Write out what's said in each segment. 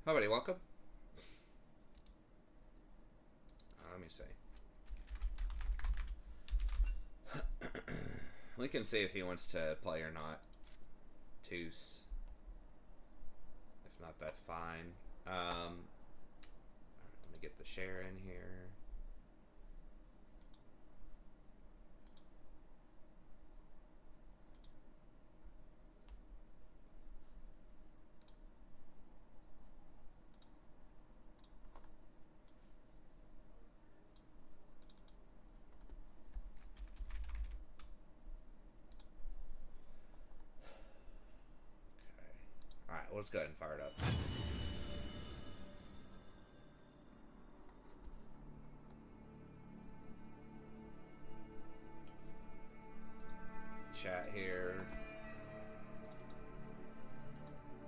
Hi, buddy. Welcome. Let me see. We can see if he wants to play or not. Toos. If not, that's fine. Let me get the share in here. Alright, let's go ahead and fire it up. Chat here.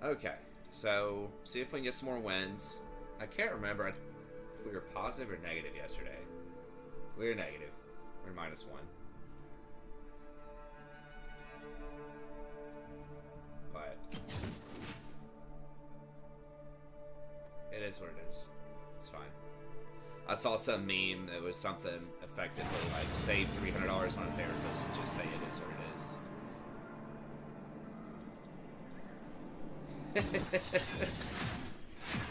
Okay, so see if we can get some more wins. I can't remember if we were positive or negative yesterday. We were negative. We were -1. But it is what it is. It's fine. I saw some meme that was something effectively like save $300 on a therapist and just say it is what it is.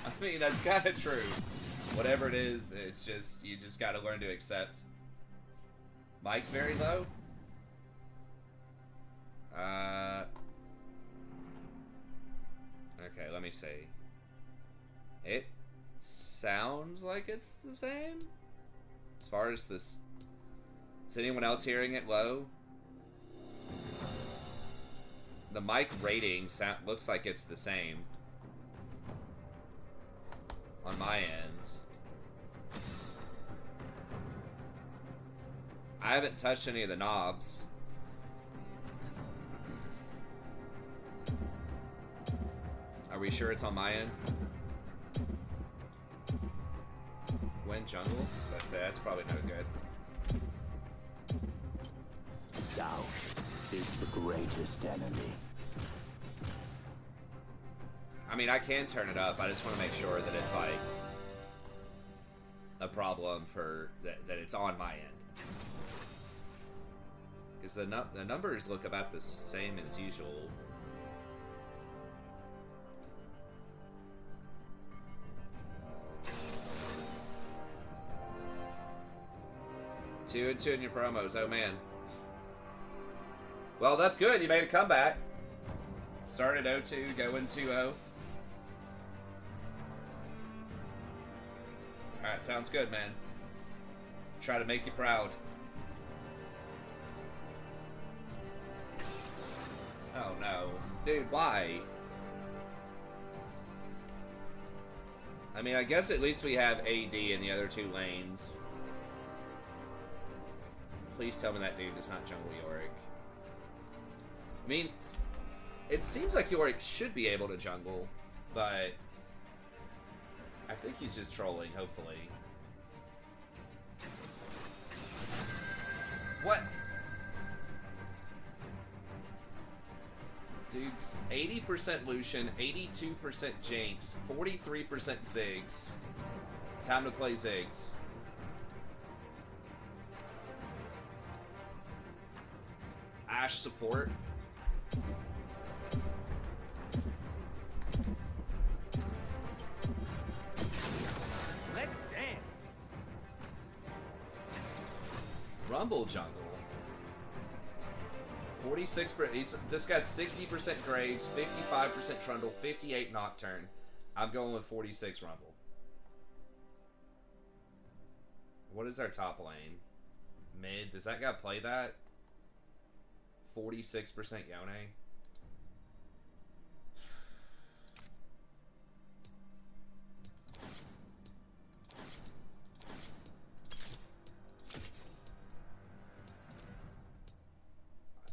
I mean, that's kind of true. Whatever it is, it's just, you just got to learn to accept. Mike's very low. Okay, let me see. It sounds like it's the same. As far as this, is anyone else hearing it low? The mic rating looks like it's the same on my end. I haven't touched any of the knobs. Are we sure it's on my end? Gwen jungle? That's probably no good. Doubt is the greatest enemy. I mean, I can turn it up. I just want to make sure that it's like a problem for that it's on my end. Because the numbers look about the same as usual. Two and two in your promos. Oh man. Well, that's good. You made a comeback. Started 0-2, going 2-0. Alright, sounds good, man. Try to make you proud. Oh no. Dude, why? I mean, I guess at least we have AD in the other two lanes. Please tell me that dude does not jungle Yorick. I mean, it seems like Yorick should be able to jungle, but I think he's just trolling, hopefully. What? Dude's 80% Lucian, 82% Jinx, 43% Ziggs. Time to play Ziggs. Ashe support. Let's dance. Rumble jungle. 46%. This guy's 60% Graves, 55% Trundle, 58 Nocturne. I'm going with 46 Rumble. What is our top lane? Mid. Does that guy play that? 46% Yone.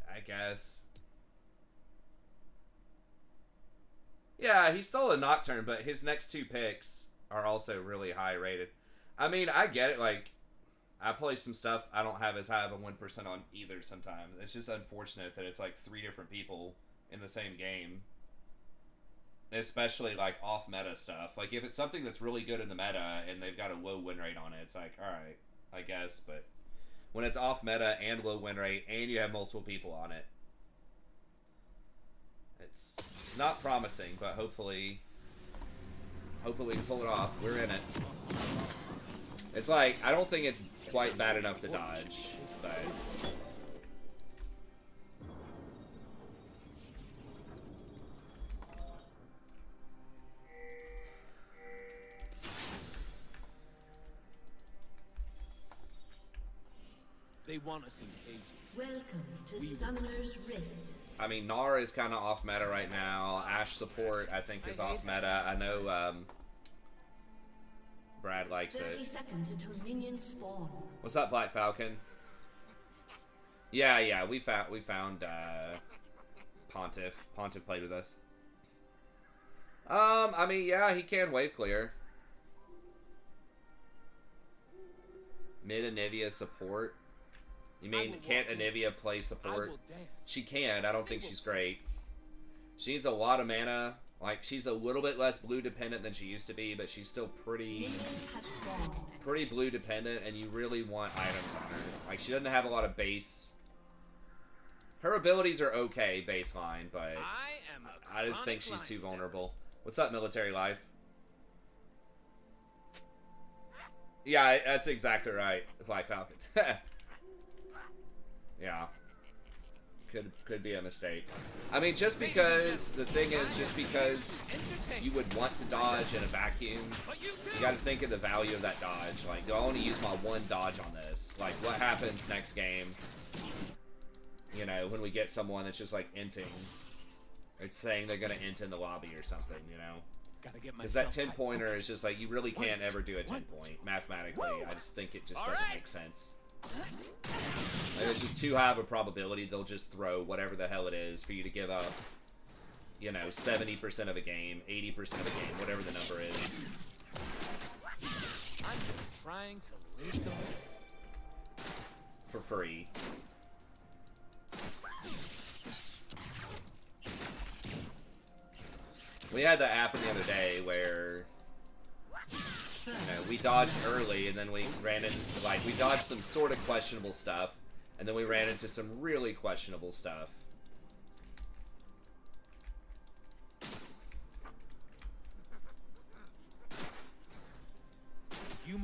I guess. Yeah, he stole a Nocturne, but his next two picks are also really high rated. I mean, I get it, like, I play some stuff I don't have as high of a 1% on either sometimes. It's just unfortunate that it's like 3 different people in the same game. especially like off meta stuff. Like if it's something that's really good in the meta and they've got a low win rate on it, it's like, all right, I guess. But when it's off meta and low win rate and you have multiple people on it, it's not promising. But hopefully we can pull it off. We're in it. It's like, I don't think it's quite bad enough to dodge, but They want us in cages. Welcome to Summoner's Rift. I mean, Gnar is kind of off meta right now. Ashe support, I think, is off meta. I know Brad likes 30 it. seconds until minions spawn. What's up, Black Falcon? Yeah, we found Pontiff. Pontiff played with us. I mean, yeah, he can wave clear. Mid Anivia support. You mean, can't Anivia play support? She can. I don't think she's great. She needs a lot of mana. Like, she's a little bit less blue dependent than she used to be, but she's still pretty blue dependent, and you really want items on her. Like, she doesn't have a lot of base. Her abilities are okay baseline, but I just think she's too vulnerable. What's up, Military Life? Yeah, that's exactly right, Black Falcon. Yeah. Could be a mistake. I mean, just because, the thing is, just because you would want to dodge in a vacuum, you gotta think of the value of that dodge. Like, do I want to use my one dodge on this? Like, what happens next game, you know, when we get someone that's just, like, inting? It's saying they're gonna int in the lobby or something, you know? Because that 10-pointer is just like, you really can't ever do a 10-point, mathematically. I just think it just doesn't make sense. Like, it's just too high of a probability they'll just throw whatever the hell it is for you to give up, you know, 70% of a game, 80% of a game, whatever the number is. I'm just trying to reach them For free. We had that happen the other day where, you know, we dodged early and then we ran into, like, we dodged some sort of questionable stuff and then we ran into some really questionable stuff.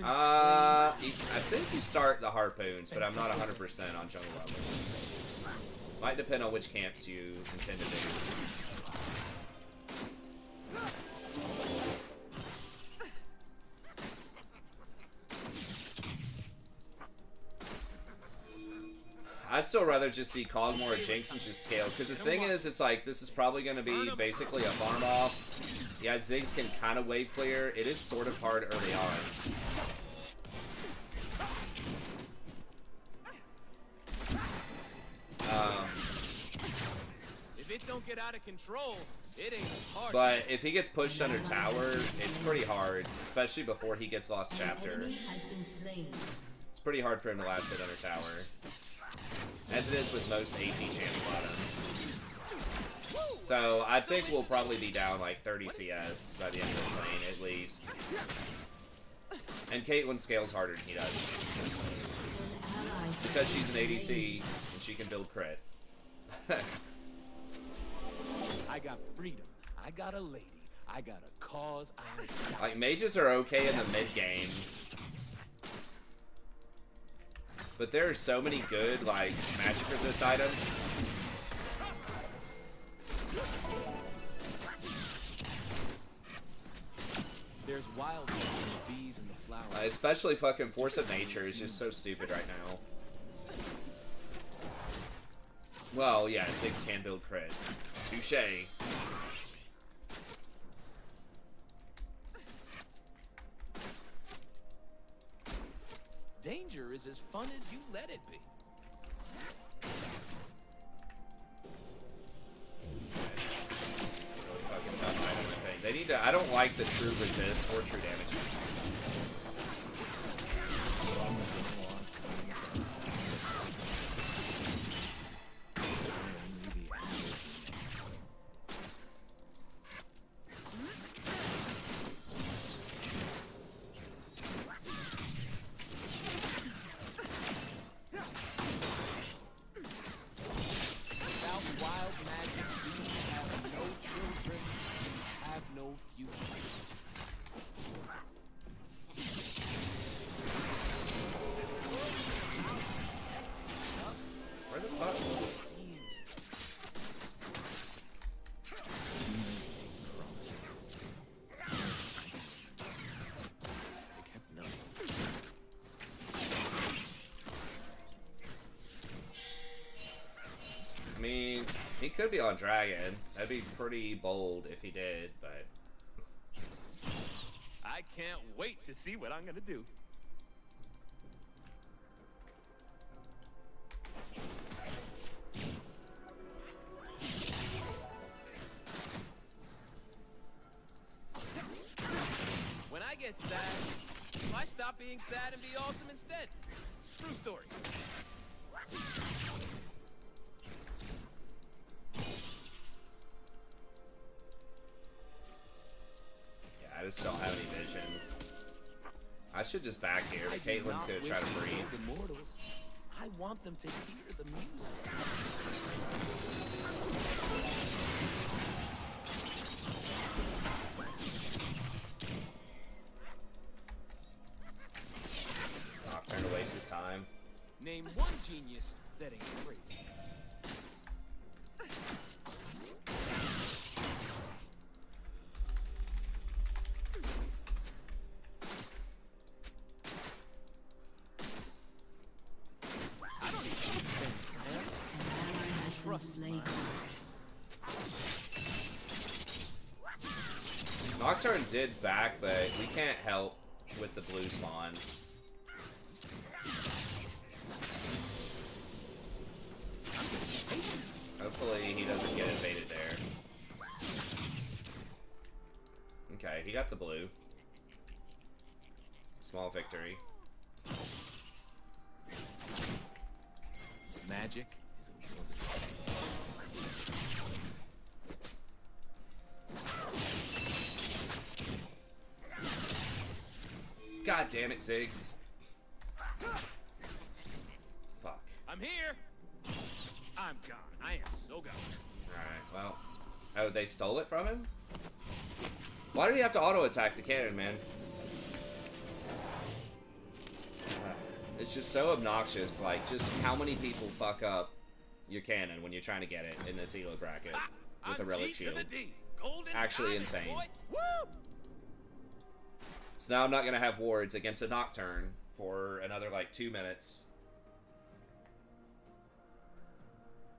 I think you start the harpoons, but I'm not 100% on jungle level. Might depend on which camps you intend to do. I'd still rather just see Kog'Maw or Jinx and just scale, because the thing is, it's like, this is probably going to be basically a farm off. Yeah, Ziggs can kind of wave clear. It is sort of hard early on. If it don't get out of control, it ain't hard. But if he gets pushed under tower, it's pretty hard, especially before he gets lost chapter. It's pretty hard for him to last hit under tower. As it is with most AP champs bottom. So I think we'll probably be down like 30 CS by the end of this lane, at least. And Caitlyn scales harder than he does. Because she's an ADC, and she can build crit. I got freedom. I got a lady. I got a cause. Like, mages are okay in the mid-game. But there are so many good, like, magic resist items. There's wildness in the bees and the flowers. Especially fucking Force of Nature is just so stupid right now. Well, yeah, Ziggs can build crit. Touché. Danger is as fun as you let it be. Really fucking dumb item, I think. They need to. I don't like the true resist or true damage. could be on Dragon. That'd be pretty bold if he did, but... I can't wait to see what I'm gonna do. When I get sad, I stop being sad and be awesome instead. True story. I just don't have any vision. I should just back here, but Caitlyn's gonna try to freeze. Immortals. I want them to hear the music. Nocturne to waste his time. Name one genius that ain't crazy. Nocturne did back, but we can't help with the blue spawn. Hopefully he doesn't get invaded there. Okay, he got the blue. Small victory. Magic is a wonderful thing. God damn it, Ziggs. Fuck. I'm here. I'm gone. I am so gone. Alright, well. Oh, they stole it from him? Why did he have to auto-attack the cannon, man? It's just so obnoxious, like, just how many people fuck up your cannon when you're trying to get it in this elo bracket with a relic shield. Actually insane. Woo! So now I'm not gonna have wards against a Nocturne for another, like, 2 minutes.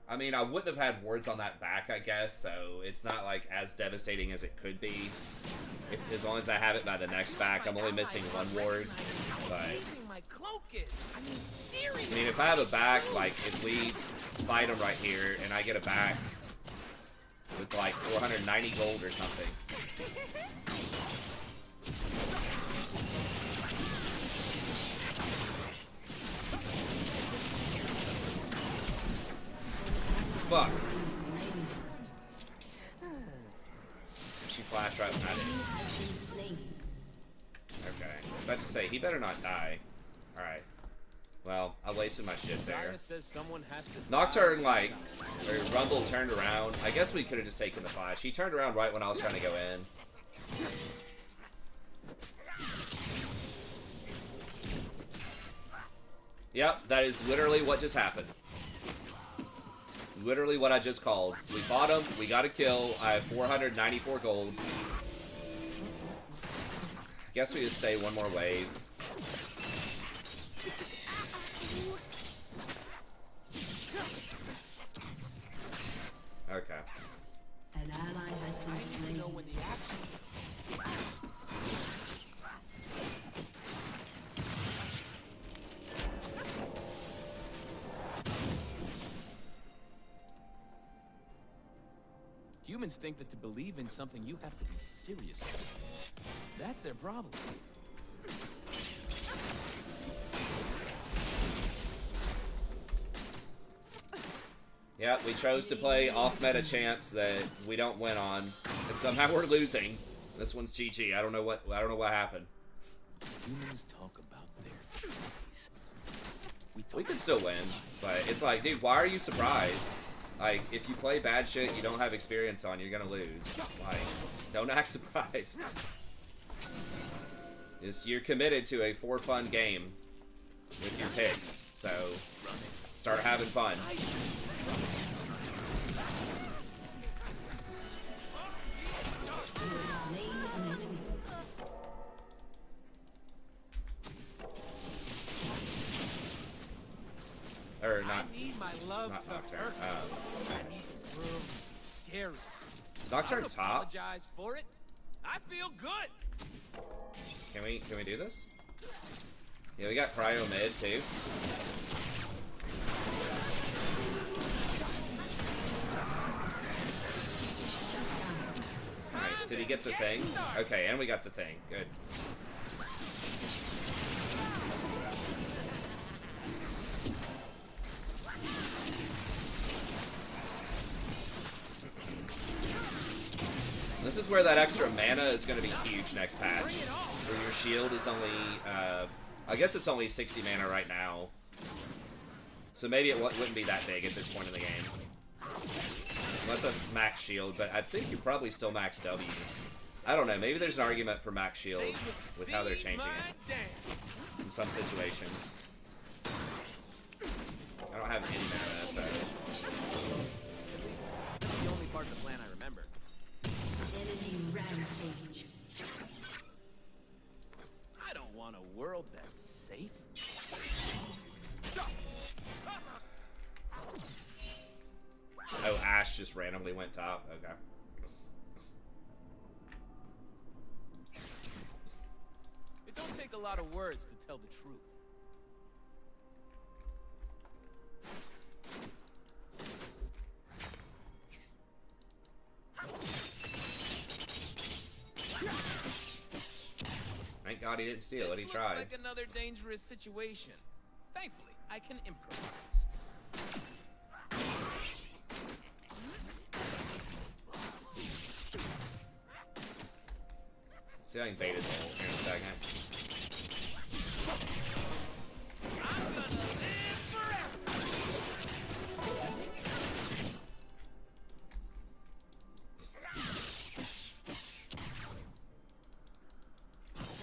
I mean, I wouldn't have had wards on that back, I guess, so it's not, like, as devastating as it could be. As long as I have it by the next back, I'm only missing 1 ward, but... I mean, if I have a back, like, if we fight him right here, and I get a back with, like, 490 gold or something... Fuck. She flashed right behind it. Okay. I was about to say, he better not die. Alright. Well, I wasted my shit there. Nocturne, like, or Rumble turned around. I guess we could have just taken the flash. He turned around right when I was trying to go in. Yep, that is literally what just happened. Literally what I just called. We fought him, we got a kill, I have 494 gold. I guess we just stay one more wave. Okay. An ally has been slain. Humans think that to believe in something you have to be serious about. That's their problem. Yeah, we chose to play off-meta champs that we don't win on, and somehow we're losing. This one's GG. I don't know what happened. Humans talk about their trees. We could still win, but it's like, dude, why are you surprised? Like, if you play bad shit you don't have experience on, you're gonna lose. Like, don't act surprised. You're committed to a for-fun game with your picks, so start having fun. Or not. I need my love not to Nocturne. hurt. I need carry. Is Nocturne I top? apologize for it. I feel good. Can we do this? Yeah, we got Cryo mid too. Nice. Did he get the thing? Okay, and we got the thing. Good. This is where that extra mana is going to be huge next patch. Where your shield is only, I guess it's only 60 mana right now. So maybe it wouldn't be that big at this point in the game. Unless a max shield, but I think you probably still max W. I don't know, maybe there's an argument for max shield with how they're changing it in some situations. I don't have any mana, so... At least that's the only part of the plan I remember. Enemy rampage. I don't want a world that's safe. Oh, Ashe just randomly went top. Okay. It don't take a lot of words to tell the truth. Thank God he didn't steal it. He This tried. looks like another dangerous situation. Thankfully, I can improvise. See if I can bait his ult here in a second. I'm gonna live forever.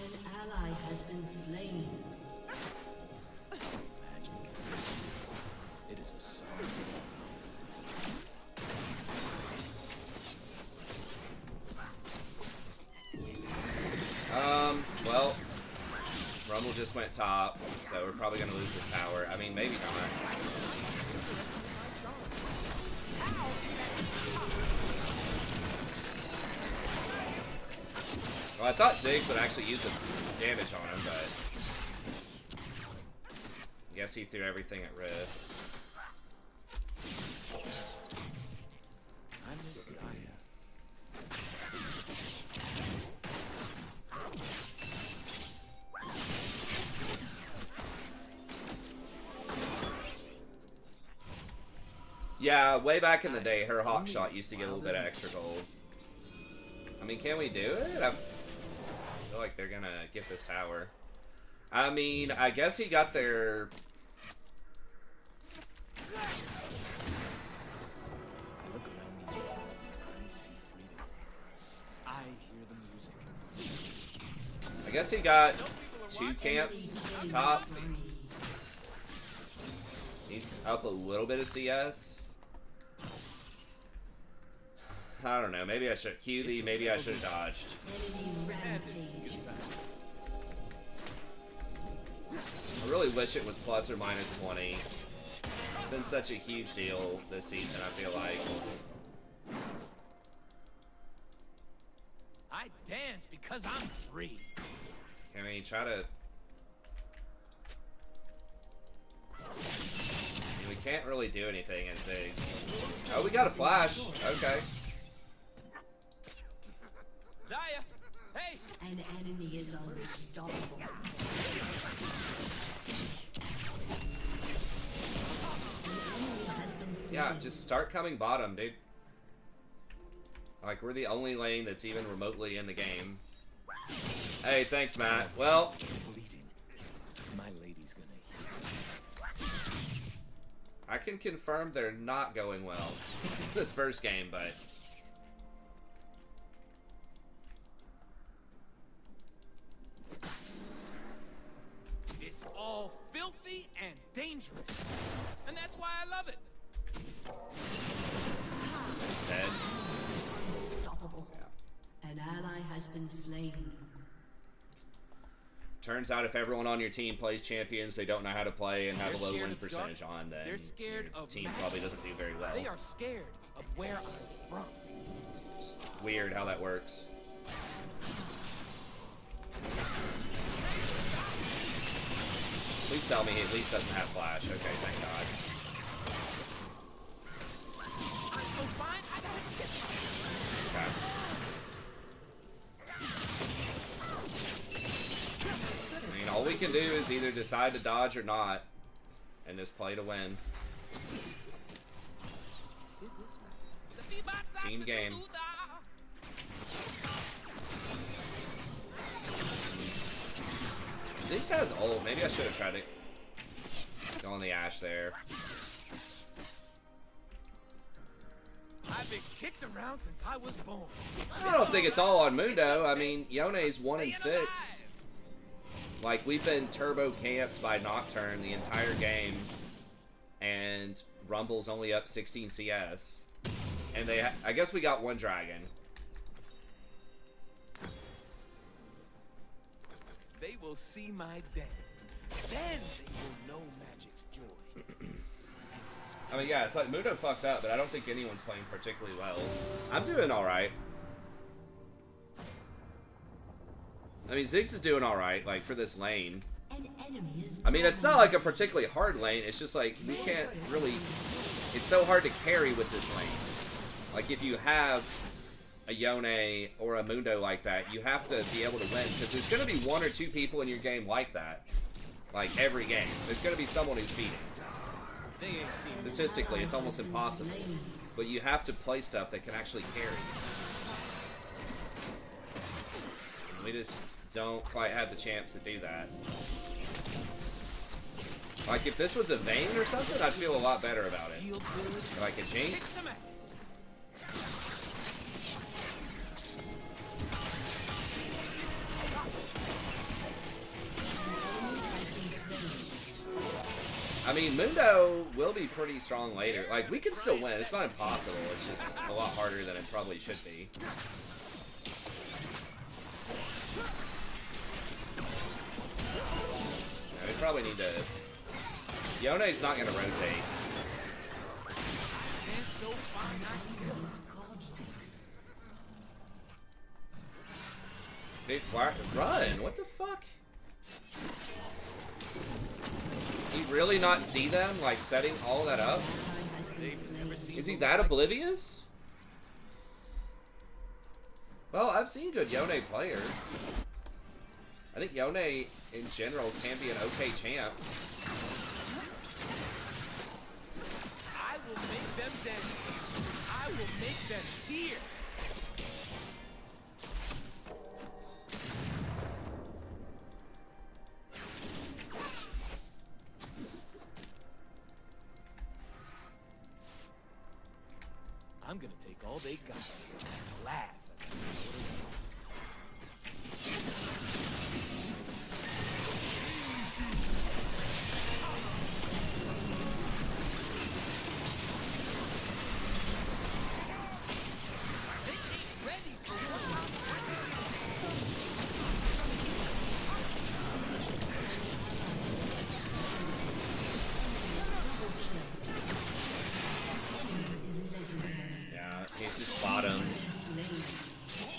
An ally has been slain. Magic is good. It is a song of resistance. Well, Rumble just went top, so we're probably gonna lose this tower. I mean, maybe not. Well, I thought Ziggs would actually use the damage on him, but I guess he threw everything at Rift. I'm Messiah. Yeah, way back in the day, her hawk shot used to get a little bit of extra gold. I mean, can we do it? I feel like they're gonna get this tower. I mean, I guess he got their... Look around these walls and I see freedom. I hear the music. I guess he got 2 camps top. He's up a little bit of CS. I don't know. Maybe I should Q the. Maybe I should have dodged. Enemy rampage. I really wish it was plus or minus 20. It's been such a huge deal this season, I feel like. I dance because I'm free. Can we try to... I mean, we can't really do anything in Ziggs. Oh, we got a flash. Okay. Zaya, hey! An enemy is unstoppable. An enemy has been slain. Yeah, just start coming bottom, dude. Like, we're the only lane that's even remotely in the game. Hey, thanks, Matt. Well... Bleeding. My lady's gonna heal. I can confirm they're not going well this first game, but... It's all filthy and dangerous. And that's why I love it. Dead. Unstoppable. An ally has been slain. Turns out if everyone on your team plays champions they don't know how to play and have a They're low scared win of percentage darkness. on, then They're scared your of team magic. probably doesn't do very well. They are scared of where I'm from. weird how that works. Please tell me he at least doesn't have flash. Okay, thank God. Okay. I mean, all we can do is either decide to dodge or not, and just play to win. Team game. Ziggs has ult. Maybe I should have tried to go on the Ashe there. I've been kicked around since I was born. I don't think it's all on Mundo. I mean, Yone's 1 and 6. Like, we've been turbo camped by Nocturne the entire game, and Rumble's only up 16 CS. And I guess we got one dragon. They will see my dance. Then they will know magic's joy. I mean, yeah, it's like Mundo fucked up, but I don't think anyone's playing particularly well. I'm doing alright. I mean, Ziggs is doing alright, like, for this lane. I mean, it's not like a particularly hard lane, it's just like, we can't really... It's so hard to carry with this lane. Like, if you have a Yone or a Mundo like that, you have to be able to win, because there's going to be 1 or 2 people in your game like that. Like, every game. There's going to be someone who's feeding. Statistically, it's almost impossible. But you have to play stuff that can actually carry. We just don't quite have the champs to do that. Like, if this was a Vayne or something, I'd feel a lot better about it. Like a Jinx. I mean, Mundo will be pretty strong later. Like, we can still win. It's not impossible. It's just a lot harder than it probably should be. Yeah, we probably need to... Yone's not going to rotate. Dude, run! What the fuck? He really not see them, like, setting all that up? Is he that oblivious? Well, I've seen good Yone players. I think Yone, in general, can be an okay champ. I will make them dance. I will make them hear. I'm gonna take all they got and laugh as I throw it away.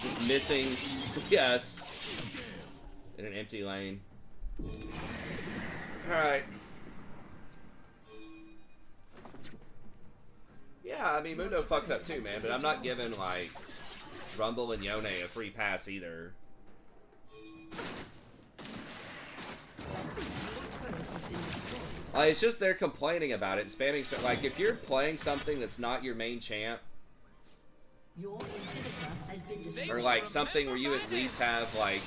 Just missing CS in an empty lane. Alright. Yeah, I mean, Mundo fucked up too, man, but I'm not giving, like, Rumble and Yone a free pass either. Like, it's just they're complaining about it, spamming. So, like, if you're playing something that's not your main champ, or like something where you at least have like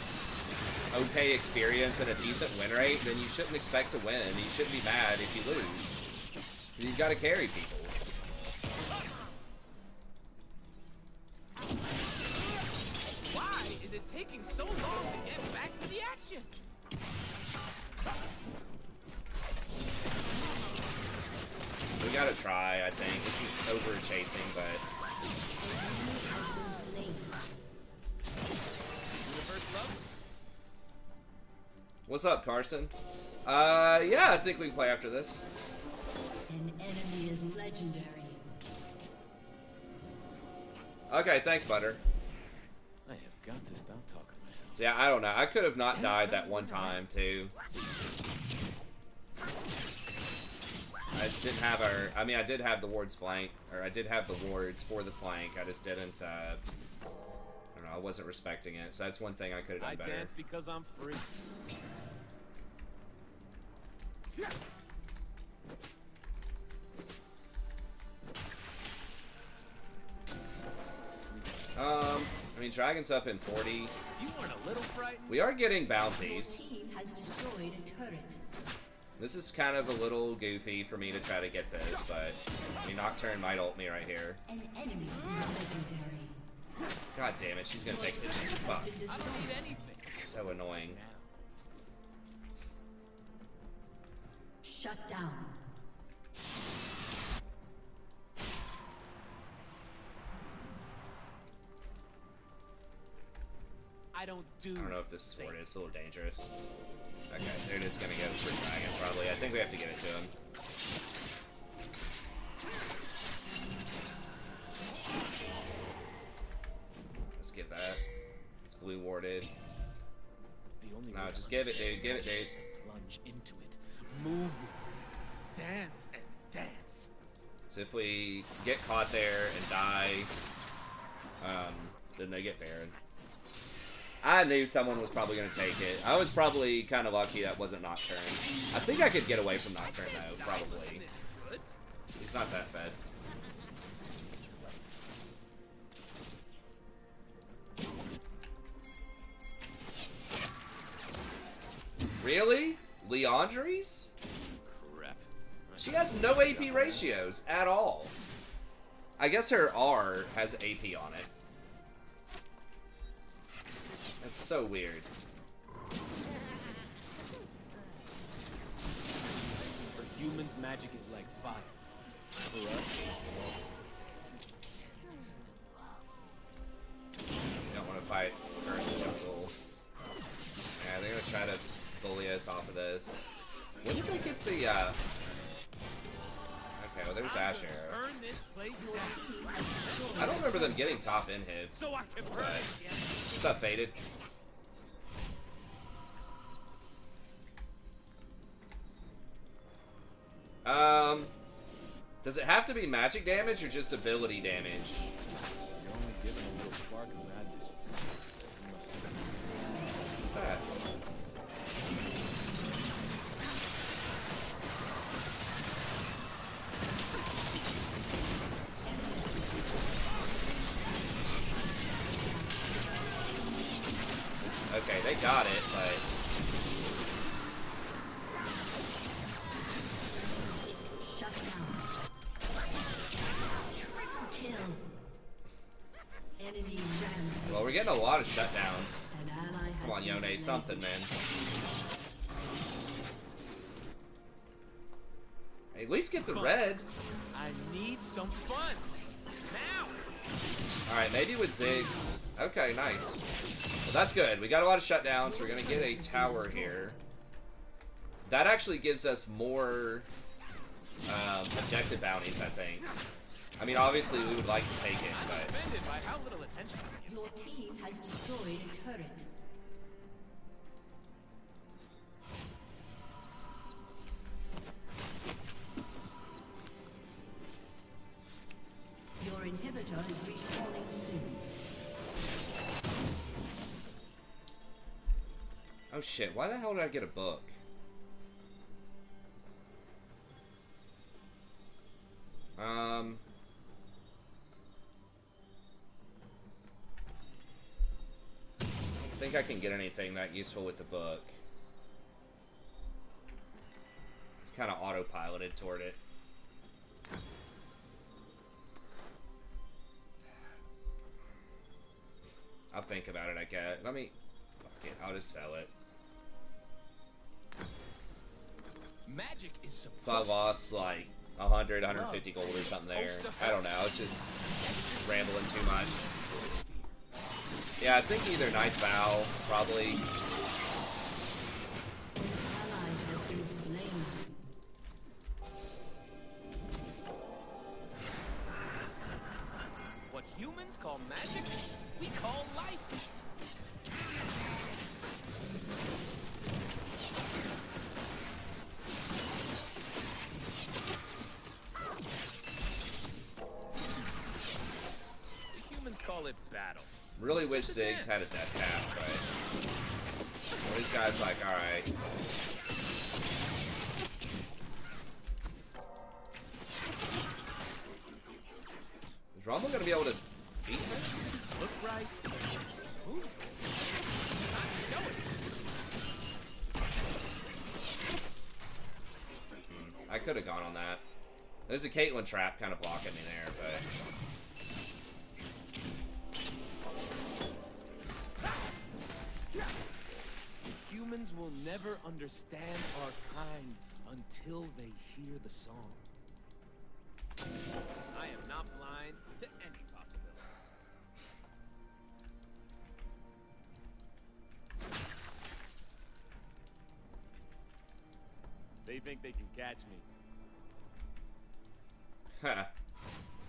okay experience and a decent win rate, then you shouldn't expect to win. You shouldn't be mad if you lose. You've got to carry people. Why is it taking so long to get back to the action? We gotta try, I think. This is over chasing, but... What's up, Carson? Yeah, I think we can play after this. An enemy is legendary. Okay, thanks, Butter. I have got to stop talking to myself. Yeah, I don't know. I could have not died that one time, too. I just didn't have our... I mean, I did have the ward's flank. Or I did have the wards for the flank. I just didn't, I don't know. I wasn't respecting it. So that's one thing I could have done better. I dance because I'm free. I mean, Dragon's up in 40. You weren't a little frightened? We are getting Your bounties. team has destroyed a turret. This is kind of a little goofy for me to try to get this, but I mean, Nocturne might ult me right here. An enemy is legendary. God damn it, she's gonna take this. Has Fuck. been I don't destroyed. need anything. So annoying. Shut down. I don't know if this sword is a little dangerous. Okay, they're just gonna go for Dragon, probably. I think we have to get it to him. Let's give that. It's blue warded. No, just give it, dude. Give it, dude. Plunge into it. Move it. Dance and dance. So if we get caught there and die, then they get Baron. I knew someone was probably going to take it. I was probably kind of lucky that wasn't Nocturne. I think I could get away from Nocturne, though, probably. He's not that fed. Really? Leandries? Crap. She has no AP ratios at all. I guess her R has AP on it. That's so weird. For humans, magic is like fire. For us, We don't want to fight her in the jungle. Yeah, they're gonna try to bully us off of this. When did they get the, Okay, well there's Asher. burn this place down. I don't remember them getting top in hit. So I can burn it again. What's up, Faded? Does it have to be magic damage or just ability damage? You're only given a little spark of madness. You must have What's that? Okay, they got it, but... Shut down. Triple kill. Enemy rampage. Well, we're getting a lot of shutdowns. An ally has Come on, been Yone, slain. something, man. At least get the red. I need some fun. Now. Alright, maybe with Ziggs. Okay, nice. Well, that's good. We got a lot of shutdowns. We're going to get a tower here. That actually gives us more objective bounties, I think. I mean, obviously, we would like to take it, I'm but... offended by how little attention I get. Your team has destroyed a turret. Your inhibitor is respawning soon. Oh, shit. Why the hell did I get a book? I don't think I can get anything that useful with the book. It's kind of autopiloted toward it. I'll think about it, I guess. Let me... Fuck it, I'll just sell it. Magic is supposed So I lost like 100, 150 gold or something there. I don't know, it's just rambling too much. Yeah, I think either Knight's Vow, probably. An ally has been slain. What humans call magic we call life. The humans call it battle. Really wish Ziggs had a death cap, but well, these guys like, alright. Is Rumble gonna be able to beat him? Look right. Who's time to show it? I could have gone on that. There's a Caitlyn trap kind of blocking me there, but Humans will never understand our kind until they hear the song. I am not blind to any possibility. They think they can catch me. ha.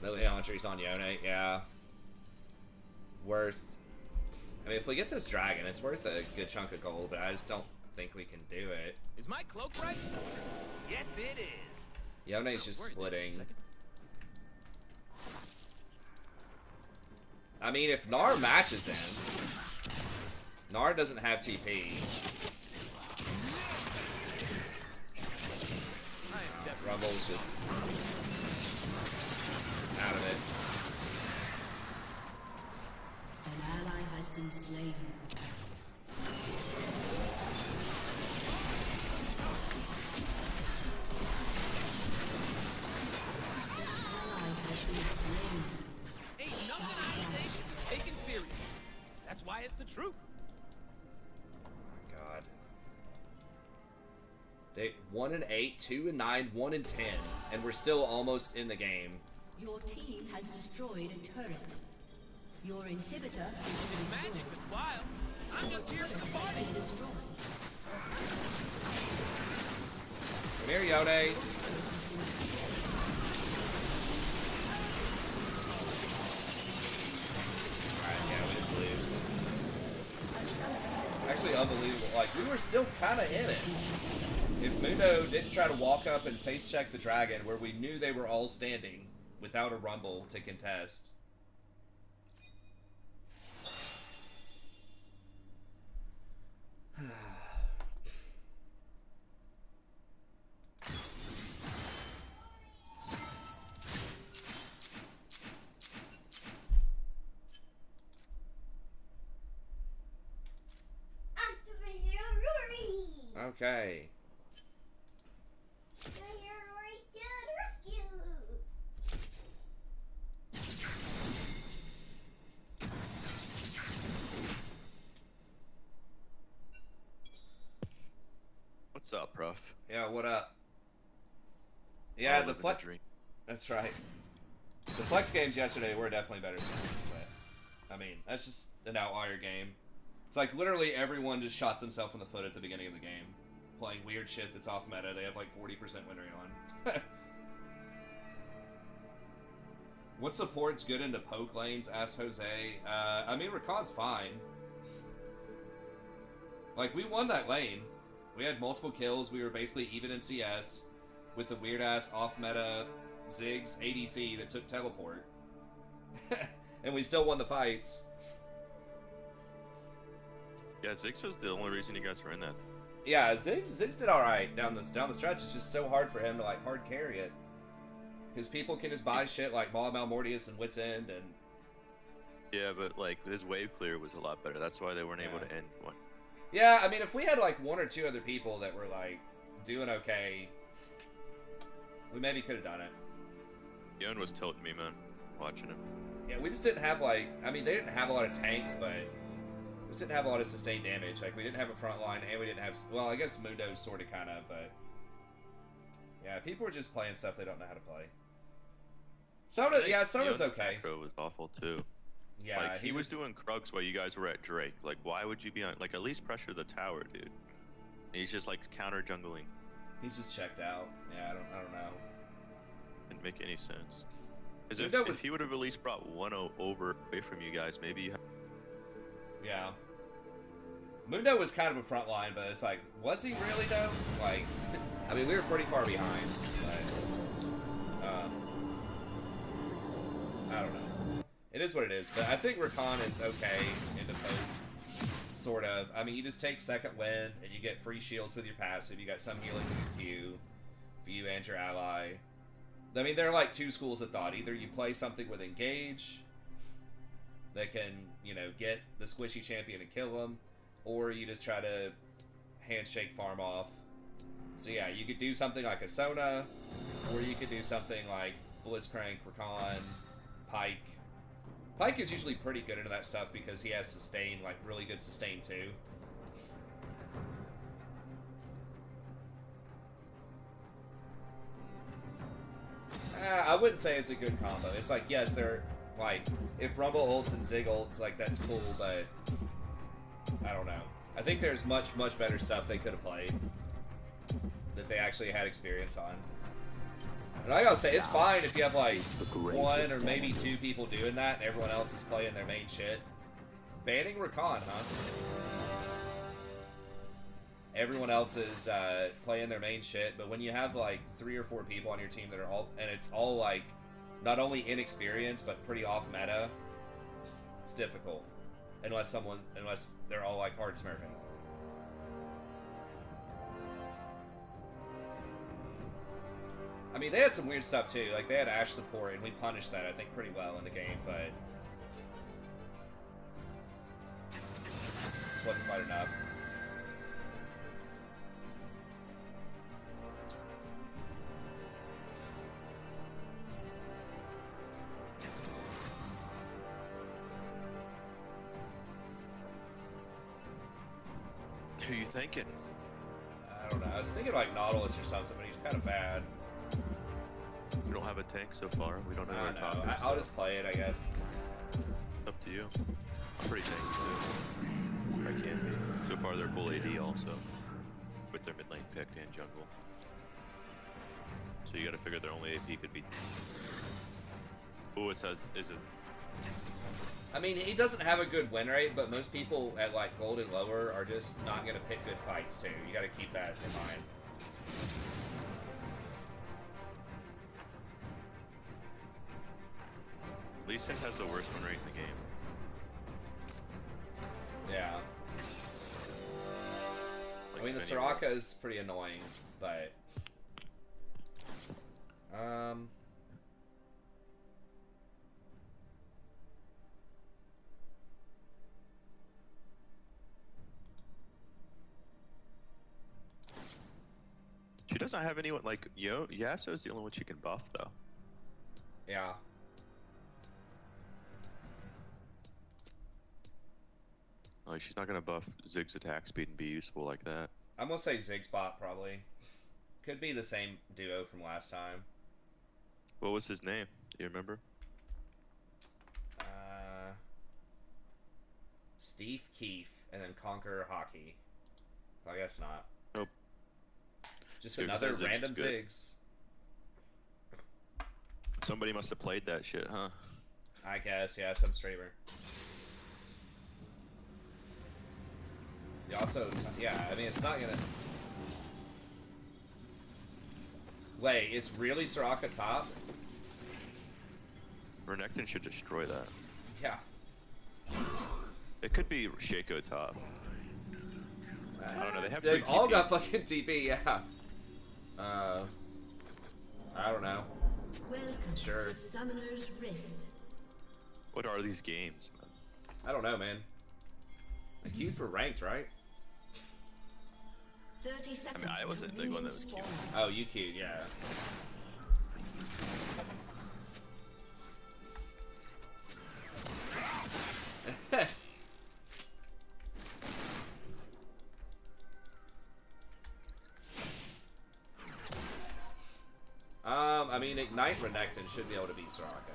Lily Entries on Yone, yeah. Worth. I mean, if we get this dragon, it's worth a good chunk of gold, but I just don't think we can do it. Is my cloak right? Yes, it is. Yone's just splitting. I mean, if Gnar matches him, Gnar doesn't have TP. Rumble's just out of it. An ally has been slain. Ain't no organization taken serious. That's why it's the truth. God. They 1-8, 2-9, 1-10, and we're still almost in the game. Your team has destroyed a turret. Your inhibitor is It's magic, destroyed. it's wild. I'm just here for the party. Been destroyed. Come here, Yone. Alright, yeah, we just lose. Actually, unbelievable. Like, we were still kind of in it. If Mundo didn't try to walk up and face check the dragon where we knew they were all standing without a rumble to contest. Okay. What's up, Prof? Yeah, what up? Yeah, the Living flex. dream. That's right. The flex games yesterday were definitely better than this, but I mean, that's just an outlier game. It's like literally everyone just shot themselves in the foot at the beginning of the game, playing weird shit that's off meta. They have like 40% win rate on. What support's good into poke lanes? Asked Jose. I mean, Rakan's fine. Like, we won that lane. We had multiple kills. We were basically even in CS with the weird-ass off-meta Ziggs ADC that took teleport. And we still won the fights. Yeah, Ziggs was the only reason you guys were in that. Yeah, Ziggs did alright down the stretch. It's just so hard for him to, like, hard carry it. Because people can just buy shit like Maul Malmortius and Wit's End and... Yeah, but, like, his wave clear was a lot better. That's why they weren't able to end one. Yeah, I mean, if we had, like, one or two other people that were, like, doing okay, we maybe could have done it. Yon was tilting me, man, watching him. Yeah, we just didn't have, like... I mean, they didn't have a lot of tanks, but... We just didn't have a lot of sustained damage. Like, we didn't have a front line, and we didn't have... Well, I guess Mundo sort of, kind of, but... Yeah, people were just playing stuff they don't know how to play. Sona's okay. Macro was awful, too. Yeah, like, he was doing Krugs while you guys were at Drake. Like, why would you be on... Like, at least pressure the tower, dude. And he's just, like, counter-jungling. He's just checked out. Yeah, I don't know. Didn't make any sense. As Mundo if was- he would have at least brought one over away from you guys, maybe you Yeah. Mundo was kind of a front line, but it's like, was he really though? Like, I mean, we were pretty far behind, but I don't know. It is what it is, but I think Rakan is okay in the post, sort of. I mean, you just take second wind, and you get free shields with your passive. You got some healing with your Q for you and your ally. I mean, there are like two schools of thought. Either you play something with engage that can, you know, get the squishy champion and kill him, or you just try to handshake farm off. So yeah, you could do something like a Sona, or you could do something like Blitzcrank, Rakan, Pike. Pike is usually pretty good into that stuff because he has sustain, like really good sustain too. I wouldn't say it's a good combo. It's like, yes, they're like, if Rumble ults and Zig ults, like that's cool, but I don't know. I think there's much better stuff they could have played that they actually had experience on. And I gotta say, it's fine if you have like one or maybe two people doing that and everyone else is playing their main shit. Banning Rakan, huh? Everyone else is playing their main shit, but when you have like 3 or 4 people on your team that are all, and it's all like not only inexperienced but pretty off meta, it's difficult. Unless they're all like hard smurfing. I mean, they had some weird stuff too. Like they had Ashe support, and we punished that I think pretty well in the game, but wasn't quite enough. Who you thinking? I don't know. I was thinking like Nautilus or something, but he's kind of bad. We don't have a tank so far. We don't know I our don't top know. is. I'll just play it, I guess. Up to you. I'm pretty tanky too. I can be. So far they're full AD also. With their mid lane picked and jungle. So you gotta figure their only AP could be. Oh, it says, is it? I mean, he doesn't have a good win rate, but most people at like gold and lower are just not gonna pick good fights too. You gotta keep that in mind. Lee Sin has the worst win rate in the game. Yeah. Like, I mean, the if Soraka is pretty annoying, but She doesn't have anyone like Yasuo's the only one she can buff though. yeah. Like she's not gonna buff Zig's attack speed and be useful like that. I'm gonna say Zigspot probably. Could be the same duo from last time. What was his name? Do you remember? Steve Keefe and then Conqueror Hockey. So I guess not. Nope. Just Dude, another besides Ziggs random is good. Ziggs. Somebody must have played that shit, huh? I guess, yeah, some streamer. You also, yeah, I mean, it's not gonna... Wait, it's really Soraka top? Renekton should destroy that. Yeah. It could be Shaco top. I don't know, they have They've free all TPs. got fucking TP, yeah. I don't know. Welcome Sure. to Summoner's Rift. What are these games, man? I don't know, man. I queued for ranked, right? 30 seconds. I wasn't the till one that was minions queuing. spawn. Oh, you queued, yeah. I mean, Ignite Renekton should be able to beat Soraka.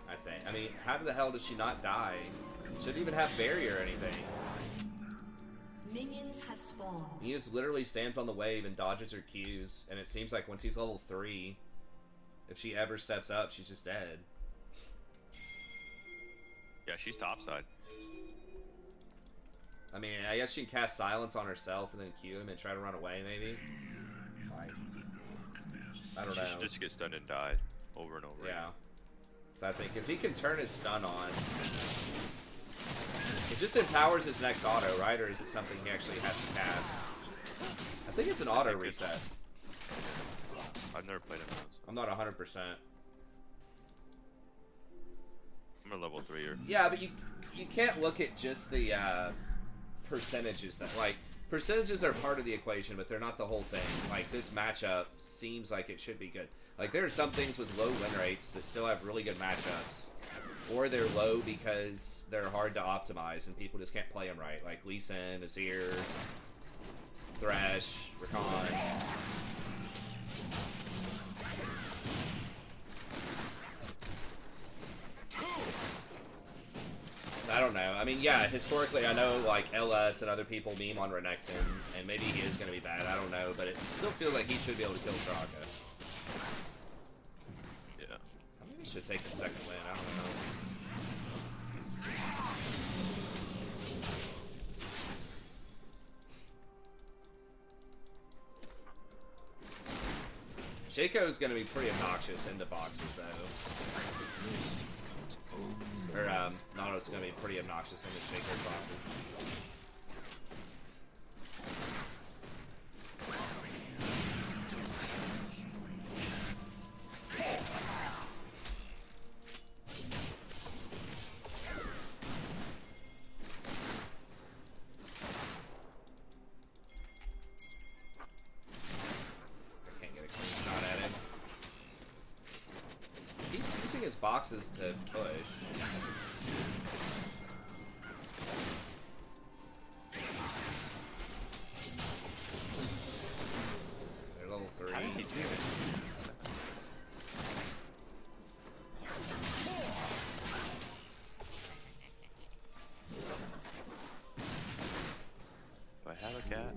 I think. I mean, how the hell does she not die? Shouldn't even have barrier or anything. Minions have spawned. He just literally stands on the wave and dodges her Qs, and it seems like once he's level 3, If she ever steps up, she's just dead. Yeah, she's topside. I mean, I guess she can cast silence on herself and then Q him and try to run away, maybe. Like, I don't know. She should just get stunned and die over and over. Yeah. So I think, because he can turn his stun on. It just empowers his next auto, right? Or is it something he actually has to cast? I think it's an auto reset. I've never played him those. I'm not 100%. I'm a level 3er. Yeah, but you can't look at just the percentages. That like percentages are part of the equation, but they're not the whole thing. Like this matchup seems like it should be good. Like there are some things with low win rates that still have really good matchups, or they're low because they're hard to optimize and people just can't play them right. Like Lee Sin, Azir, Thresh, Rakan. I don't know. I mean, yeah, historically, I know, like, LS and other people meme on Renekton, and maybe he is going to be bad, I don't know, but it still feels like he should be able to kill Soraka. Yeah. I maybe should take the second win, I don't know. Shaco's going to be pretty obnoxious into boxes, though. Or, Nautilus is going to be pretty obnoxious in the Shaker boxes. I can't get a clean shot at him. He keeps using his boxes to push. They're level 3. How did he do it? Do I have a cat?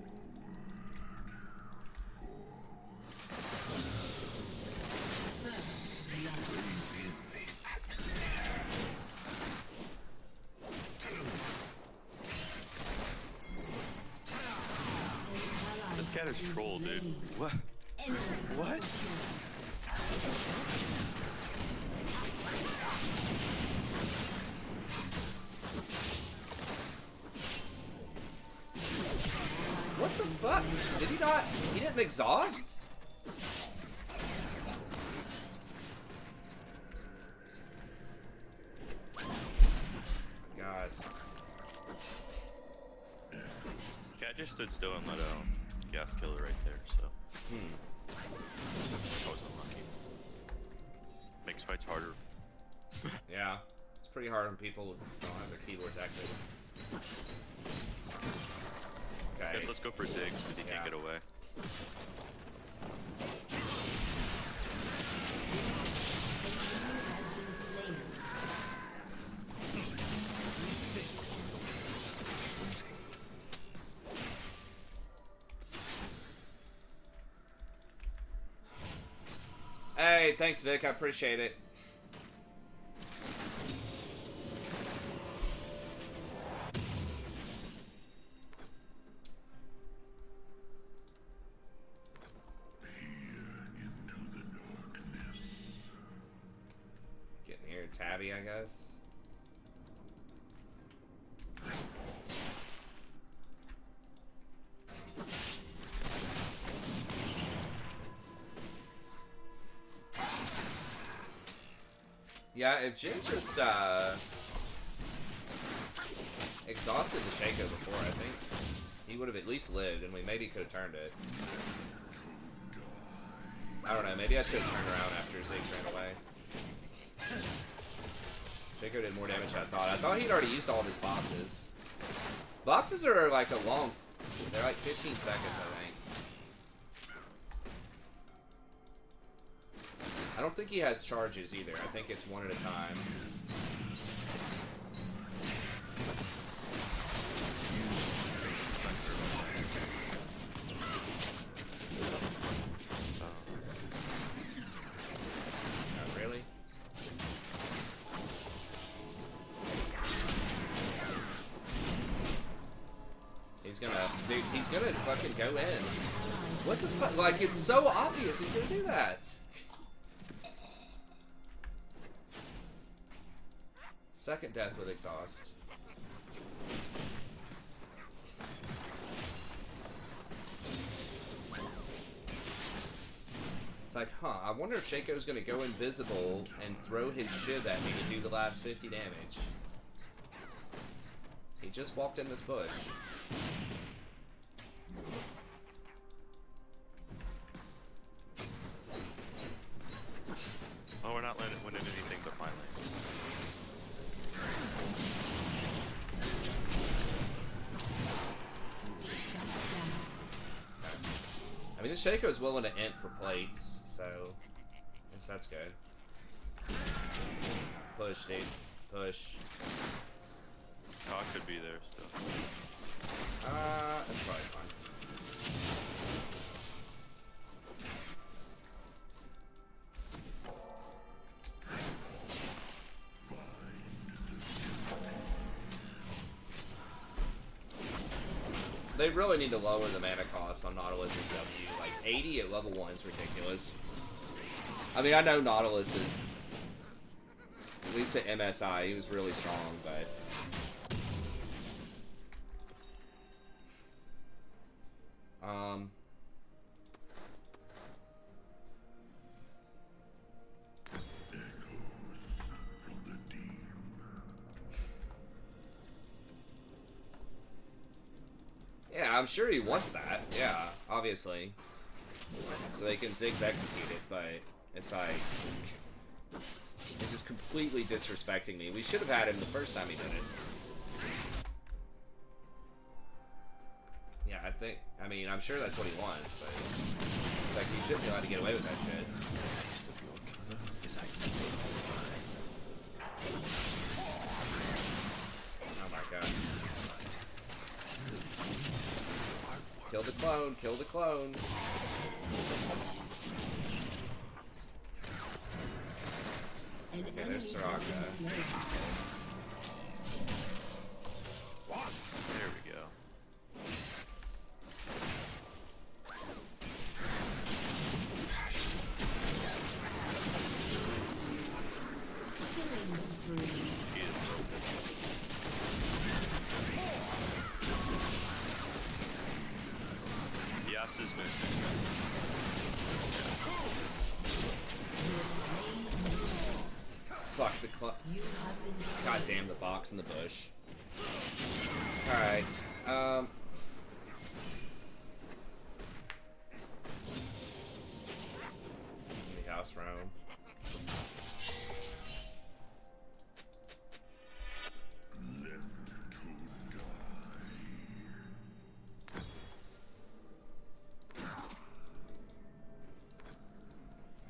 This cat is troll, dude. What? What? What the fuck? Did he not? He didn't exhaust? God. Cat just stood still and let gas killer right there, so. I was unlucky. Makes fights harder. Yeah. It's pretty hard when people don't have their keyboards active. Okay. Guess let's go for Ziggs because he can't get away. Hey, thanks, Vic. I appreciate it. Getting here, Tabby, I guess. Yeah, if Jin just exhausted the Shaco before, I think he would have at least lived, and we maybe could have turned it. I don't know, maybe I should have turned around after Ziggs ran away. Shaco did more damage than I thought. I thought he'd already used all of his boxes. Boxes are like a long, they're like 15 seconds, I think. I don't think he has charges either. I think it's one at a time. Dude, he's gonna fucking go in. What the fuck? Like, it's so obvious he's gonna do that. Second death with exhaust. It's like, huh, I wonder if Shaco's gonna go invisible and throw his shiv at me to do the last 50 damage. He just walked in this bush. Oh, we're not winning anything but my lane. I mean, this Shaco's willing to int for plates, so I guess that's good. Push, dude. Push. Oh, I could be there still. That's probably fine. They really need to lower the mana cost on Nautilus and W. Like, 80 at level 1 is ridiculous. I mean, I know Nautilus is, at least at MSI, he was really strong, but... Yeah, I'm sure he wants that. Yeah, obviously. So they can Ziggs execute it, but it's like... It's just completely disrespecting me. We should have had him the first time he did it. Yeah, I mean, I'm sure that's what he wants, but... It's like, he shouldn't be allowed to get away with that shit. Oh my god. Kill the clone, kill the clone. Okay, there's Soraka. There we go. He is so good. Yas is missing. Fuck the God damn the box in the bush. Alright. The house roam.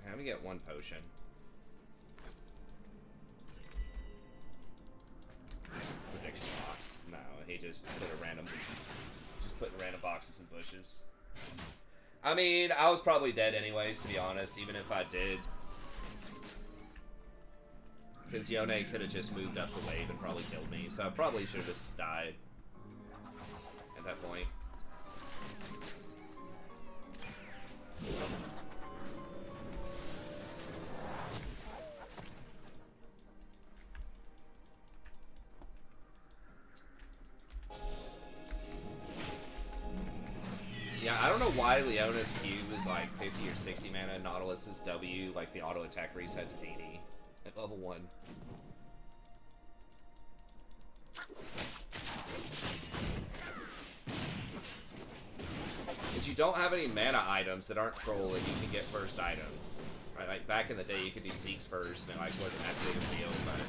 Let me get one potion. Prediction box. No, he just put random boxes in bushes. I mean, I was probably dead anyways, to be honest, even if I did. Because Yone could have just moved up the wave and probably killed me, so I probably should have just died at that point. Yeah, I don't know why Leona's Q is like 50 or 60 mana, and Nautilus's W, like the auto attack resets 80 at level 1. Because you don't have any mana items that aren't troll and you can get first item. Right, like back in the day you could do Zeke's first and it like wasn't that big of a deal, but...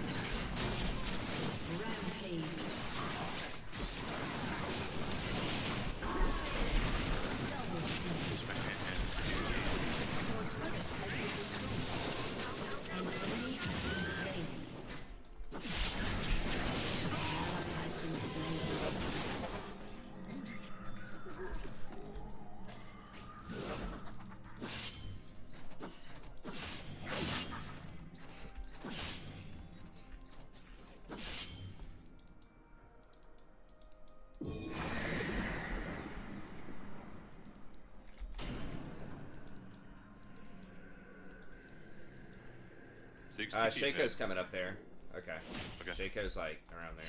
Zig's TP Shaco's mid. coming up there. Okay. Okay. Shaco's like around there.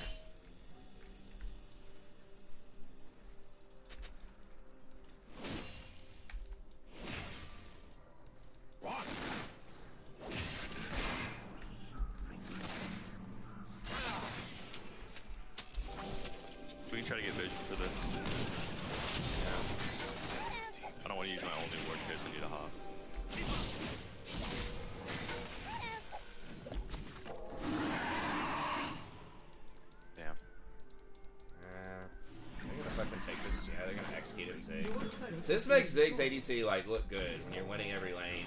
We can try to get vision for this. Yeah. I don't want to use my only ward in case I need a hop. Damn. They're gonna fucking take this. Yeah, they're gonna execute it with Zig. So this makes Zig's ADC like look good when you're winning every lane.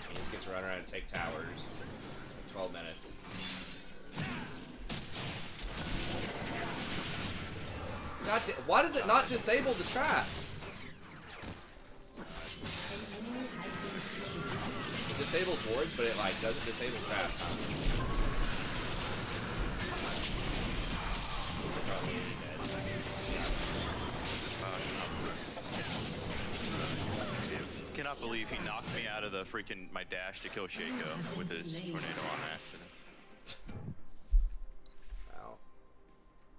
He just gets to run around and take towers. 12 minutes. God, why does it not disable the traps? It disables wards, but it like doesn't disable traps. Huh? Probably dead. Cannot believe he knocked me out of the freaking my dash to kill Shaco with his tornado on accident. Wow.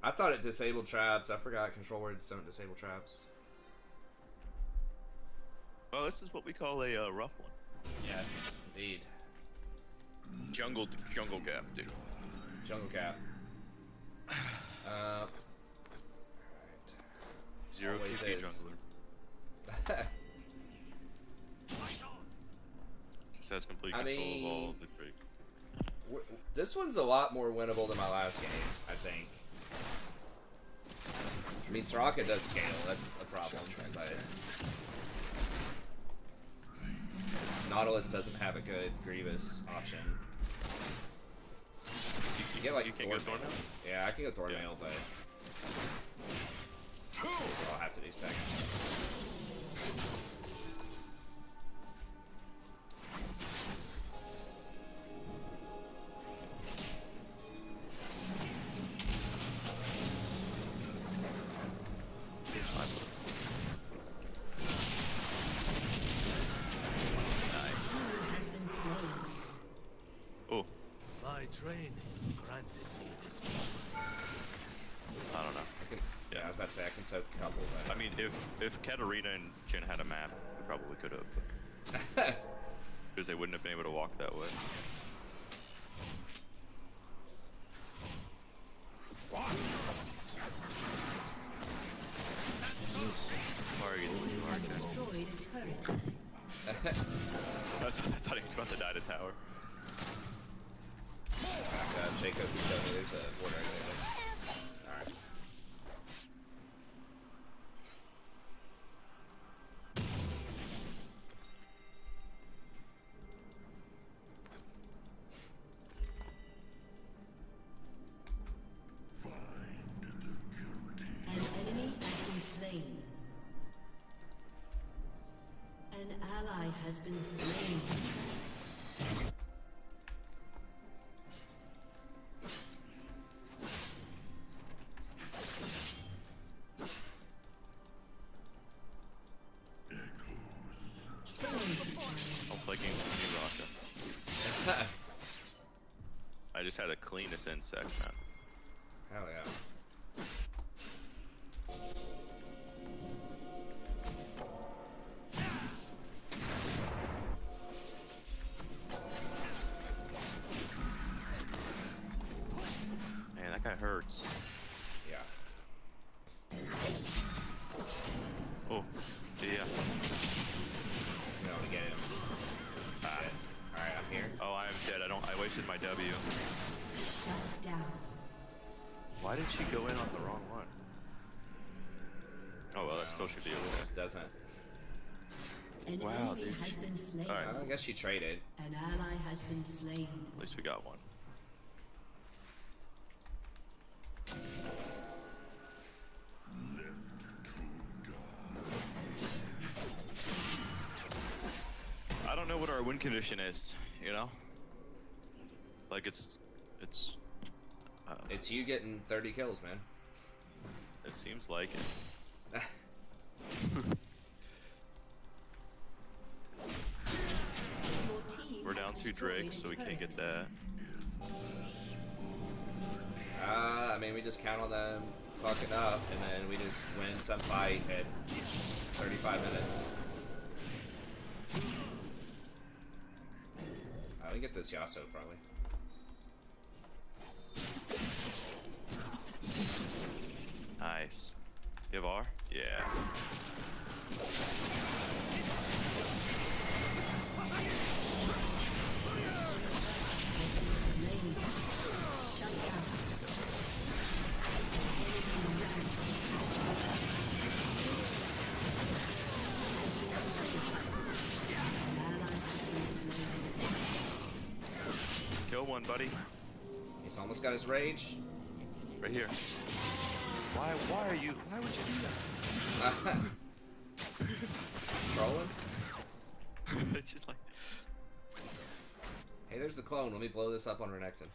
I thought it disabled traps. I forgot control words don't disable traps. Well, this is what we call a rough one. Yes, indeed. Jungle gap, dude. Jungle cap. Alright. Zero Always TP is. jungler. Just has complete I control mean, of all the big. This one's a lot more winnable than my last game, I think. I mean, Soraka does scale, that's a problem, but Nautilus doesn't have a good Grievous option. You get like you can't go Thornmail. Thornmail? Yeah, I can go Thornmail, but that's what I'll have to do second. Has been slain. Oh, My training granted me this. I don't know. I can, yeah, I was about to say I can soak a couple, but I mean, if Katarina and Jhin had a map, we probably could have. Because they wouldn't have been able to walk that way. Sorry, Has destroyed a turret. I thought he was about to die to tower. Jacob, you tell me there's a ward right there. Alright. An enemy has been slain. An ally has been slain. Killing spree. I'm clicking New Raka. I just had a clean ascent sec, man. Hell yeah. Man, that guy hurts. Yeah. Oh, yeah. You know, get him. Ah. Alright, I'm here. Oh, I am dead. I wasted my W. Shut down. Why did she go in on the wrong one? Oh well, that still should be okay. Doesn't. An Wow, enemy dude. has been slain. Alright. I guess she traded. An ally has been slain. At least we got one. I don't know what our win condition is, you know? Like it's It's you getting 30 kills, man. it seems like it. Your team We're has down two drakes, so we can't get that. I mean, we just count on them fucking up, and then we just win some fight at 35 minutes. We get this Yasuo probably. Nice. You have R? Yeah. Kill one, buddy. He's almost got his rage. Right here. Why would you do that? Trolling? It's just like... Hey, there's the clone. Let me blow this up on Renekton.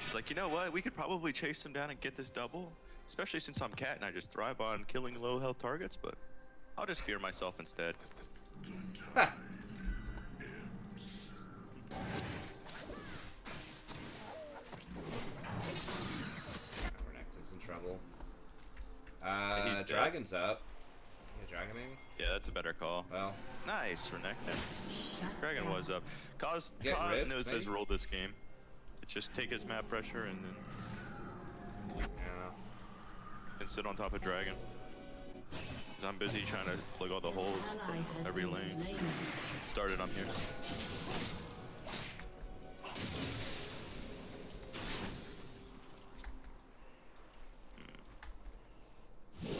She's like, you know what? We could probably chase him down and get this double. Especially since I'm Cat and I just thrive on killing low health targets, but I'll just fear myself instead. Renekton's in trouble. He's Dragon's up. Yeah, Dragon maybe? Yeah, that's a better call. Well, Nice, Renekton. Dragon was up. Cause Get rift, knows his maybe? role this game. It's just take his map pressure and then yeah. sit on top of Dragon. 'Cause I'm busy trying to plug all the holes every lane. Started, I'm here.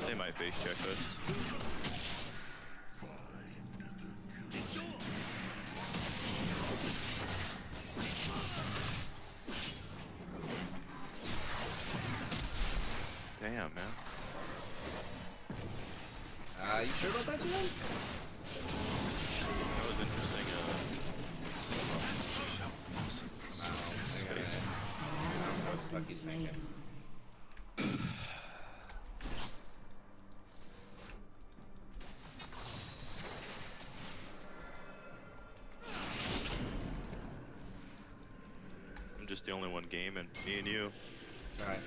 They might face check us. Damn, man. You sure about that, Jim? That was interesting. That was Bucky's thinking. I'm just the only one gaming. Me and you. Alright.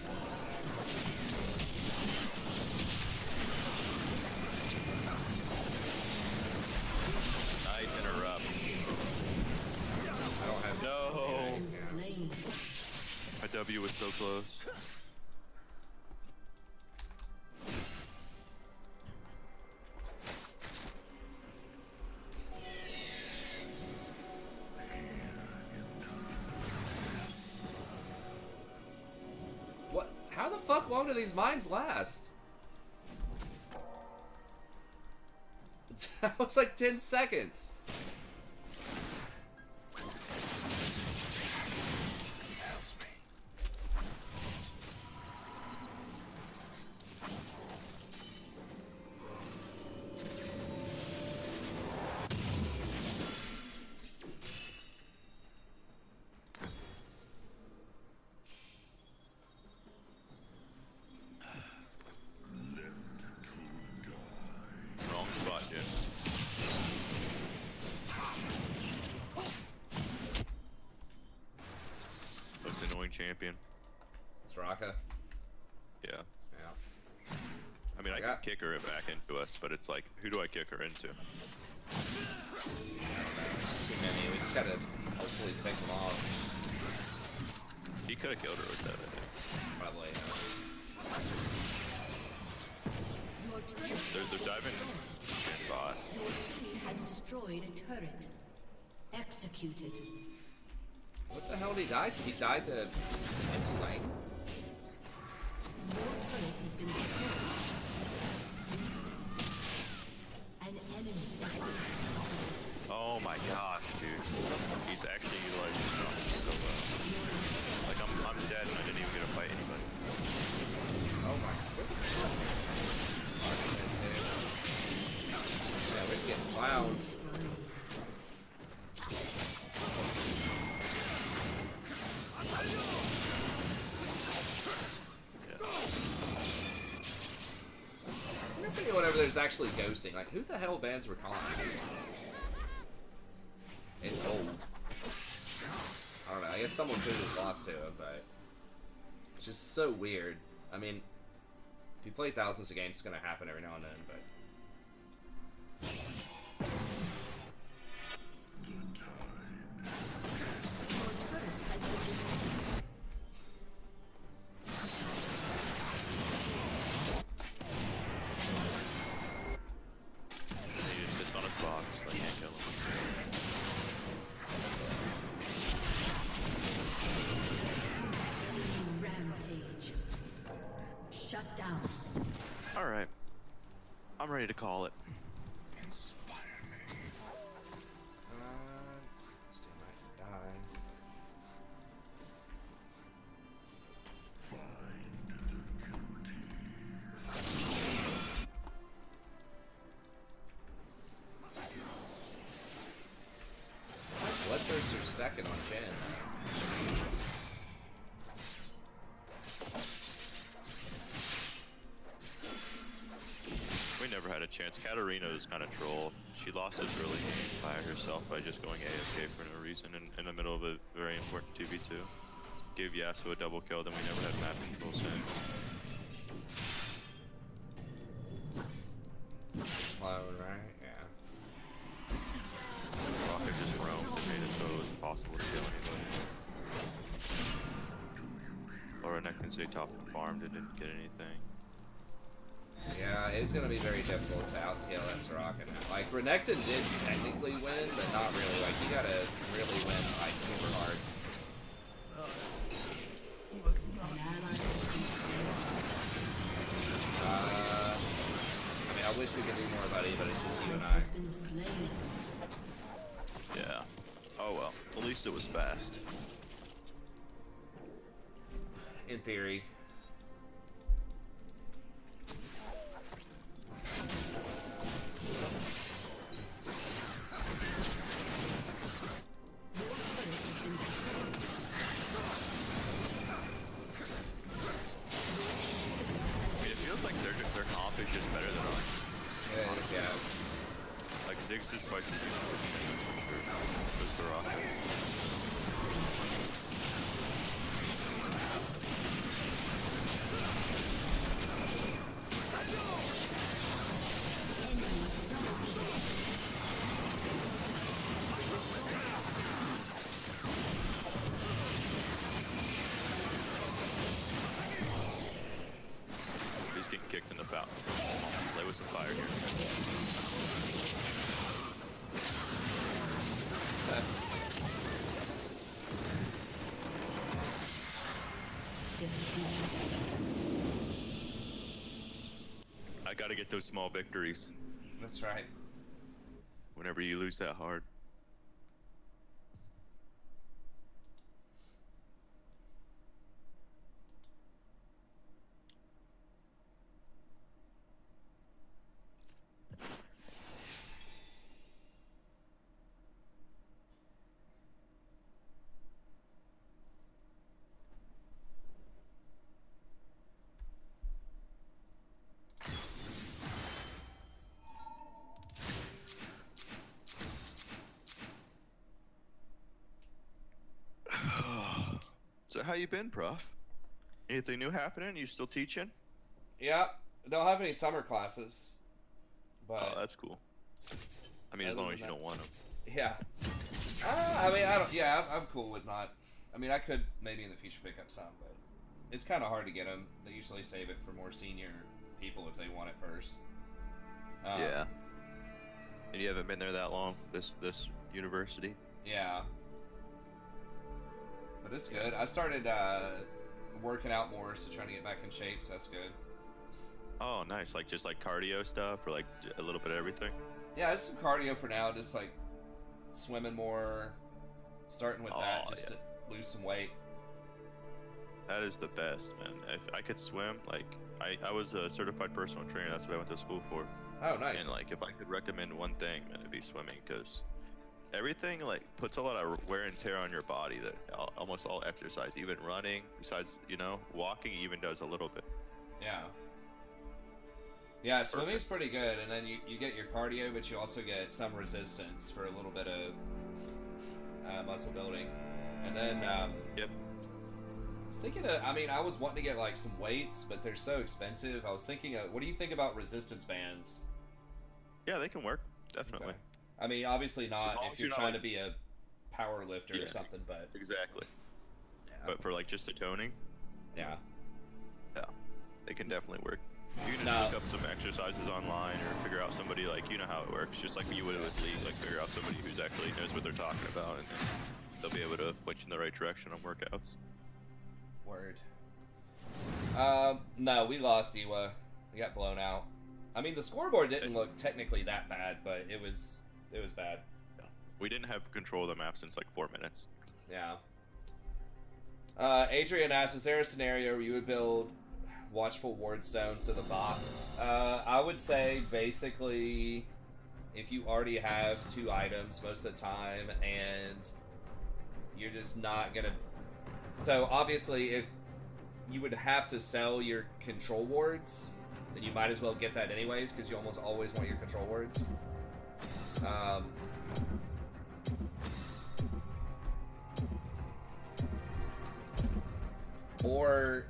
Nice interrupt. I don't have No! Slain. My W was so close. What? How the fuck long do these mines last? That was like 10 seconds. Wrong spot, dude. Most annoying champion. It's Raka. Yeah. Yeah. I mean, I can kick her back into us, but it's like, who do I kick her into? Too many. We just gotta hopefully pick them off. He could have killed her with that, I think. Probably. Your turret They're diving in bot. Your team has destroyed a turret. Executed. What the hell did he die to? He died to empty lane? Your turret has been destroyed. An enemy has been slain. Oh my gosh, dude. He's actually utilizing his so well. Like, I'm dead and I didn't even get to fight anybody. Oh my. Yeah, we're just getting clowns. Whenever there's actually ghosting, like who the hell bans Rakan? In gold. guess someone could have just lost to him, but it's just so weird. I mean, if you play thousands of games, it's gonna happen every now and then, but. He just sits on his box. I can't kill him. Rampage. Shut down. All right. I'm ready to call it. Still might die. Bloodthirster's second on Jen. We never had a chance. Katarina's kind of troll. She lost this early game by herself by just going AFK for no reason in the middle of a very important 2v2. Gave Yasuo a double kill, then we never had map control since. Clone, right? Yeah. Rocket just roamed and made it so it was impossible to kill anybody. Or Rakan stayed top and farmed and didn't get anything. Yeah, it's gonna be very difficult to outscale that Rakan. Like, Renekton did technically win, but not really. Like, you gotta really win, like, super hard. I mean, I wish we could do more, buddy, but it's just you and I. Has been slain. Yeah. Oh well. At least it was fast. In theory. I mean, it feels like their comp is just better than ours. It is, yeah. Like Ziggs is twice as useful for sure. Just the rocket. He's getting kicked in the fountain. Play with some fire here. I gotta get those small victories That's right. whenever you lose that hard. So how you been, Prof? Anything new happening? You still teaching? Yeah, don't have any summer classes. But, Oh, that's cool. I mean, as Other long than as you that- don't want them. yeah. I mean, I don't, yeah, I'm cool with not. I mean, I could maybe in the future pick up some, but it's kind of hard to get them. They usually save it for more senior people if they want it first. Yeah. And you haven't been there that long, this university? Yeah. But it's good. I started working out more, so trying to get back in shape, so that's good. Oh, nice. Like, just like cardio stuff, or like a little bit of everything? Yeah, it's some cardio for now, just like swimming more, starting with that, Oh, just yeah. to lose some weight. That is the best, man. If I could swim, like, I was a certified personal trainer, that's what I went to school for. Oh, nice. And like, if I could recommend one thing, man, it'd be swimming, because everything like puts a lot of wear and tear on your body. That almost all exercise, even running, besides walking, even does a little bit. Yeah. Yeah, swimming's Perfect. pretty good, and then you get your cardio, but you also get some resistance for a little bit of muscle building. And then, Yep. I was thinking of, I mean, I was wanting to get like some weights, but they're so expensive. I was thinking of, what do you think about resistance bands? Yeah, they can work. Definitely. Okay. I mean, obviously not As long if as you're you're not, trying like- to be a power lifter Yeah. or something, but Exactly. yeah. But for like just the toning, Yeah. yeah, they can definitely work. You can just No. look up some exercises online or figure out somebody, like, you know how it works, just like you would with League, like figure out somebody who's actually knows what they're talking about, and then they'll be able to point you in the right direction on workouts. Word. No, we lost Iwa. We got blown out. I mean, the scoreboard didn't look technically that bad, but it was bad. Yeah. We didn't have control of the map since like 4 minutes. Yeah. Adrian asked, is there a scenario where you would build watchful ward stones to the box? I would say basically if you already have 2 items most of the time and you're just not gonna... So obviously if you would have to sell your control wards, then you might as well get that anyways, because you almost always want your control wards. Or,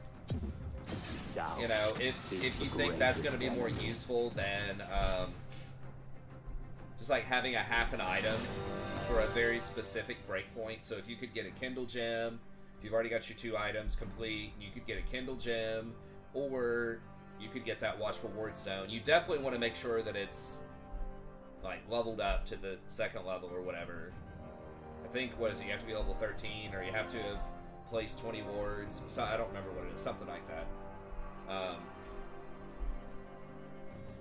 you know, if you think that's going to be more useful than just like having a half an item for a very specific breakpoint. So if you could get a Kindle gem, if you've already got your 2 items complete, you could get a Kindle gem, or you could get that Watchful Ward Stone. You definitely want to make sure that it's like leveled up to the 2nd level or whatever. I think, what is it, you have to be level 13, or you have to have placed 20 wards. So I don't remember what it is, something like that.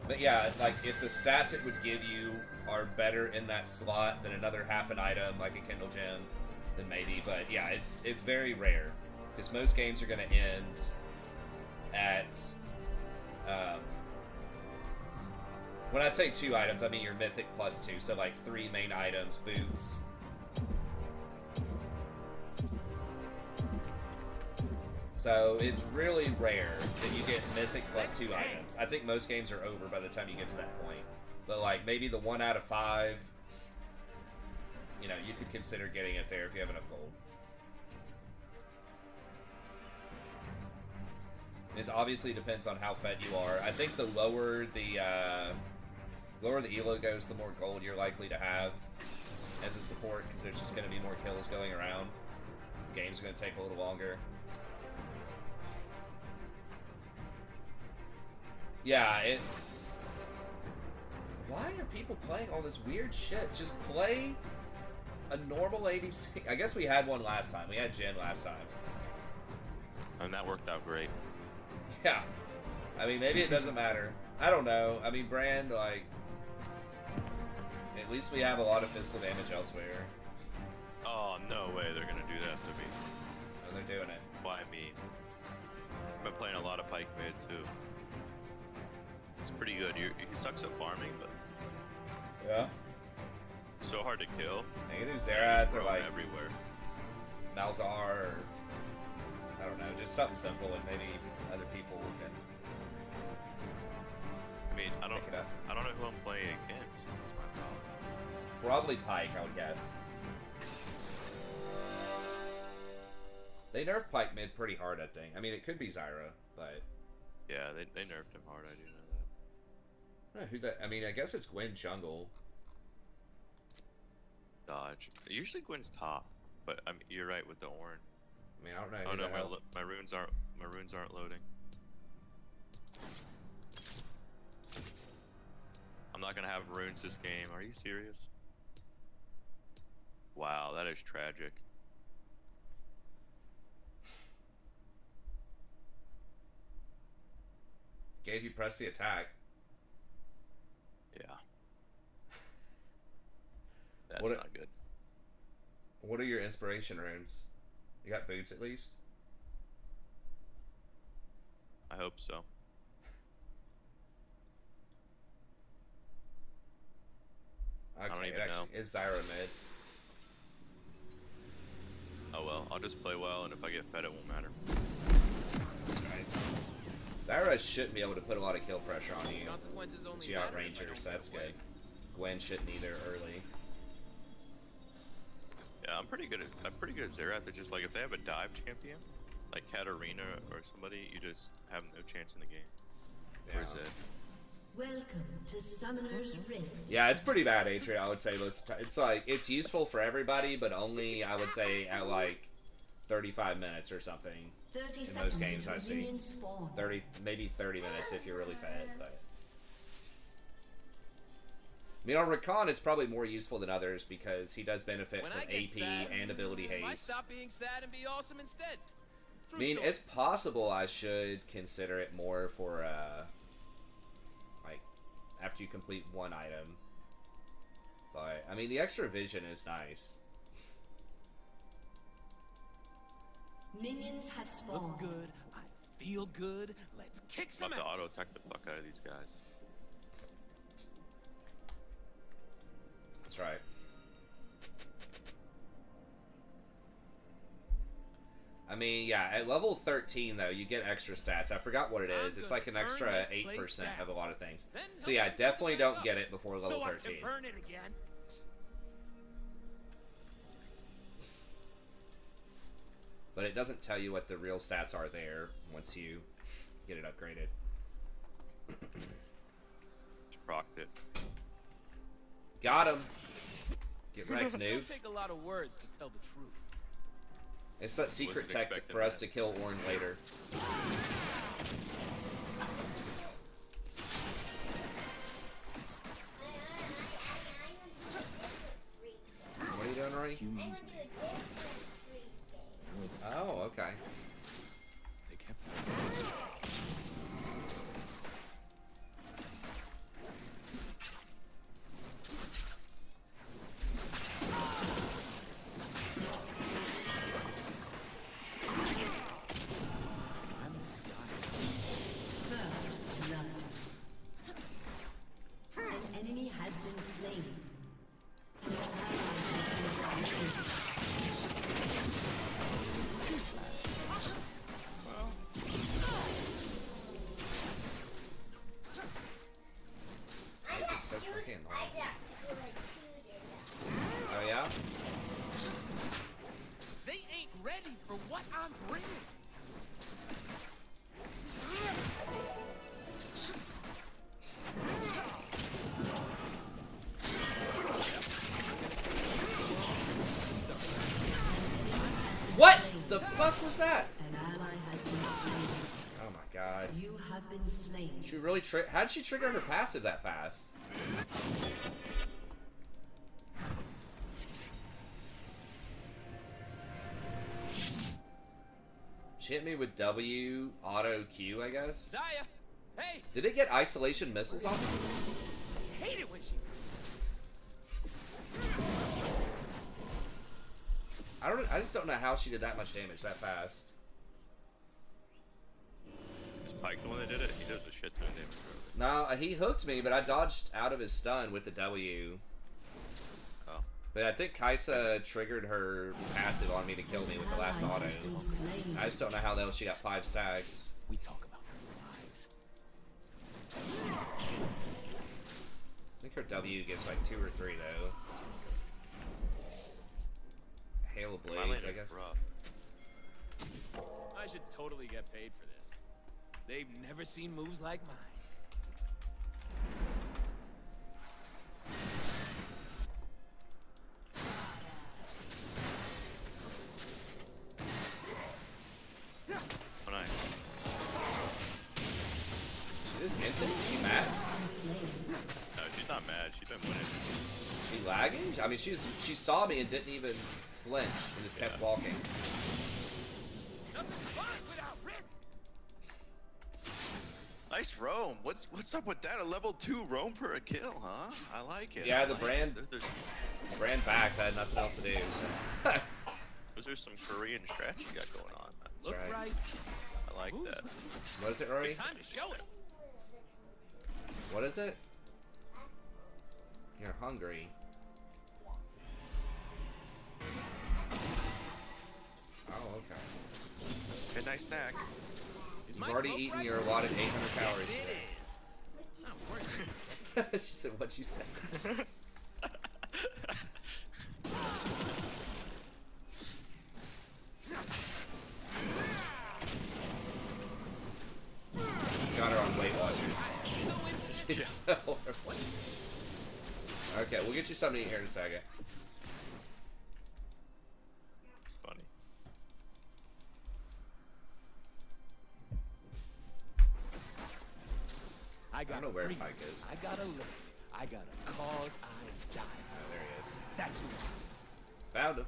But yeah, like if the stats it would give you are better in that slot than another half an item like a Kindle gem, then maybe. But yeah, it's very rare because most games are going to end at when I say 2 items, I mean your mythic plus 2, so like 3 main items, boots. So it's really rare that you get mythic plus 2 items. I think most games are over by the time you get to that point. But like maybe the 1 out of 5, you know, you could consider getting it there if you have enough gold. It obviously depends on how fed you are. I think the lower the elo goes, the more gold you're likely to have as a support, because there's just going to be more kills going around. The game's going to take a little longer. Yeah, it's... Why are people playing all this weird shit? Just play a normal ADC. I guess we had one last time. We had Jin last time. And that worked out great. Yeah. I mean, maybe it doesn't matter. I don't know. I mean, Brand, like... At least we have a lot of physical damage elsewhere. Oh, no way they're gonna do that to me. Oh, they're doing it. Why me? I've been playing a lot of pike mid, too. It's pretty good. He sucks at farming, but Yeah. so hard to kill. They can do He's Zerat or thrown like everywhere. Malzahar or I don't know, just something simple and maybe other people can I mean, I pick it up. don't know who I'm playing against. That's my problem. Probably Pike, I would guess. They nerfed Pike mid pretty hard, I think. I mean, it could be Zyra, but Yeah, they nerfed him hard. I do know that. I don't know who that. I mean, I guess it's Gwen jungle. Dodge. Usually Gwen's top, but you're right with the Ornn. I mean, I don't know. Oh who no, the hell. my runes aren't loading. I'm not gonna have runes this game. Are you serious? Wow, that is tragic. Gave you press the attack. Yeah. That's What not good. What are your inspiration runes? You got boots at least? I hope so. Okay, don't even it actually is Zyra mid. Oh well, I'll just play well, and if I get fed, it won't matter. That's right. Zyra shouldn't be able to put a lot of kill pressure on you. Consequences only Since you matter outrange if I her, don't so that's get away. good. Gwen shouldn't either early. Yeah, I'm pretty good at Xerath. It's just like if they have a dive champion, like Katarina or somebody, you just have no chance in the game. Yeah. Or Zed. Welcome to Summoner's Rift. Yeah, it's pretty bad, Atria, I would say. It's like, it's useful for everybody, but only, I would say, at like 35 minutes or something. 30 in seconds most games I until see. minions spawn. 30, maybe 30 minutes if you're really fed, but... I mean, on Rakan, it's probably more useful than others because he does benefit When from I get AP sad, and ability I haste. stop being sad and be awesome instead. I mean, it's possible I should consider it more for, like, after you complete one item. But, I mean, the extra vision is nice. Minions have spawned. Look good. I feel good. Let's kick I'm some about to auto ass. attack the fuck out of these guys. That's right. I mean, yeah, at level 13, though, you get extra stats. I forgot what it is. It's like an extra 8% of a lot of things. So, yeah, definitely don't get it before level 13. I can burn it again. But it doesn't tell you what the real stats are there once you get it upgraded. Just procced it. Got him. Get wrecked, Don't noob. take a lot of words to tell the truth. It's that secret Wasn't tactic expecting for us that. to kill Ornn later. What are you doing, Rory? Humans, Oh, okay. they kept I'm the side. First blood. An enemy has been slain. An ally has been slain. It's so freaking long. Oh, yeah? They ain't ready for what I'm bringing. What the fuck was that? An ally has been slain. Oh my god. You have been slain. She really how'd she trigger her passive that fast? She hit me with W auto Q, I guess. Zaya, hey, Did it get isolation missiles off of hate it when she I just don't know how she did that much damage that fast. Is Pike the one that did it? He does a shit ton of damage. No, he hooked me, but I dodged out of his stun with the W. Oh. But I think Kaisa triggered her passive on me to kill me with the last auto. Has been slain. I just don't know how the hell she got 5 stacks. We talk about her lies. I think her W gives like 2 or 3 though. Hail of Yeah, my Blades, I lane's guess. rough. I should totally get paid for this. They've never seen moves like mine. Oh, nice. She just hinted. She mad? Been slain. No, she's not mad. She's been winning. She lagging? I mean, she saw me and didn't even flinch and just kept walking. Nothing's fun without risk. Nice roam. What's up with that? A level 2 roam for a kill, huh? I like it. Yeah, I the like brand- it. Brand backed. I had nothing else to do. So. There's some Korean strat you got going on. Look right. right. I like Who's- that. What is it, Rory? Good time to show it. What is it? You're hungry. Oh, okay. Good nice snack. Is You've my already cloak eaten right? your allotted 800 calories. Yes, today. it is. Not worth it. She said what you said. Okay, we'll get you something to eat here in a second. It's funny. I don't got know where breathe. Pike is. I gotta live. I got a cause I die. Oh, there he is. That's who. Found him.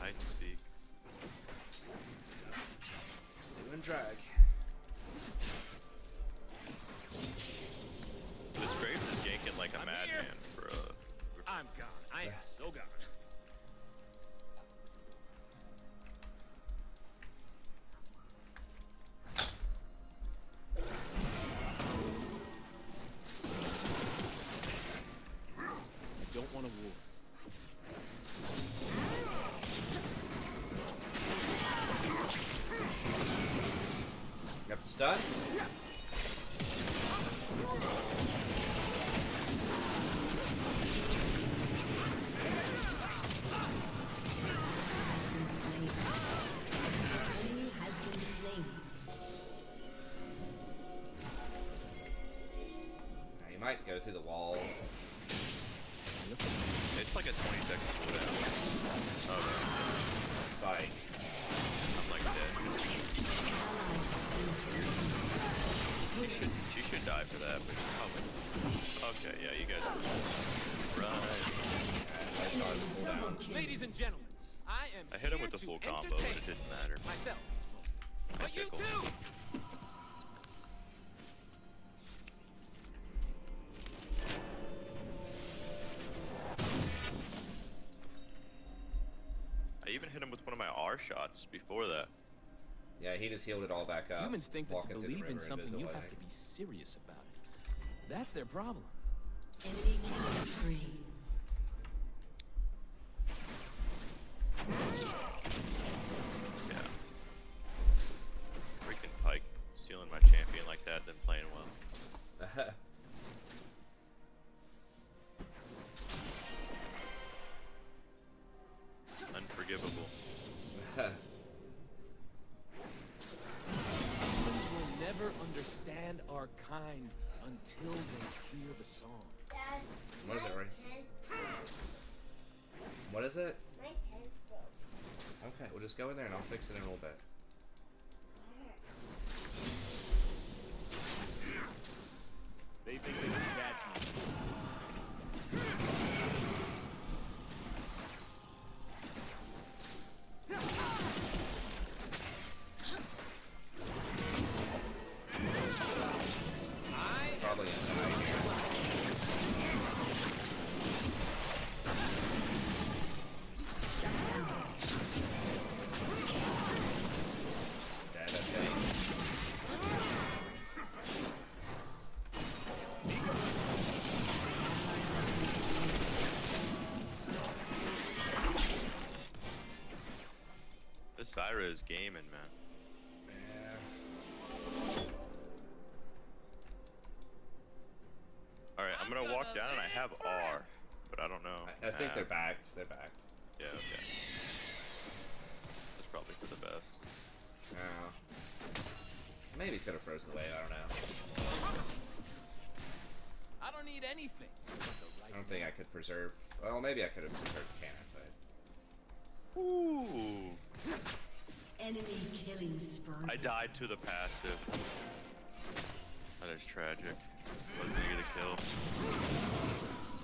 Hide and seek. He's doing drag. This Graves is ganking like a I'm madman here. for I'm gone. I am so gone. I don't want a war. Got the stun? Enemy has been slain. Now, you might go through the wall. it's like a 20-second cooldown. Oh no, Sight. I'm like dead. She should die for that, but she's probably. Okay, yeah, you guys are right. I started the cooldown. Ladies and gentlemen, I am I hit him here with the to full combo, but entertain it didn't matter. myself. But you tickled. too. I even hit him with one of my R shots before that. Yeah, he just healed it all back up. Humans think that to walking through the believe in river something, you invisible, I have to think. be serious about it. That's their problem. Enemy killing spree. Yeah. Freaking Pike stealing my champion like that, then playing well. Unforgivable. Humans will never understand our kind until they hear the song. Dad, What is it, my Ray? tent What is it? My tent's broke. Okay, we'll just go in there and I'll fix it in a little bit. They think they can catch me. Probably gonna die here. Just dead, I think. This Zyra is gaming, man. Yeah. Alright, I'm gonna walk down and I have R, but I don't know. I think they're backed. They're backed. Yeah, okay. That's probably for the best. No. Maybe could have frozen away. I don't know. I don't need anything. but the right I don't think I could preserve. Well, maybe I could have preserved the cannon, but Ooh! Enemy killing spree. I died to the passive. That is tragic. Wasn't gonna get a kill.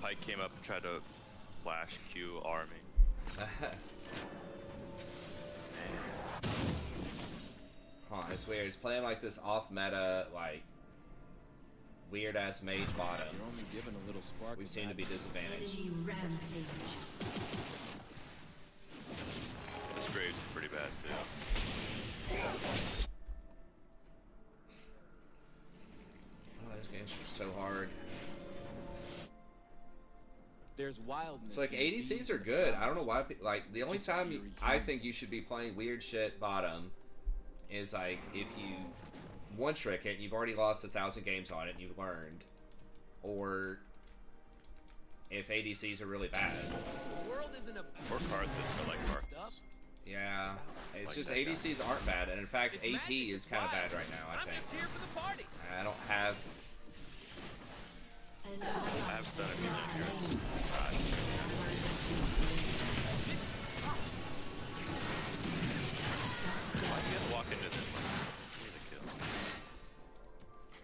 Pike came up and tried to flash Q R me. huh? It's weird. He's playing like this off-meta, like weird ass mage bottom. You're only given a little spark. We of seem to be that. disadvantaged. Enemy rampage. This Graves is pretty bad too. Oh, this game's just so hard. There's wildness. So like in the ADCs beat are of good. I don't know flowers. why. Like the only Just time fury I human think you should be playing weird shit bottom is like if you one trick it, and you've already lost 1,000 games on it, and you've learned, or if ADCs are really bad. The world isn't a Or Karthus, I like Karthus. Yeah, it's Like just that guy. ADCs aren't bad, and in fact, AP is kind of bad right now. I think. here for the party. I don't have. An I ally have stun has if been he's in here. slain. God. An ally has been slain. Why do you have to walk into this? Give me the kill.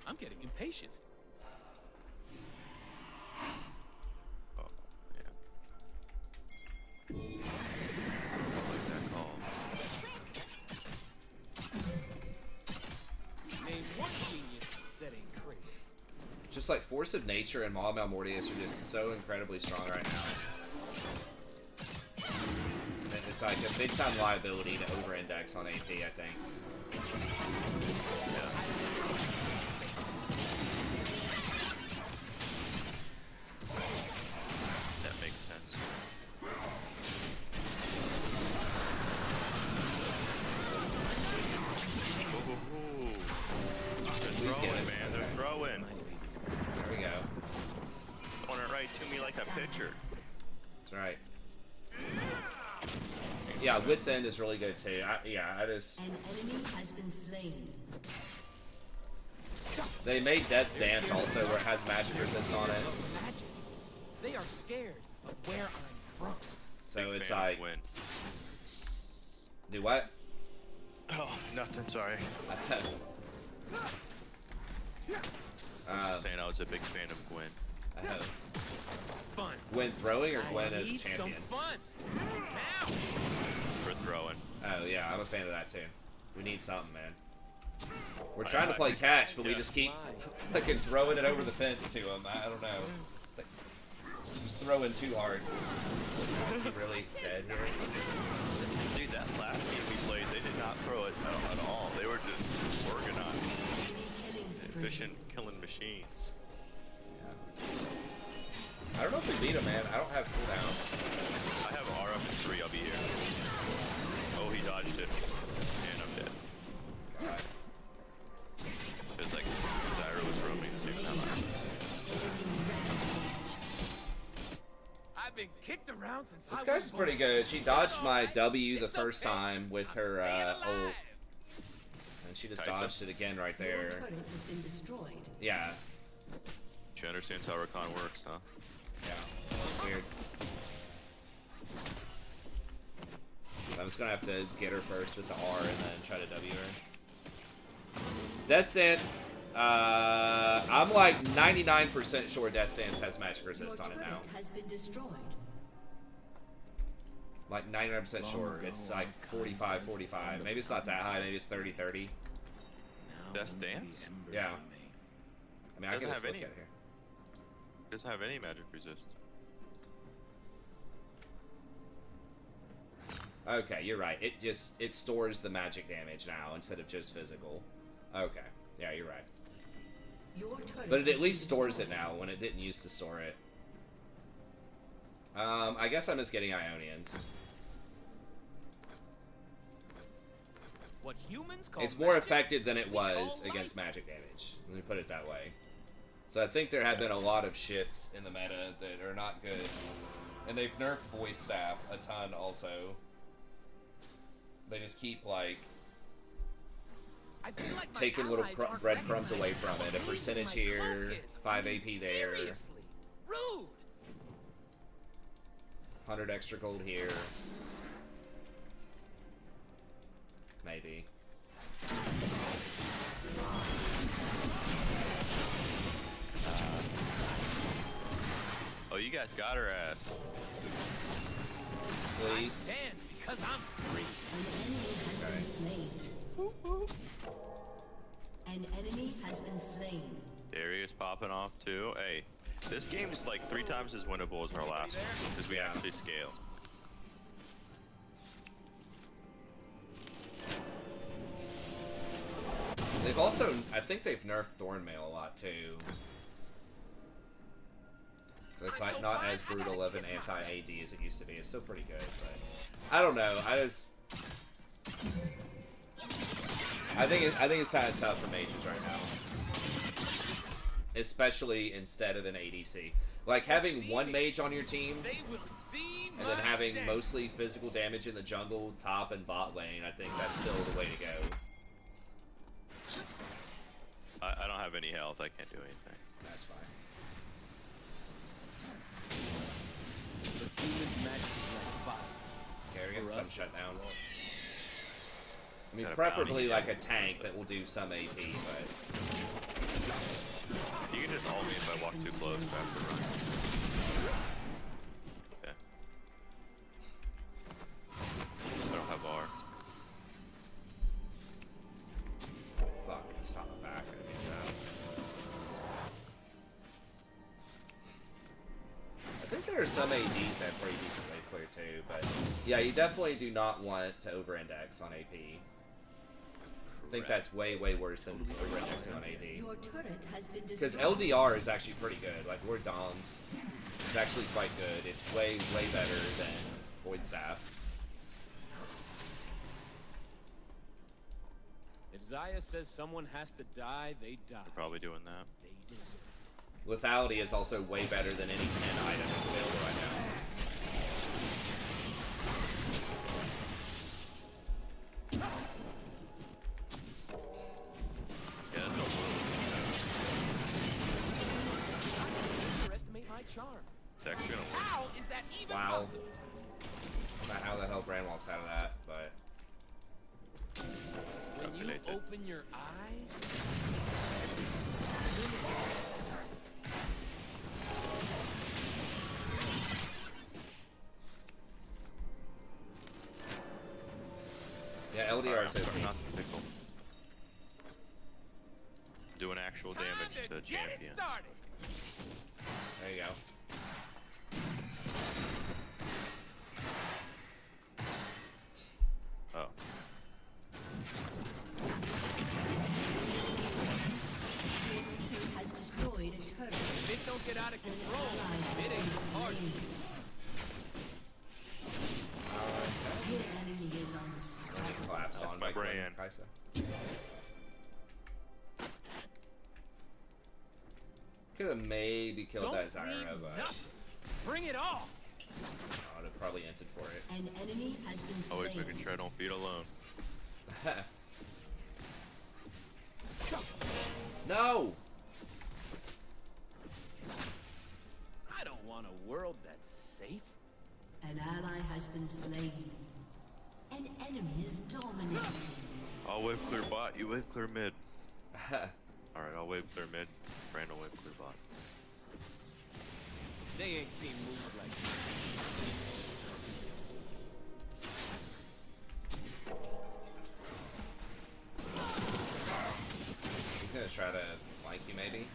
I'm getting impatient. Oh, yeah. I like that call. Name one genius that ain't crazy. Just like Force of Nature and Maul Mortius are just so incredibly strong right now. And it's like a big time liability to over-index on AP, I think. Yeah. That makes sense. Ooh. They're Please get throwing, it. man. They're throwing. There we go. Throwing it right to me like a pitcher. That's right. Yeah, Wit's End is really good too. I just... An enemy has been slain. They made Death's Dance also where it has magic resist on it. Magic. They are scared of where I'm from. So Big it's fan of like... Win. Do what? Oh, nothing. Sorry. Just saying, I was a big fan of Gwen. Fun. Gwen throwing or Gwen I as a need some champion? fun. Now. For throwing. Oh yeah, I'm a fan of that too. We need something, man. We're trying to play catch, but we just keep fucking throwing it over the fence to him. I don't know. Like, just throwing too hard. Is he really dead here? Dude, that last game we played, they did not throw it at all. They were just organized. Killing spree. Efficient killing machines. I don't know if we beat him, man. I don't have cooldowns. I have R up to 3, I'll be here. Oh, he dodged it. And I'm dead. God. Because, like, Zyra was roaming the same time I was. I've been kicked around since This I guy's was pretty born. good. She dodged It's my alright. W the It's first okay. time with I'm her staying ult. alive. And she just Kaisa. dodged it again right Your there. turret has been destroyed. Yeah. She understands how Rakan works, huh? Yeah. Weird. I'm just gonna have to get her first with the R and then try to W her. Death Dance. I'm like 99% sure Death Dance has magic Your resist on it turret now. has been destroyed. Like 99% sure. It's like 45, 45. Maybe it's not that high. Maybe it's 30, 30. Death Dance? Yeah. I mean, I Doesn't can just have look any. at it here. Doesn't have any magic resist. Okay, you're right. It stores the magic damage now instead of just physical. Okay. Yeah, you're right. Your turret But it has at least been stores it destroyed. now when it didn't used to store it. I guess I'm just getting Ionians. What humans call It's more magic, effective than it we call was against life. magic damage. Let me put it that way. So I think there have been a lot of shifts in the meta that are not good. And they've nerfed Void Staff a ton also. They just keep like I feel like my taking little allies aren't breadcrumbs away recognizing from how it. A amazing percentage my here, cloak is. 5 I mean, AP there, seriously. Rude. 100 extra gold here. Maybe. Oh, you guys got her ass. Please. Dance because I'm free. An enemy has been slain. An enemy has been slain. Darius popping off too. Hey, this game's like 3 times as winnable as our last one because we actually scale. They've also, I think they've nerfed Thornmail a lot too. So it's like not as brutal of an anti-AD as it used to be. It's still pretty good, but I don't know. I think it's kind of tough for mages right now, especially instead of an ADC. Like, having one mage on your team They will see and then my having dance. mostly physical damage in the jungle, top, and bot lane, I think that's still the way to go. I don't have any health. I can't do anything. That's fine. The humans magic is like fire. Carry him For some us, shutdowns. I mean, Got a preferably bounty. like a tank that will do some AP, but You can just ult me if I walk too close. So I have to run. Okay. I don't have R. fuck, stop my back. I didn't mean that. I think there are some ADs that have pretty decent wave clear too, but yeah, you definitely do not want to over-index on AP. I think that's way, way worse than over-indexing on AD. Your turret has been Because destroyed. LDR is actually pretty good. Like, Lord Don's is actually quite good. It's way, way better than Void Staff. If Zaya says someone has to die, they die. Probably doing that. They deserve it. Lethality is also way better than any 10 item that's available right now. Yeah, that's a Underestimate my charm. It's actually gonna work. How is that even Wow. possible? I don't know how the hell Bran walks out of that, but When you Calculated. open your eyes, yeah, LDR Alright, is I'm OP. starting not to pickle. Doing actual damage to get it champion. started. There you go. Oh. He has destroyed a turret. If it don't get out of An control, ally has it been ain't hard. slain. Your enemy is unstoppable. Collapse That's on my by Gwen brand. Kaisa. Could have maybe killed Don't that Zyra, leave but nothing. Bring it all. I would have probably entered for it. An enemy has been slain. Always making sure I don't feed alone. No! I don't want a world that's safe. An ally has been slain. An enemy is dominating. I'll wave clear bot, you wave clear mid. Alright, I'll wave clear mid. Brand will wave clear bot. They ain't seen moves like this. He's gonna try to flank you maybe.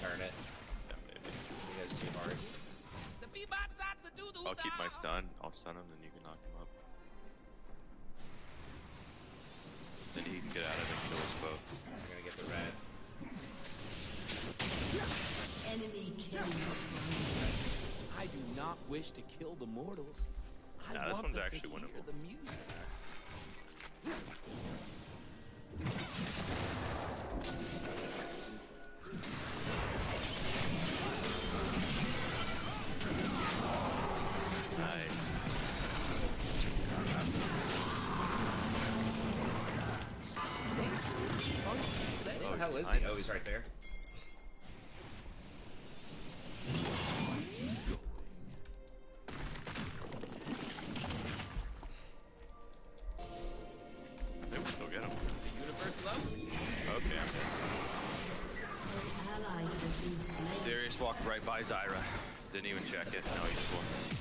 Turn it. Yeah, maybe. He goes too hard. I'll keep my stun. I'll stun him, then you can knock him up. Then he can get out of it and kill us both. I'm gonna get the red. Enemy killing spree. I do not wish to kill the mortals. I Nah, this want one's them to actually hear winnable. the music. Nice. Where the hell is he? Oh, he's right there. Maybe we'll still get him. Universe loves me. Okay, I'm An ally has been slain. dead. Darius walked right by Zyra. Didn't even check it. No, he just walked.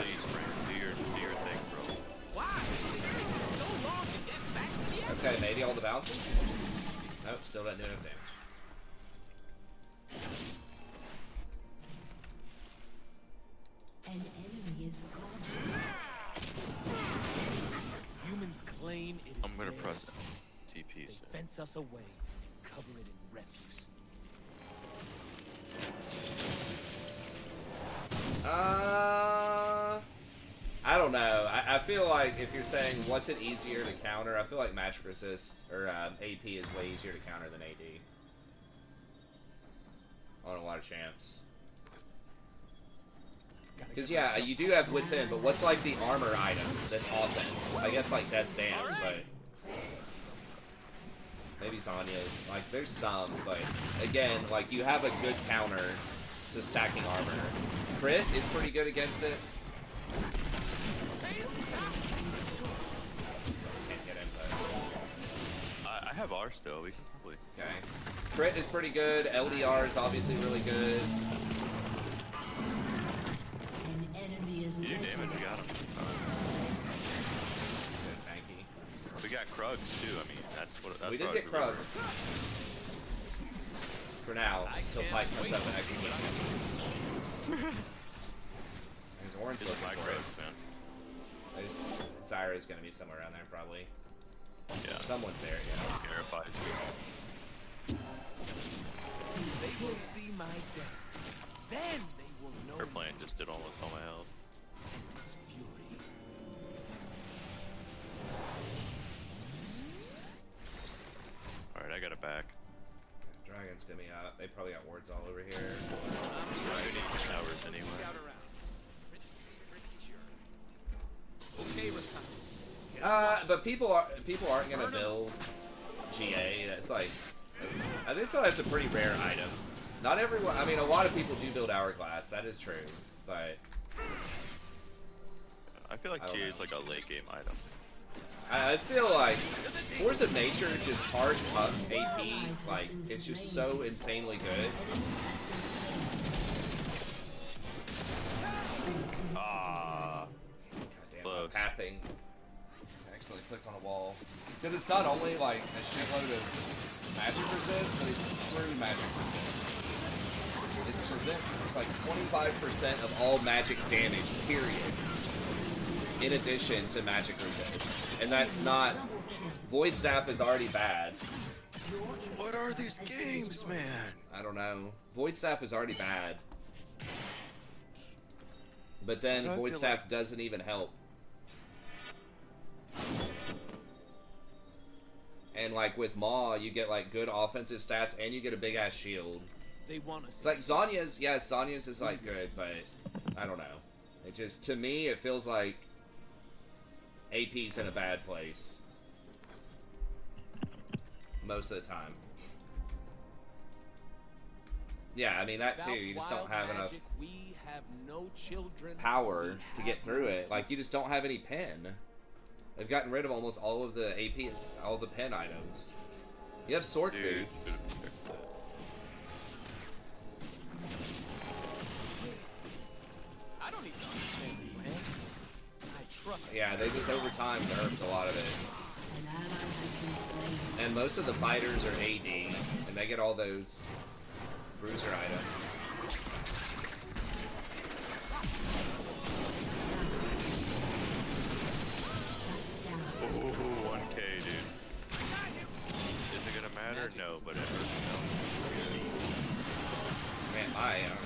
Please, Brand, do your thing, bro. Why? It's taking so long to get back to the action. Okay, maybe all the bounces? Nope, still not doing enough damage. An enemy is gone. Humans claim it is I'm gonna theirs. press TP They soon. fence us away and cover it in refuse. I don't know. I feel like if you're saying what's it easier to counter, I feel like magic resist or AP is way easier to counter than AD. on a lot of champs. Because, yeah, you do have Wits End, but what's, like, the armor item that's offense? I guess, like, Death's Dance, but... Maybe Zanya's. Like, there's some, but, again, like, you have a good counter to stacking armor. Crit is pretty good against it. Can't get him, but... I have R still. We can probably. Okay. Crit is pretty good. LDR is obviously really good. An enemy is You do damage. legendary. We got him. So tanky. We got Krugs too. I mean, that's what. That's We what did I get remember. Krugs. For now, until Pike comes up and executes him. There's Orange Just looking my for it. Krugs, man. There's Zyra's gonna be somewhere around there, probably. Yeah. Someone's there, yeah. Terrifies me. They will see my dance. Then they will know Her plan just did almost all my health. its fury. All right, I got it back. Dragon's gonna be out. They probably got wards all over here. I need towers anyway. Scout around. Okay, Rakan. But people aren't gonna build GA. That's like, I think feel that's a pretty rare item. Not everyone. I mean, a lot of people do build Hourglass. That is true, but I feel like I don't GA is know. like a late game item. I feel like Force of Nature just hard cuts AP. Like, it's just so insanely good. Ah, Goddamn, close. pathing. I accidentally clicked on a wall. Because it's not only like a shitload of magic resist, but it's true magic resist. It's like 25% of all magic damage, period. In addition to magic resist. And that's not... Void Staff is already bad. what are these games, man? I don't know. Void Staff is already bad. But then I Void feel Staff doesn't even help. And like with Maw, you get like good offensive stats and you get a big ass shield. They want us. It's like Zanya's, yeah, Zanya's is like good, but I don't know. It just, to me, it feels like AP's in a bad place. Most of the time. Yeah, I mean that too. You just don't have enough We have no children. power to get through it. Like, you just don't have any pen. They've gotten rid of almost all of the AP, all the pen items. You have Sork Dude, Boots. I don't need to understand the plan. I trust. Yeah, they just over time nerfed a lot of it. An ally has been slain. And most of the fighters are AD, and they get all those bruiser items. Ooh, 1K, dude. Is it gonna matter? No, but it hurts. Man, I don't know.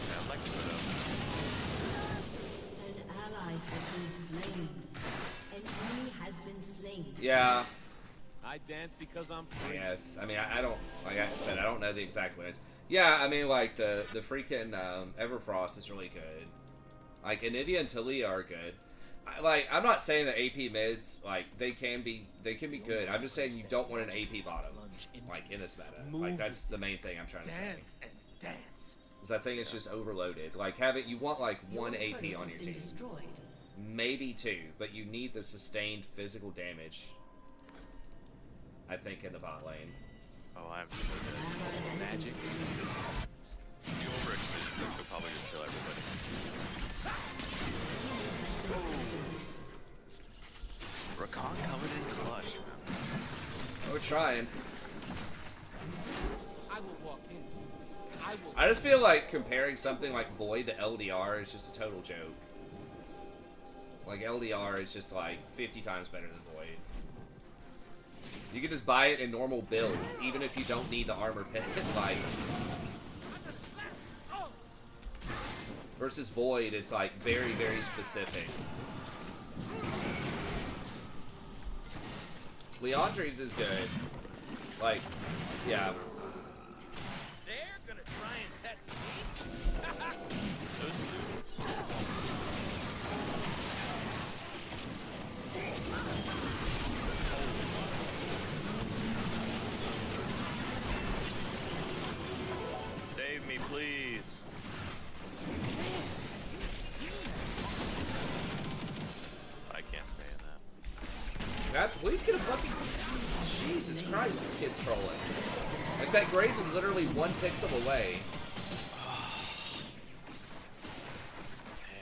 Yeah, I'd like to put up. An ally has been slain. An enemy has been slain. Yeah, I dance because I'm free. yes. I mean, I don't, like I said, I don't know the exact wins. Yeah, I mean, like, the freaking Everfrost is really good. Like, Anivia and Talia are good. I'm not saying that AP mids, like, they can be good. I'm just saying you don't want an AP bottom, like, in this meta. Like, that's the main thing I'm trying to say. Dance and dance. Because I think it's just overloaded. Like, you want, like, one AP on Has your been team. destroyed. Maybe two, but you need the sustained physical damage, I think, in the bot lane. Oh, I'm Ally has been Magic. slain. If you overextend, you'll probably just kill everybody. Rakan coming in clutch, man. We're trying. I will walk in. I will. I just feel like comparing something like Void to LDR is just a total joke. Like, LDR is just like 50 times better than Void. You can just buy it in normal builds, even if you don't need the armor pin. Like, versus Void, it's like very, very specific. Leandre's is good. Like, yeah. me, please. I can't stay in that. God, please get a fucking... Jesus Christ, this kid's trolling. Like, that Graves is literally 1 pixel away.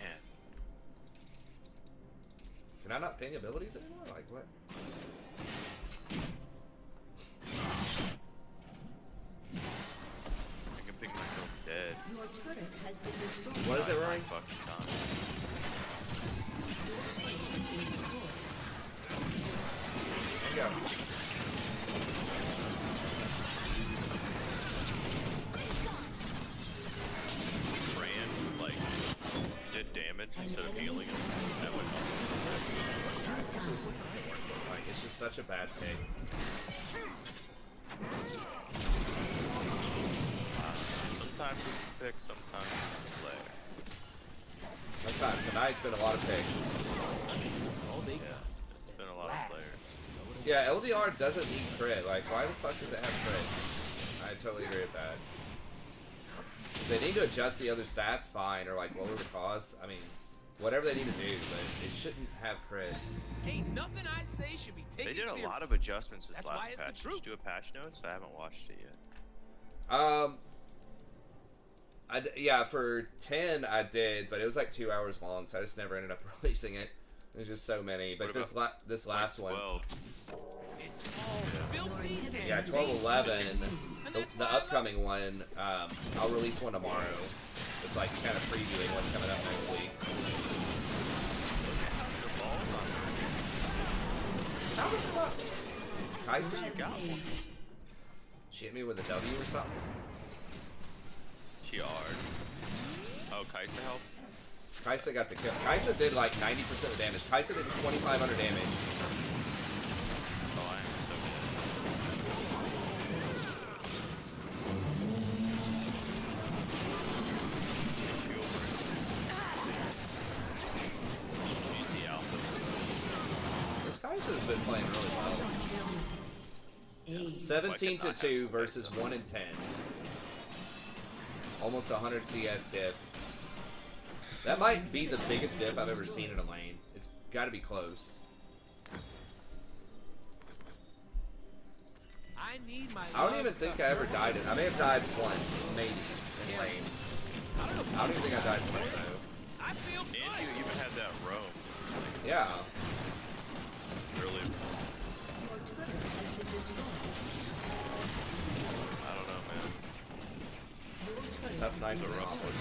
Man. Can I not ping abilities anymore? Like, what? I can pick myself dead. Your turret has been destroyed. What is it, Rory? Fucking time. There you go. Ran, like, did damage instead of healing him. That would help. Like, it's just such a bad pick. Sometimes it's the pick, sometimes it's the play. Sometimes tonight's been a lot of picks. Yeah, it's been a lot of players. Yeah, LDR doesn't need crit. Like, why the fuck does it have crit? I totally agree with that. If they need to adjust the other stats, fine, or like lower the cost. I mean, whatever they need to do, but it shouldn't have crit. Ain't nothing I say should be taken They did a serious. lot of adjustments this That's why last it's the patch. Did you truth. do a patch notes? I haven't watched it yet. Yeah, for 10 I did, but it was like 2 hours long, so I just never ended up releasing it. There's just so many. But What this last one, 12. It's all filthy and yeah, 12, 11, the why I love upcoming one, I'll release one tomorrow. It's like kind of previewing what's coming up next week. Your balls on there. How the fuck? Kaisa? You got one. She hit me with a W or something? She R'd. Oh, Kaisa helped? Kaisa got the kill. Kaisa did like 90% of the damage. Kaisa did 2,500 damage. Oh, I am so good. Is she over it? She's the alpha. This Kaisa's been playing really well. 17 to 2 versus 1 and 10. Almost 100 CS diff. That might be the biggest diff I've ever seen in a lane. It's got to be close. I don't even think I ever died in. I may have died once, maybe, in lane. I don't even think I died once though. I feel And good. you even had that roam. It's like Yeah. really, Your turret has been destroyed. I don't know, man. Your turret Tough nights The are rough rough. one.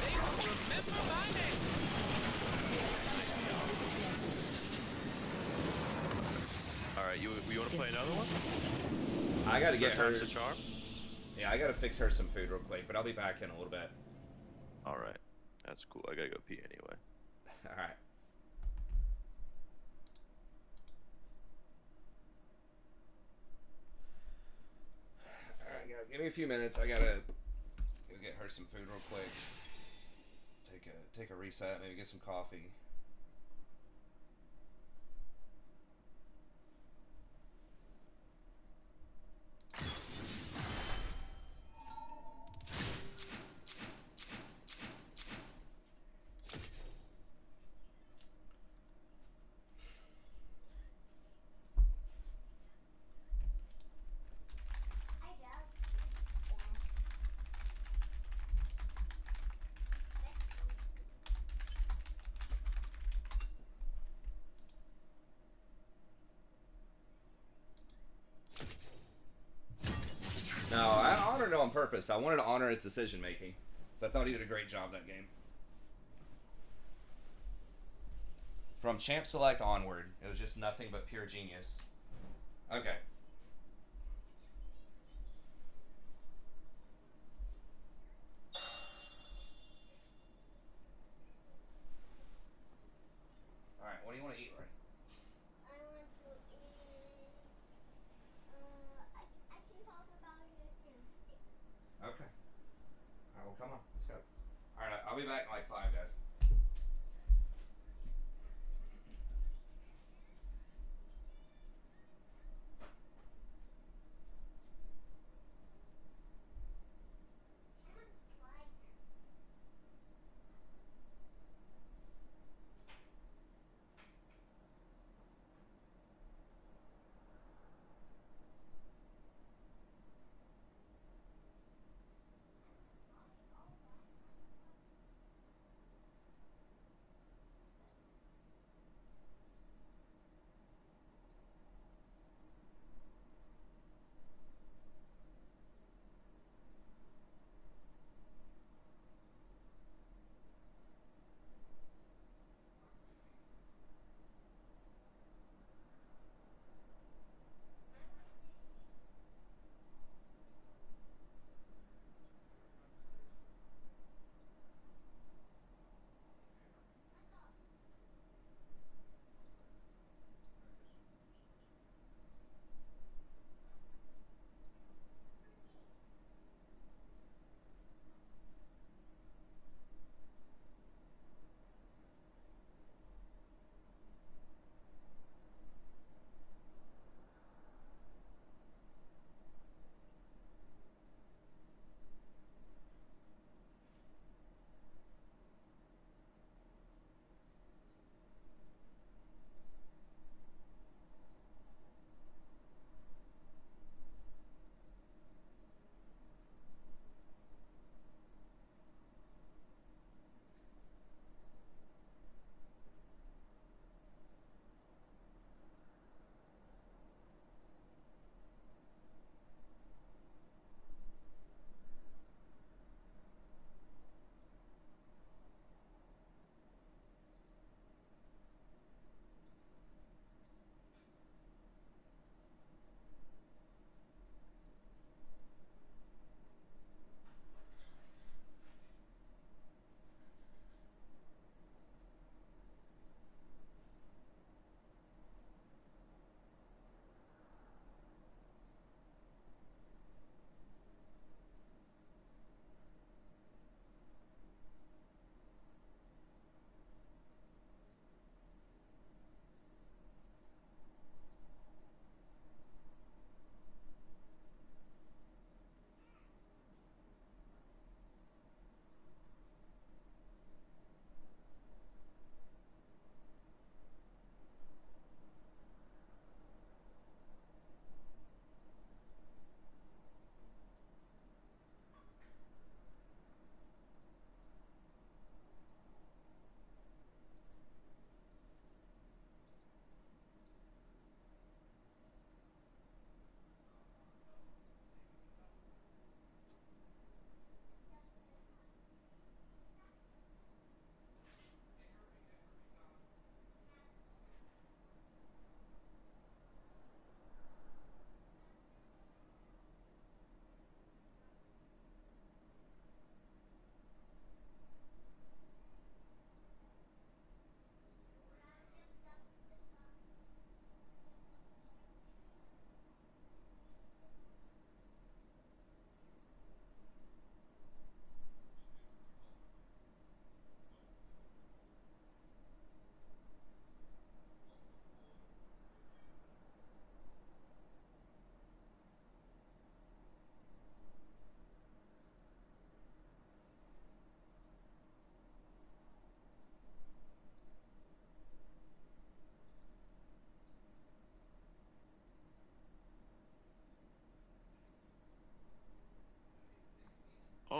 They will remember my name. Alright, you want to play another one? I gotta get her. Time's the charm? Yeah, I gotta fix her some food real quick, but I'll be back in a little bit. Alright. That's cool. I gotta go pee anyway. Alright. Alright, give me a few minutes. I gotta go get her some food real quick. Take a reset, maybe get some coffee. No, I honored it on purpose. I wanted to honor his decision making. So I thought he did a great job that game. From Champ Select onward, it was just nothing but pure genius. Okay. Alright, what do you want to eat, Ray? I want to eat. I can talk about it downstairs. Okay. Alright, well, come on. Let's go. Alright, I'll be back in like 5, guys.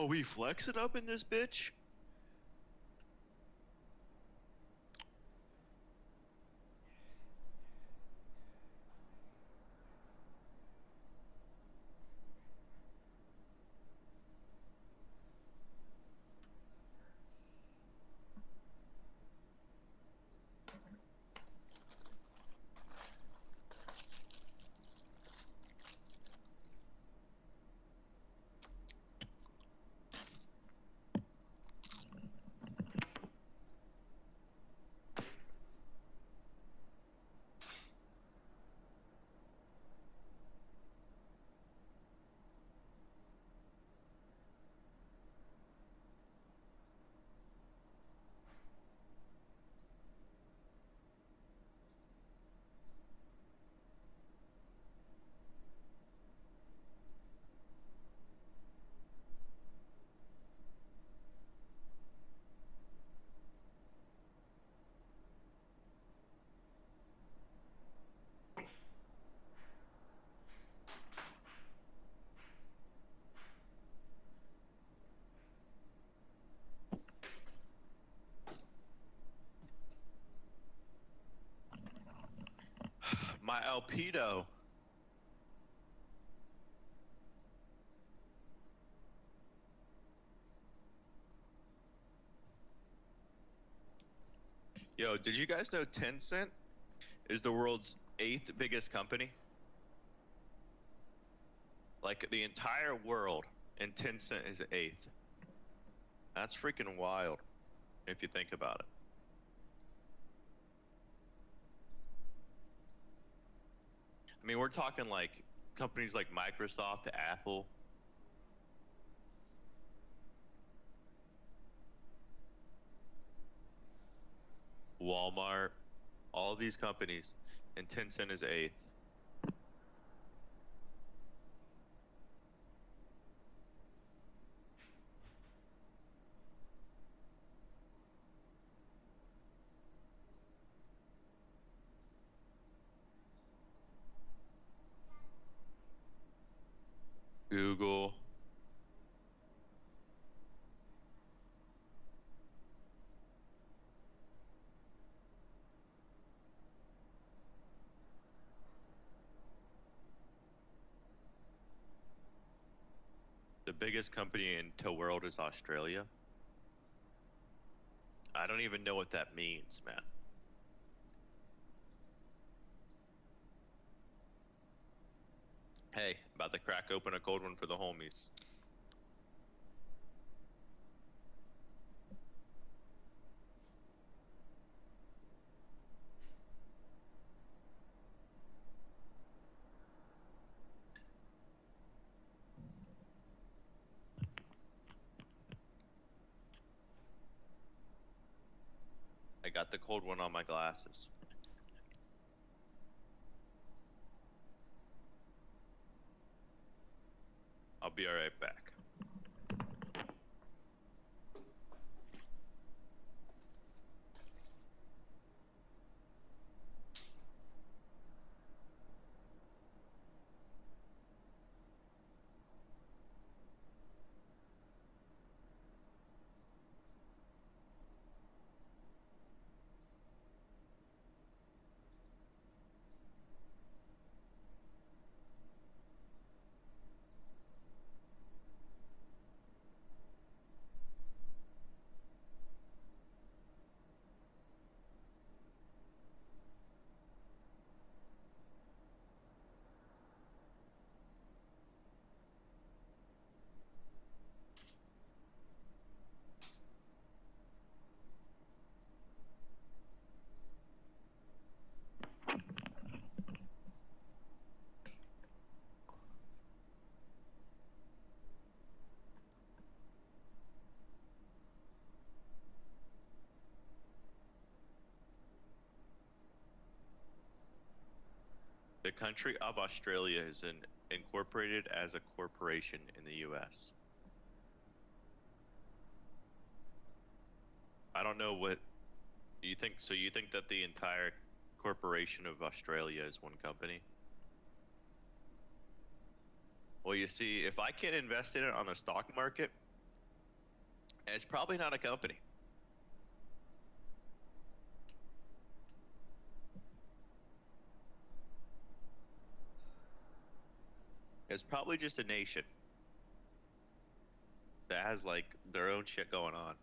Oh, we flex it up in this bitch? My Alpedo. Yo, did you guys know Tencent is the world's 8th biggest company? Like the entire world, and Tencent is 8th. That's freaking wild, if you think about it. I mean, we're talking like companies like Microsoft, Apple. Walmart, all these companies, and Tencent is 8th. Google. The biggest company in the world is Australia. I don't even know what that means, man. Hey, about to crack open a cold one for the homies. I got the cold one on my glasses. I'll be right back. The country of Australia is incorporated as a corporation in the US. I don't know what you think. So you think that the entire corporation of Australia is one company? Well, you see, if I can't invest in it on the stock market, And it's probably not a company. It's probably just a nation that has like their own shit going on.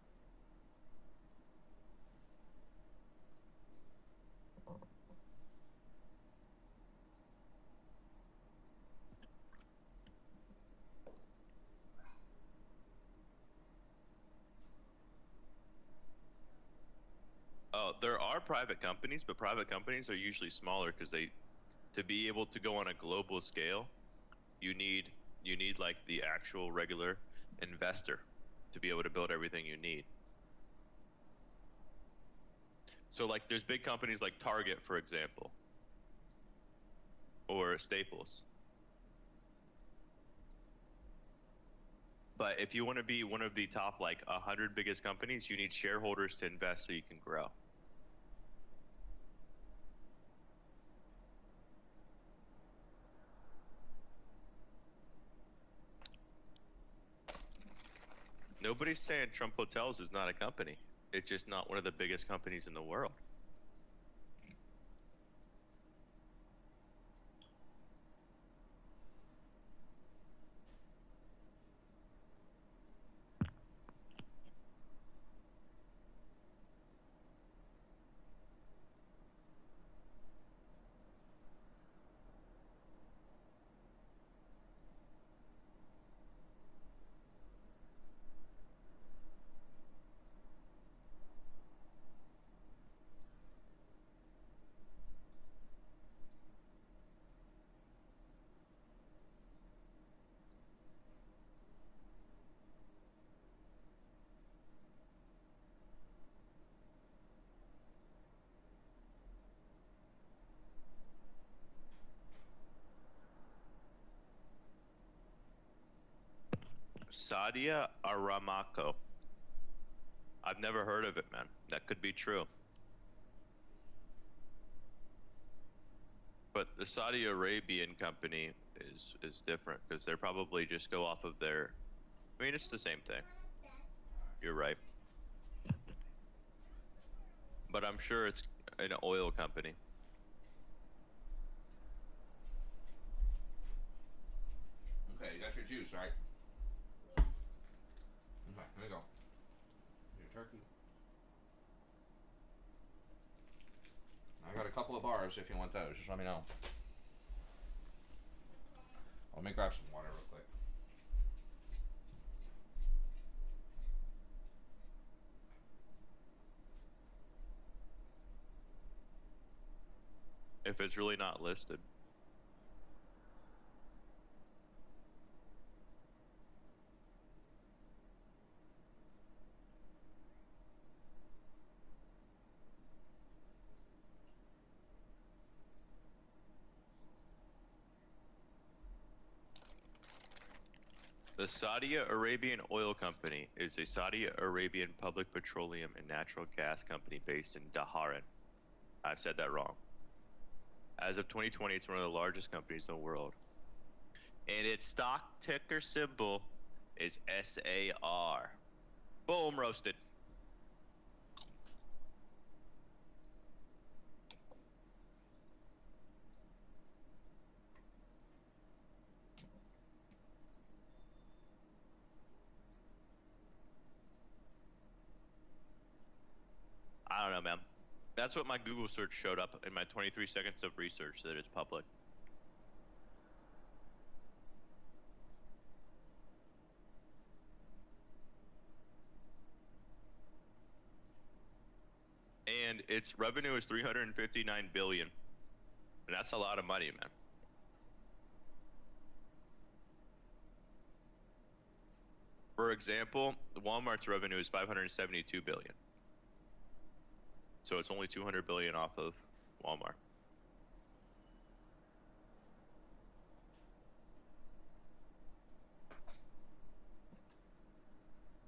Oh, there are private companies, but private companies are usually smaller because to be able to go on a global scale, you need like the actual regular investor to be able to build everything you need. So like there's big companies like Target, for example, or Staples. But if you want to be one of the top like 100 biggest companies, you need shareholders to invest so you can grow. Nobody's saying Trump Hotels is not a company. It's just not one of the biggest companies in the world. Sadia Aramco. I've never heard of it, man. That could be true. But the Saudi Arabian company is different because they're probably just go off of their. I mean, it's the same thing. You're right. But I'm sure it's an oil company. Okay, you got your juice, right? Yeah. Okay, here you go. Your turkey. I got a couple of bars if you want those. Just let me know. Let me grab some water real quick. If it's really not listed. The Saudi Arabian Oil Company is a Saudi Arabian public petroleum and natural gas company based in Dhahran. I said that wrong. As of 2020, it's one of the largest companies in the world. And its stock ticker symbol is SAR. Boom, roasted. I don't know, man. That's what my Google search showed up in my 23 seconds of research that it's public. And its revenue is 359 billion. And that's a lot of money, man. For example, Walmart's revenue is 572 billion. So it's only 200 billion off of Walmart.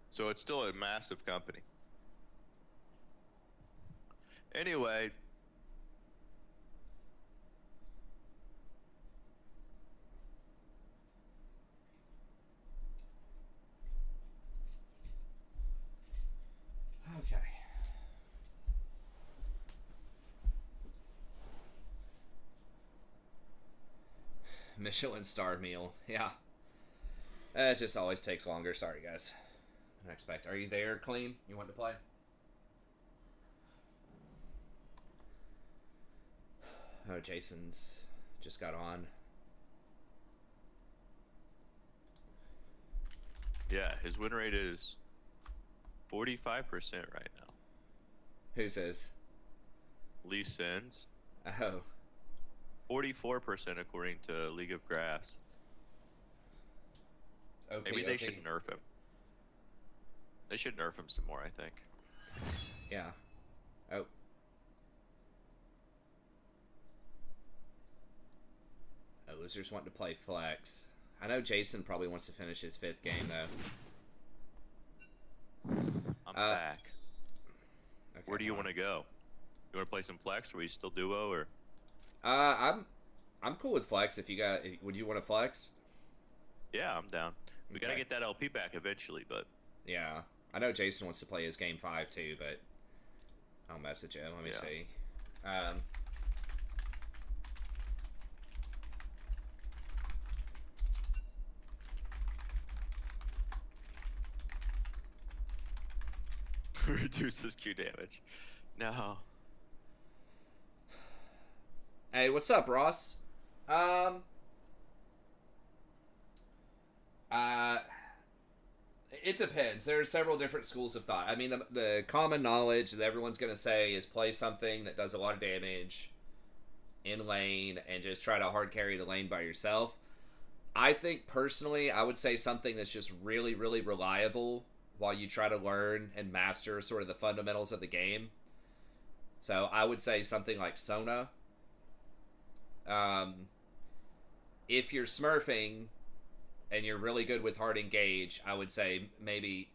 So it's still a massive company. Anyway, Michelin star meal. Yeah. It just always takes longer. Sorry, guys. I expect. Are you there, Clean? You want to play? Oh, Jason's just got on. Yeah, his win rate is 45% right now. Who's his? Lee Sins. Oh. 44% according to League of Grass. Okay, Maybe they should nerf him. They should nerf him some more, I think. Yeah. Oh. Losers want to play flex. I know Jason probably wants to finish his 5th game, though. I'm back. Okay, Where do you want to go? You want to play some flex, or are you still duo, or? I'm cool with flex. If you got, would you want to flex? Yeah, I'm down. We gotta Okay. get that LP back eventually, but Yeah, I know Jason wants to play his game 5 too, but I'll message him. Let me Yeah. see. reduces Q damage. No. Hey, what's up, Ross? It depends. There are several different schools of thought. I mean, the common knowledge that everyone's going to say is play something that does a lot of damage in lane and just try to hard carry the lane by yourself. I think, personally, I would say something that's just really, really reliable while you try to learn and master sort of the fundamentals of the game. So I would say something like Sona. If you're smurfing and you're really good with hard engage, I would say maybe,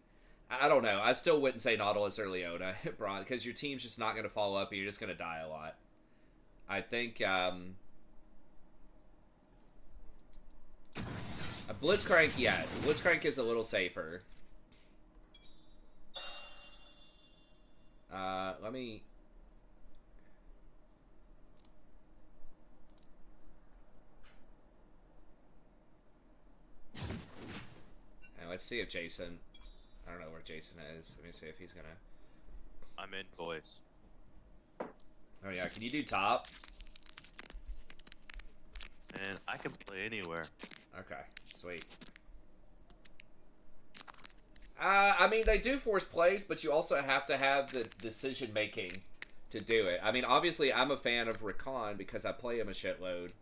I don't know, I still wouldn't say Nautilus or Leona, Braun, because your team's just not going to follow up and you're just going to die a lot. I think a Blitzcrank, yes. Blitzcrank is a little safer. Let me... Now, let's see if Jason... I don't know where Jason is. Let me see if he's gonna... I'm in, boys. Oh yeah, can you do top? And I can play anywhere. Okay, sweet. I mean, they do force plays, but you also have to have the decision making to do it. I mean, obviously, I'm a fan of Rakan because I play him a shitload,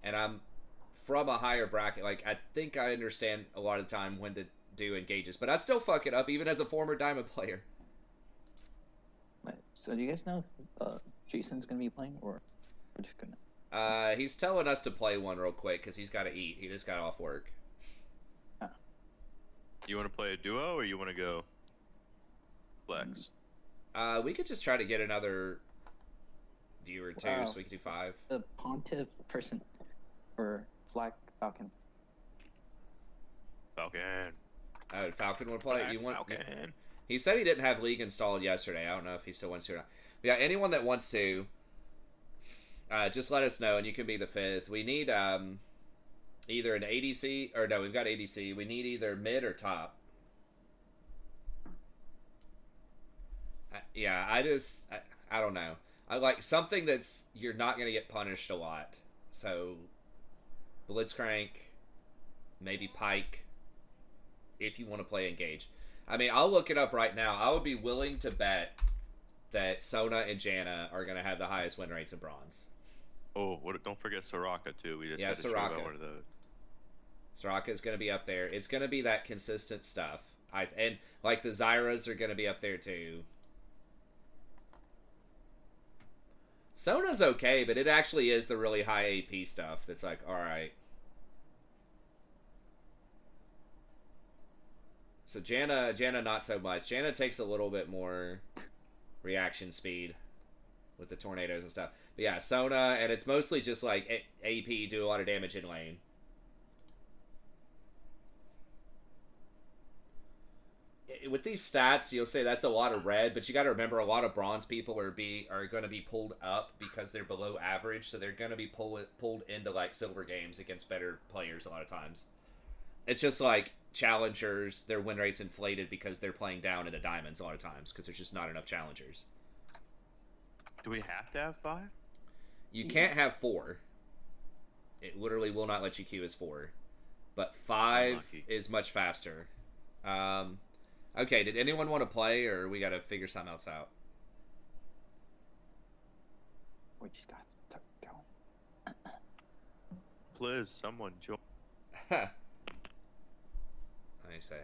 and I'm from a higher bracket. Like, I think I understand a lot of time when to do engages, but I still fuck it up, even as a former Diamond player. Wait, so do you guys know if Jason's gonna be playing, or we're just gonna? He's telling us to play one real quick because he's got to eat. He just got off work. You want to play a duo, or you want to go flex? We could just try to get another viewer too, Wow. so we could do 5. The Pontiff person for Flag Falcon. Falcon. Oh, Falcon would play. You want? Falcon. He said he didn't have League installed yesterday. I don't know if he still wants to or not. But yeah, anyone that wants to, just let us know, and you can be the 5th. We need either an ADC, or no, we've got ADC. We need either mid or top. Yeah, I don't know. I like something that's, you're not going to get punished a lot. So, Blitzcrank, maybe Pike, if you want to play engage. I mean, I'll look it up right now. I would be willing to bet that Sona and Janna are going to have the highest win rates in bronze. Oh, don't forget Soraka too. We just Yeah, had to show Soraka. one of those. Soraka is going to be up there. It's going to be that consistent stuff. And like the Zyras are going to be up there too. Sona's okay, but it actually is the really high AP stuff that's like, alright. So Janna not so much. Janna takes a little bit more reaction speed with the tornadoes and stuff. But yeah, Sona, and it's mostly just like AP, do a lot of damage in lane. with these stats, you'll say that's a lot of red, but you got to remember a lot of bronze people are going to be pulled up because they're below average, so they're going to be pulled into like silver games against better players a lot of times. It's just like challengers, their win rate's inflated because they're playing down into diamonds a lot of times because there's just not enough challengers. Do we have to have 5? You can't have 4. It literally will not let you queue as 4, but 5 Unlucky. is much faster. Okay, did anyone want to play, or we got to figure something else out? We just got to go. Please, someone join. Let me say.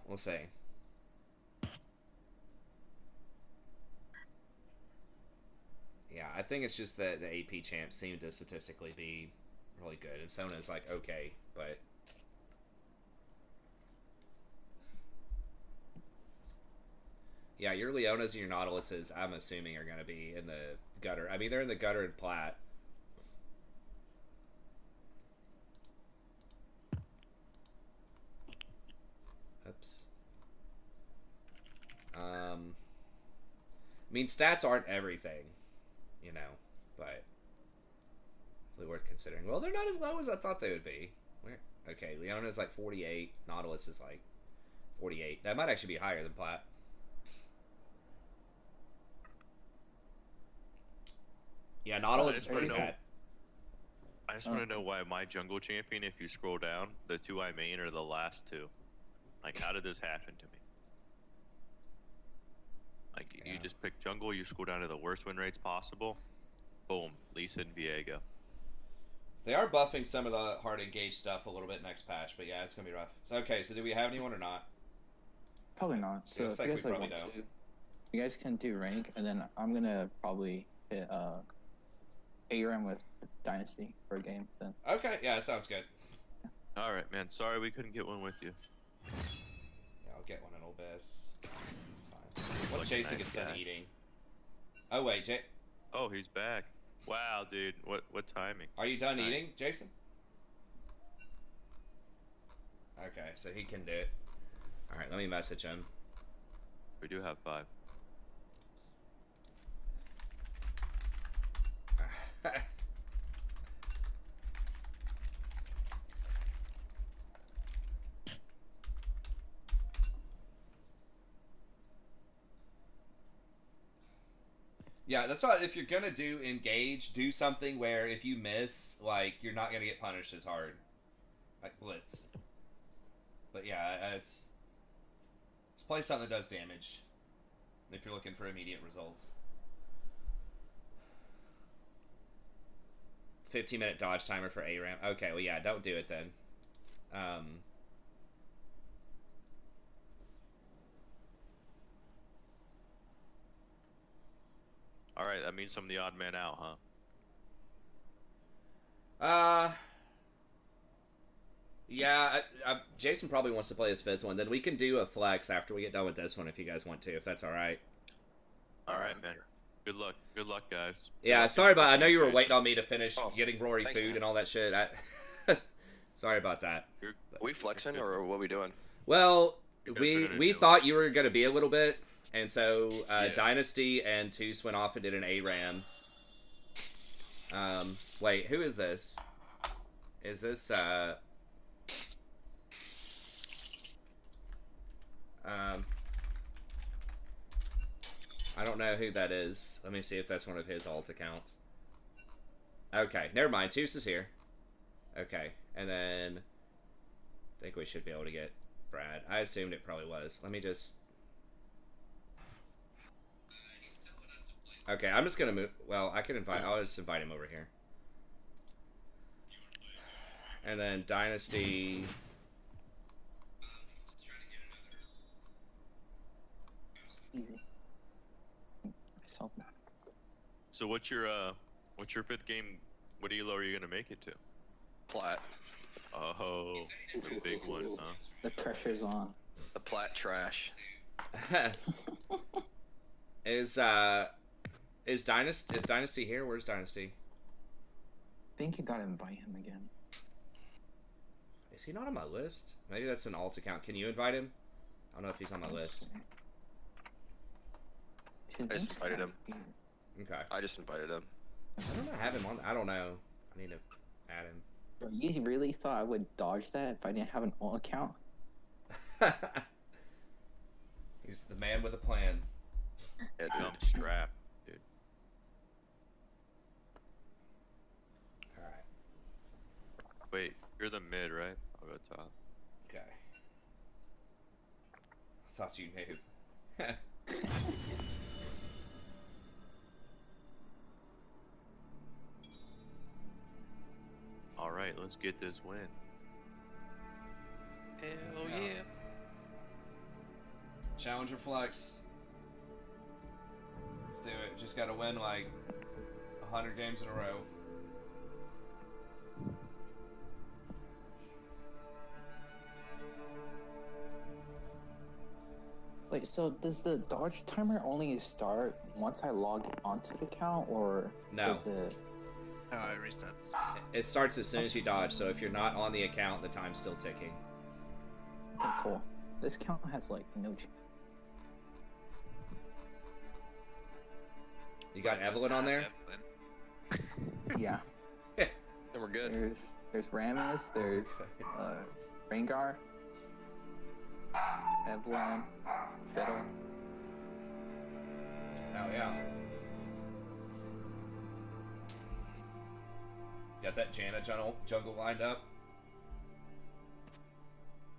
We'll see. Yeah, I think it's just that the AP champs seem to statistically be really good, and Sona's like okay, but yeah, your Leonas and your Nautiluses, I'm assuming, are going to be in the gutter. I mean, they're in the gutter and plat. Oops. I mean, stats aren't everything, you know, but really worth considering. Well, they're not as low as I thought they would be. Okay, Leona's like 48. Nautilus is like 48. That might actually be higher than plat. Yeah, Nautilus is pretty bad. I just want to know why my jungle champion, if you scroll down, the 2 I main are the last 2. Like, how did this happen to me? Like, you just pick jungle, you scroll down to the worst win rates possible. Boom, Lisa and Viego. They are buffing some of the hard engage stuff a little bit next patch, but yeah, it's gonna be rough. So okay, so do we have anyone or not? Probably not. So Looks if like you we guys like probably want don't. to, you guys can do rank, and then I'm gonna probably hit ARM with Dynasty for a game. Then. Okay, yeah, that sounds good. All right, man. Sorry we couldn't get one with you. Yeah, I'll get one in Obis. It's fine. What's Like a Jason nice gets done guy. eating? Oh wait, Oh, he's back. Wow, dude. What timing? are you done Nice. eating, Jason? Okay, so he can do it. All right, let me message him. We do have 5. Yeah, that's why if you're gonna do engage, do something where if you miss, like, you're not gonna get punished as hard. Like Blitz. But yeah, let's play something that does damage. If you're looking for immediate results. 15-minute dodge timer for ARAM. Okay, well yeah, don't do it then. All right, that means I'm the odd man out, huh? Yeah, Jason probably wants to play his 5th one. Then we can do a flex after we get done with this one if you guys want to, if that's all right. All right, man. Good luck. Good luck, guys. Yeah, sorry about. I know you were waiting on me to finish Oh, getting Rory thanks, food man. and all that shit. Sorry about that. You're- Are we flexing or what are we doing? Well, You guys are gonna we do thought it. you were gonna be a little bit, and so Yeah. Dynasty and Toos went off and did an ARAM. Wait, who is this? Is this I don't know who that is. Let me see if that's one of his alt accounts. Okay, never mind. Toos is here. Okay, and then I think we should be able to get Brad. I assumed it probably was. Let me just. Okay, I'm just gonna move. Well, I can invite. I'll just invite him over here. And then Dynasty. Easy. I saw that. So what's your 5th game? What elo are you gonna make it to? Plat. Oh, the big one, huh? The pressure's on. The plat trash. Is Dynasty here? Where's Dynasty? think you gotta invite him again. Is he not on my list? Maybe that's an alt account. Can you invite him? I don't know if he's on my list. His I just name's invited him. kinda weird. Okay. I just invited him. I don't know, have him on. I don't know. I need to add him. Bro, you really thought I would dodge that if I didn't have an alt account? He's the man with a plan. Yeah, I'm dude. strapped, dude. Alright. Wait, you're the mid, right? I'll go top. Okay. I thought you knew. All right, let's get this win. Hell Yeah. yeah. Challenger flex. Let's do it. Just gotta win like 100 games in a row. Wait, so does the dodge timer only start once I log onto the account, or No. does it? No, it resets. It starts as soon as you dodge, so if you're not on the account, the time's still ticking. Okay, cool. This account has like no. You got Evelyn on there? Yeah. Then we're good. There's Rammus. There's Rengar, Evelyn, Fiddle. Oh yeah. Got that Janna jungle lined up?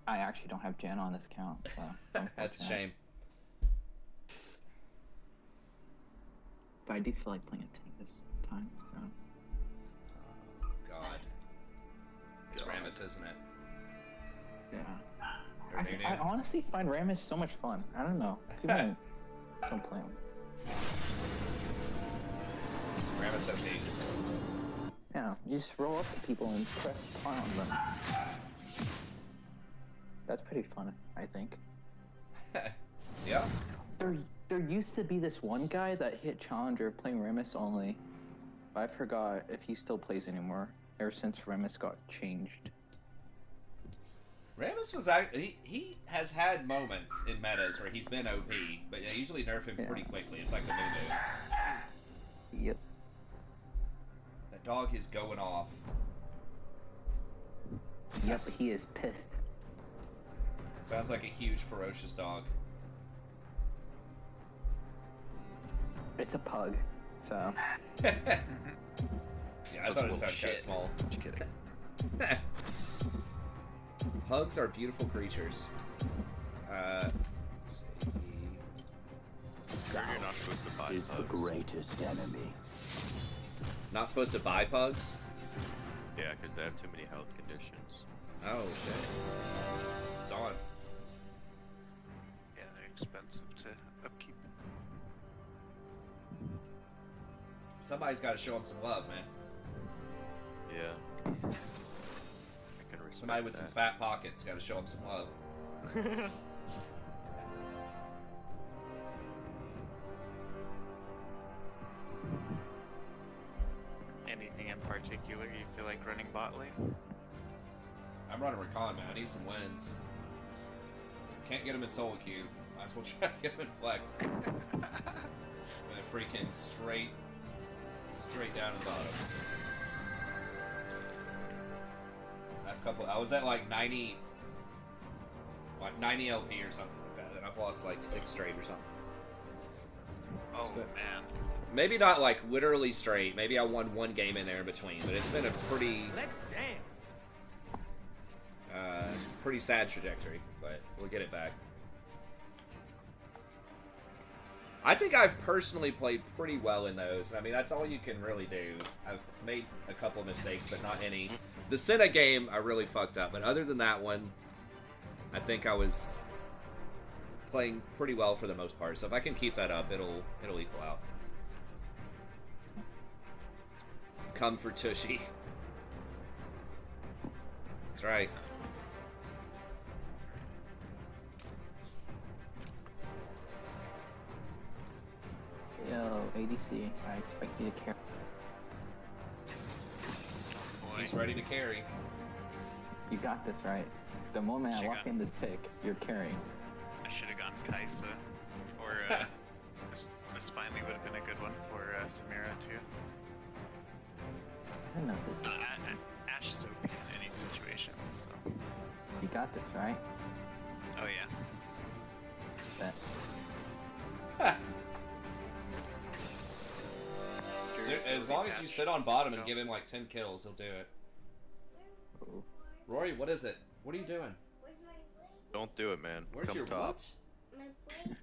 I actually don't have Jan on this account. So That's a shame. But I do feel like playing a tank this time. So God. It's Rammus, isn't it? yeah. Or Nunu? I honestly find Rammus so much fun. I don't know. People don't play him. Rammus OP. Yeah, you just roll up to people and press on them. That's pretty fun, I think. Yeah. There used to be this one guy that hit Challenger playing Rammus only. But I forgot if he still plays anymore, ever since Rammus got changed. Rammus was actually, he has had moments in metas where he's been OP, but they usually nerf him pretty quickly. It's like the Nunu. Yep. That dog is going off. Yep, he is pissed. Sounds like a huge, ferocious dog. It's a pug, so. Yeah, I So it's thought a it little sounded kind of shit. small. Just kidding. Pugs are beautiful creatures. Let's see. You're not supposed to buy Is the pugs. greatest enemy. Not supposed to buy pugs? Yeah, because they have too many health conditions. Oh, shit. It's on. Yeah, they're expensive to upkeep. Somebody's got to show them some love, man. Yeah. I can respect Somebody with some that. fat pockets got to show them some love. Anything in particular you feel like running bot lane? I'm running Rakan, man. I need some wins. Can't get him in solo queue. Might as well try to get him in flex. And a freaking straight down to the bottom. Last couple, I was at like 90 LP or something like that, and I've lost like 6 straight or something. Oh good. man. Maybe not like literally straight. Maybe I won one game in there in between, but it's been a pretty sad trajectory. But we'll get it back. I think I've personally played pretty well in those. I mean, that's all you can really do. I've made a couple of mistakes, but not any. The Senna game, I really fucked up. But other than that one, I think I was playing pretty well for the most part. So if I can keep that up, it'll equal out. Come for Tushy. That's right. Yo, ADC, I expect you to carry. He's ready to carry. You got this, right? The moment I She walk got- in this pick, you're carrying. I should have gone Kaisa. Or, this finally would have been a good one for Samira, too. I don't know if this is. Ash is OP in any situation, so. You got this, right? Oh, yeah. Bet. As long as you sit on bottom and give him like 10 kills, he'll do it. Ooh. Rory, what is it? What are you doing? Where's my blankie? Don't do it, man. Where's Come your top. what? My blankie.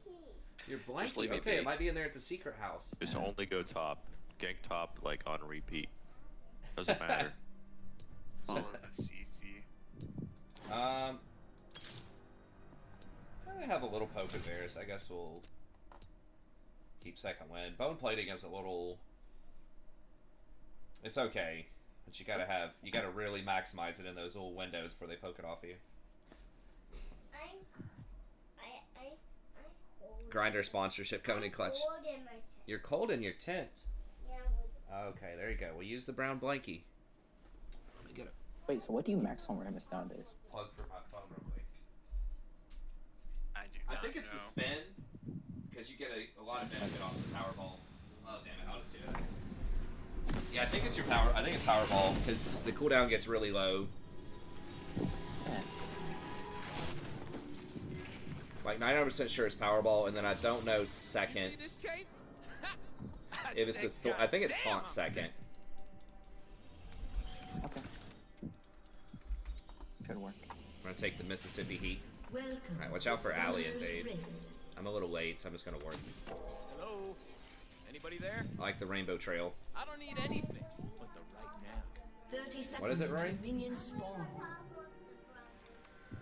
Your Just leave blanket. me Okay, be. it might be in there at the secret house. Just only go top. Gank top like on repeat. Doesn't matter. Follow the CC. I have a little poke of theirs. I guess we'll keep second win. Bone plating is a little. It's okay, but you gotta really maximize it in those little windows before they poke it off of you. I'm cold. Grinder sponsorship coming in clutch. Cold in my tent. You're cold in your tent. Yeah, Okay, there you go. We'll use the brown blankie. Let me get a Wait, so what do you max on Ramus nowadays? plug for my phone real quick. I do I not think it's know. the spin, because you get a lot of benefit off the Powerball. Oh damn it! I'll just do that. Yeah, I think it's your power. I think it's Powerball because the cooldown gets really low. Yeah. Like 99% sure it's Powerball, and then I don't know second. If it's the I think it's taunt second. Okay. Good work. I'm gonna take the Mississippi Heat. Welcome. Alright, watch out for to Allie and Summer's Fade. Rift. I'm a little late, so I'm just gonna work. Hello? Anybody there? I like the Rainbow Trail. I don't need anything but the right now. 30 seconds What is it, Rory? until minions spawn.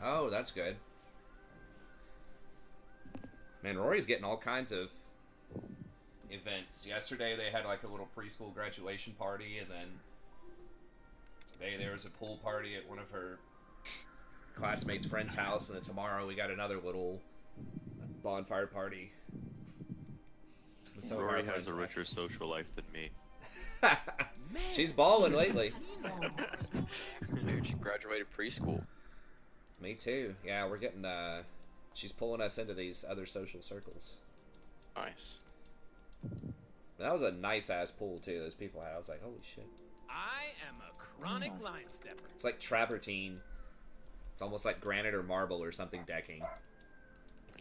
Oh, that's good. Man, Rory's getting all kinds of events. Yesterday they had like a little preschool graduation party, and then today there was a pool party at one of her classmates' friend's house, and then tomorrow we got another little bonfire party. with some of Rory our has a friends. richer social life than me. She's balling lately. Dude, she graduated preschool. Me too. Yeah, we're getting she's pulling us into these other social circles. Nice. That was a nice ass pool too. Those people had. I was like, holy shit. I am a chronic line stepper. It's like travertine. It's almost like granite or marble or something decking.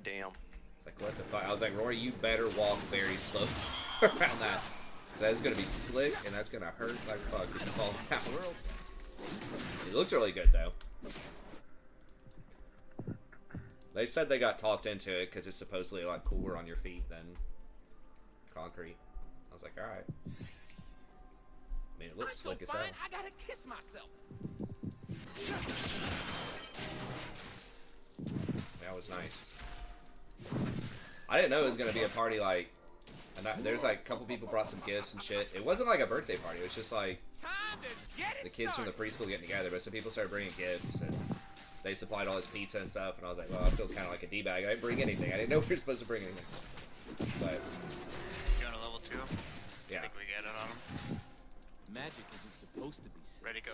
Damn. It's like, what the fuck? I was like, Rory, you better walk very slow around that. That's gonna be slick and that's gonna hurt like fuck if you fall down. It looks really good though. They said they got talked into it because it's supposedly a lot cooler on your feet than concrete. I was like, alright. I mean, it looks slick as hell. I gotta kiss myself. That was nice. I didn't know it was gonna be a party like. And there's like a couple people brought some gifts and shit. It wasn't like a birthday party. It was just like the kids from the preschool getting together. But some people started bringing gifts and they supplied all this pizza and stuff. And I was like, well, I feel kind of like a d-bag. I didn't bring anything. I didn't know we were supposed to bring anything. But You on a level 2? yeah, I think we get it on him. Magic isn't supposed to be safe. Ready, go.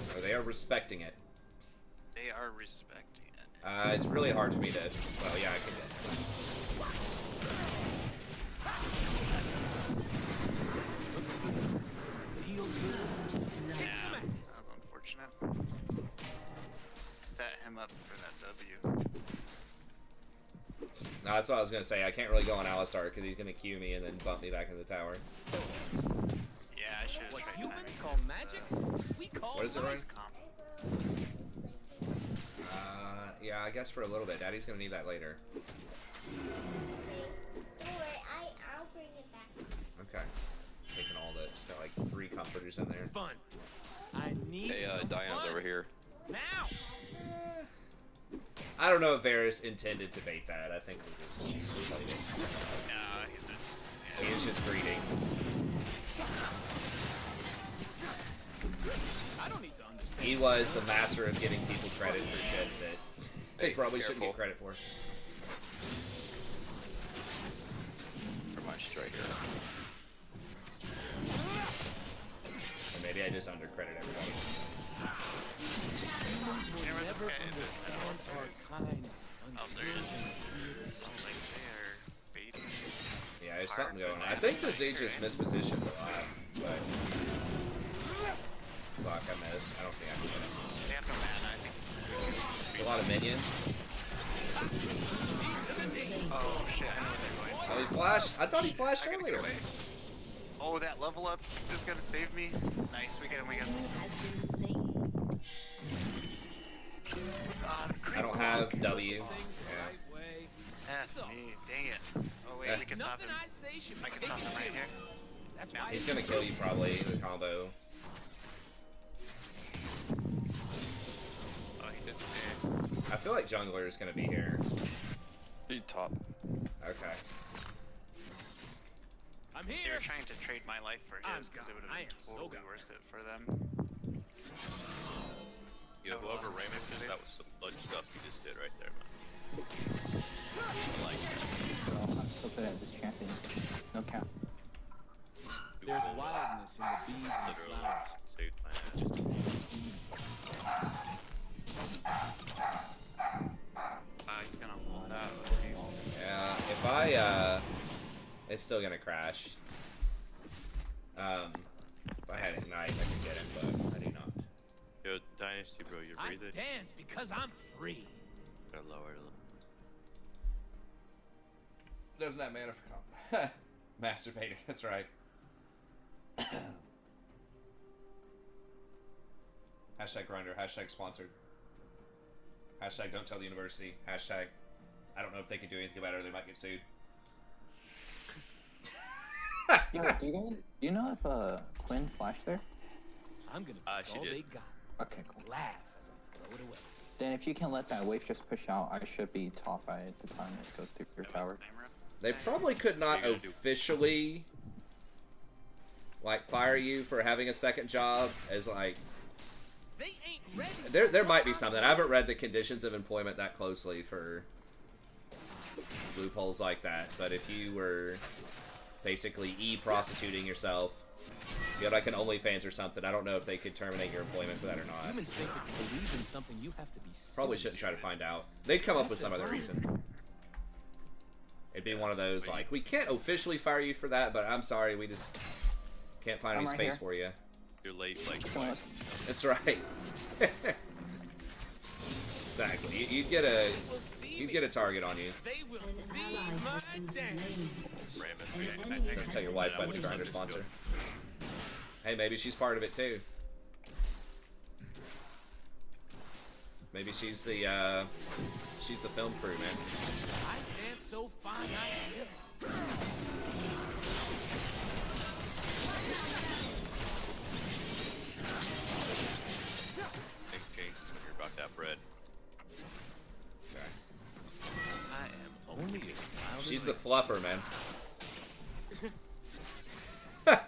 so they are respecting it. They are respecting it. It's really hard for me to. Well, yeah, I can. Feel good. Yeah, that was unfortunate. Set him up for that W. No, that's what I was gonna say. I can't really go on Alistar because he's gonna Q me and then bump me back in the tower. Yeah, I should have What tried humans timing call it, magic, we call What is it, Ryan? comp. Yeah, I guess for a little bit. Daddy's gonna need that later. Don't worry, I'll bring it back. Okay. Taking all the. Got like 3 comforters in there. Fun. I need Hey, some Diana's fun. over here. Now. I don't know if Varys intended to bait that. I think we just played it. No, he's a, He was just greeting. I don't need to understand. He was the master of giving people credit for shit that they Hey, probably shouldn't careful. get credit for. Never mind, she's right here. I Maybe I just undercredit everybody. You know where this guy is? Oh, there is. Sounds like they are baiting. Yeah, there's something going on. I think the Z just mispositions a lot, but fuck, I missed. I don't think I can get it. They have no mana, I think. A lot of minions. Oh shit, I know where they're going. Oh, he flashed. I thought he flashed I gotta get earlier. away. Oh, that level up is gonna save me. Nice, we get him, we get him. Has been slain. Ah, I don't have W. Yeah. that's me. Dang it. Oh wait, we can stop him. I can stop him right here. That's Now He's gonna kill you probably, the combo. Oh, he did stay. I feel like jungler is gonna be here. Be top. Okay. I'm They here. were trying to trade my life for his because it would have been totally worth it for them. You know, whoever Ramus is, that was some clutch stuff you just did right there, man. I like that. Oh, I'm so good at this champion. No cap. There's wildness in the bees and the Literally flowers. saved my ass. It's just He's gonna hold out at least. Yeah, if I, it's still gonna crash. If I had Ignite, I could get him, but I do not. Yo, Dynasty, bro, you're I breathing. dance because I'm free. Gotta lower it a little. Doesn't that matter for comp? Masturbator, that's right. Hashtag grinder, hashtag sponsored. Hashtag don't tell the university. Hashtag I don't know if they can do anything about it or they might get sued. Yo, do you know if Quinn flashed there? I'm gonna She take all did. they got. Okay, cool. Laugh as I throw it away. Then if you can let that wave just push out, I should be top by the time it goes through your tower. They probably could not What are you gonna do? officially like fire you for having a second job as like They ain't ready. there might be something. I haven't read the conditions of employment that closely for loopholes like that, but if you were basically prostituting yourself, you had like an OnlyFans or something, I don't know if they could terminate your employment for that or not. Humans think that to believe in something you have to be Probably serious shouldn't try to with. find out. They'd come up with some other reason. It'd be one of those like, we can't officially fire you for that, but I'm sorry, we just can't find any I'm right space here. for you. You're late, like Come on. twice. That's right. Exactly. You'd get a target on you. They will An see ally my has been dance. slain. Ramus, An we enemy Don't has tell your been wife what the slain. grinder sponsor. Hey, maybe she's part of it too. Maybe she's the film crew, man. I dance so fine I live. Thanks, King. You're about that bread. I am only a cloud She's of the rain. fluffer, man. God.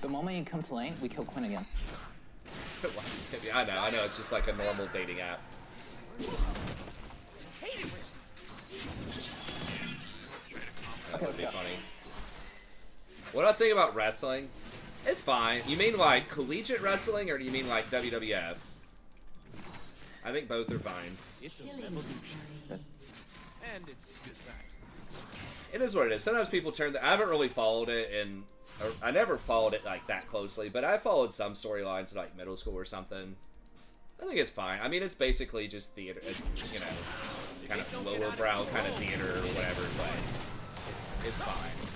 The moment you come to lane, we kill Quinn again. I know. It's just like a normal dating app. That Okay, would be let's go. funny. What do I think about wrestling? It's fine. You mean like collegiate wrestling, or do you mean like WWF? I think both are fine. It's a Killing revolution. spree. And it's good times. It is what it is. Sometimes people turn. I haven't really followed it, and I never followed it like that closely. But I followed some storylines in like middle school or something. I think it's fine. I mean, it's basically just theater, you know, kind of lower brow kind of theater or whatever. But it's fine.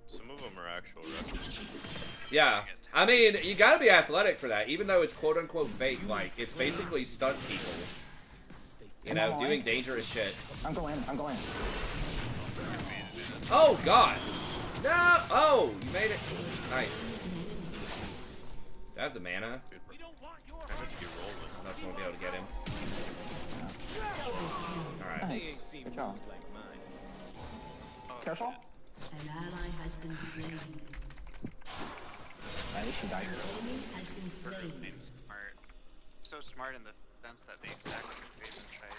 Some of them are actual wrestlers. Yeah, I mean, you gotta be athletic for that, even though it's quote-unquote fake, like, it's basically stunt people. You know, doing dangerous shit. I'm going. Oh, God! No! Oh, you made it. Nice. Do I have the mana? We don't want your I must be rolling. I don't know if we'll be able to get him. Alright. They ain't Nice. seen Good job. moves like mine. Careful. An ally has been slain. At least she died. An enemy has been slain. Smart. So smart in the Bounce that base back like a phase and try it.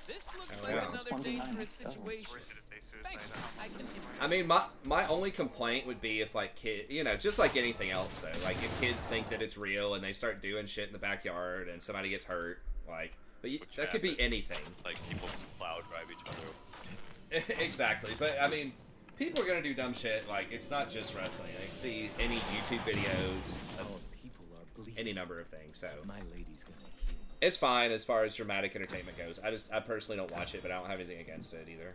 This looks Oh, like yeah. another 29, dangerous so- It's situation. worth it if they suicide. Thanks, I can I mean, my only complaint would be if, like, just like anything else, though. Like, if kids think that it's real and they start doing shit in the backyard and somebody gets hurt, like, but Which that could be happens. anything. Like people plow drive each other. Exactly, but I mean, people are gonna do dumb shit. Like, it's not just wrestling. I see any YouTube videos of People are bleeding. any number of things, so My lady's gonna heal. it's fine as far as dramatic entertainment goes. I personally don't watch it, but I don't have anything against it either.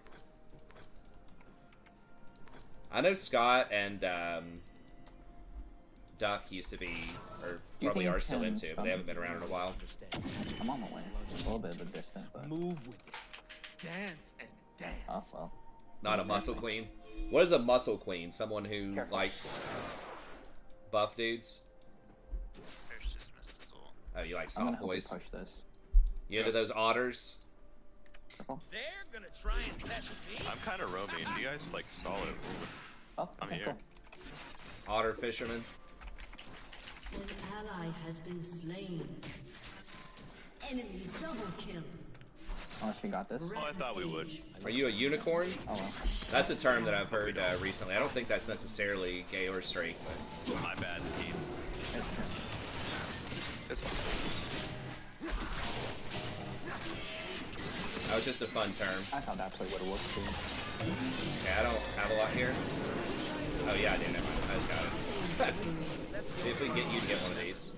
I know Scott and Duck used to be, or you probably think are still Ken into, but they haven't been around in a while. I'm on my way. A little bit of a distance, but Move with it. Dance and oh dance. well. Not a muscle queen. What is a muscle queen? Someone who Careful. likes buff dudes? There's just missed his ult. Oh, you like I'm gonna soft help you boys? push this. You into those otters? Careful. They're gonna try and test me. I'm kind of roaming. You guys like solid. Oh, I'm okay, here. cool. Otter fisherman? An ally has been slain. Enemy double kill. Unless you got this. Oh, I thought we would. Are you a unicorn? Oh well. That's a term that I've heard recently. I don't think that's necessarily gay or straight, but My bad, team. It's that was just a fun term. I thought that play would have worked too. Okay, I don't have a lot here. Oh yeah, I do. Never mind. I just got it. See if we can get you to get one of these.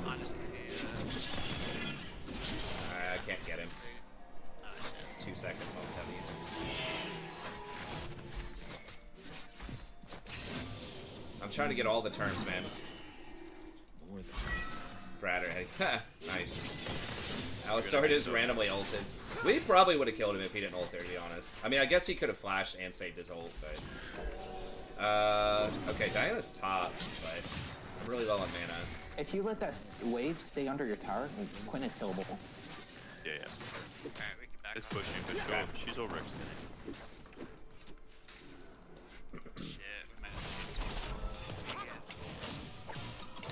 Honestly, I can't get him. 2 seconds on W. I'm trying to get all the turns, man. More than Bratter, hey. Nice. Alistar is randomly ulted. We probably would have killed him if he didn't ult there, to be honest. I mean, I guess he could have flashed and saved his ult, but... okay, Diana's top, but I'm really low on mana. If you let that wave stay under your tower, Quinn is killable. Yeah, yeah. alright, we can back It's off. pushing, but she's over. Shit, we might have to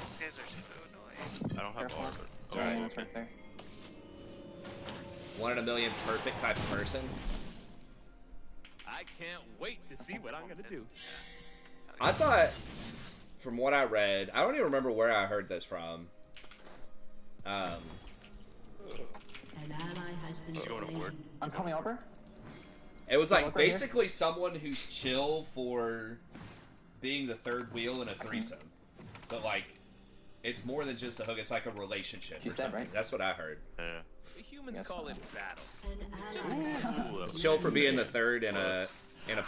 These guys are so annoying. I don't have Careful. R, but It's alright. That's right there. 1 in a million perfect type of person. I can't wait to see what I'm gonna do. I thought, from what I read, I don't even remember where I heard this from. An ally has been She's going slain. upward. I'm coming over. It was Look like right here. basically someone who's chill for being the third wheel in a threesome. But like, it's more than just a hook, it's like a relationship She's or dead, something. right? That's what I heard. Yeah. The humans Yes, call no. it battle. An ally has been Ooh, It's chill for being the third in a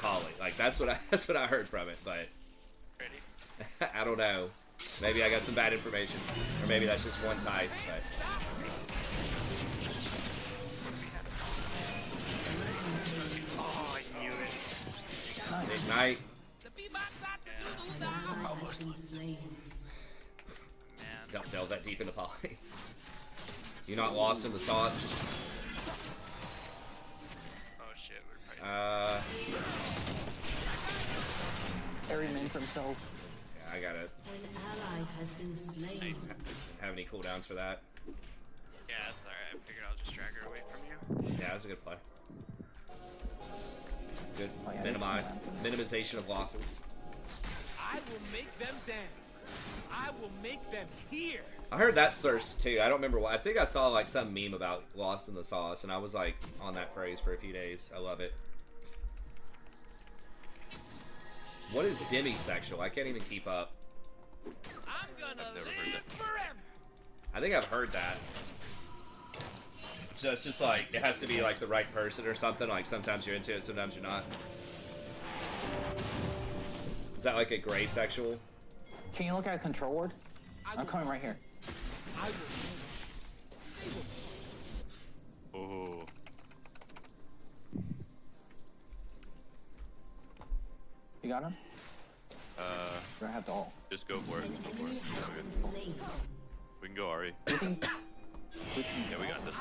poly. Like that's what I heard from it, but Ready? I don't know. Maybe I got some bad information. Or maybe that's just one type, but Oh, I knew it. Ignite. An ally has been slain. Man. Don't delve that deep into poly. You not lost in the sauce? Oh shit, we're probably. Harry man for himself. Yeah, I got it. An ally has been slain. Nice. Didn't have any cooldowns for that. Yeah, it's alright. I figured I'll just drag her away from you. Yeah, that was a good play. Good Oh, yeah, minimization of losses. I will make them dance. I will make them hear. I heard that source too. I don't remember what. I think I saw like some meme about Lost in the Sauce, and I was like on that phrase for a few days. I love it. What is demisexual? I can't even keep up. I'm gonna I've never live heard that. forever. I think I've heard that. So it's just like, it has to be like the right person or something. Like sometimes you're into it, sometimes you're not. Is that like a gray sexual? Can you look at a control ward? I'm coming right here. I will. Oh. You got him? Do I have the ult? Just go for it. Just go for Enemy it. has Yeah, been slain. we can go, Ari. Do you think we can... Yeah, we got this.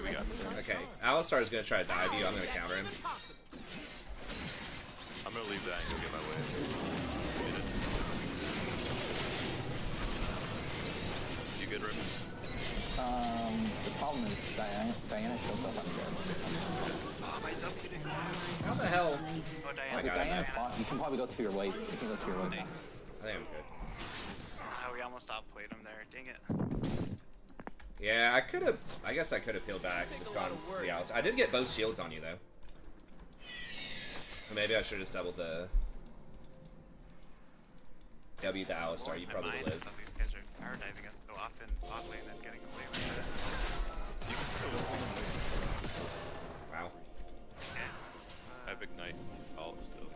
We got this. Okay, Alistar is gonna try to dive you. I'm gonna counter him. I'm gonna leave that and go get my way. You good rims? The problem is Diana shows up on the Oh, my W didn't go. How the hell? Oh, Diana. I got it Diana's now. spot. You can probably go to your wave. You can go to your wave now. I think I'm good. Oh, we almost outplayed him there. Dang it. Yeah, I could have. I guess I could have peeled back. Just gone the outside. I did get both shields on you though. Or maybe I should have just doubled the W to Alistar. You probably would live. These guys are power diving us so often, bot lane, and getting away with it. You can still Wow. I have Ignite all still.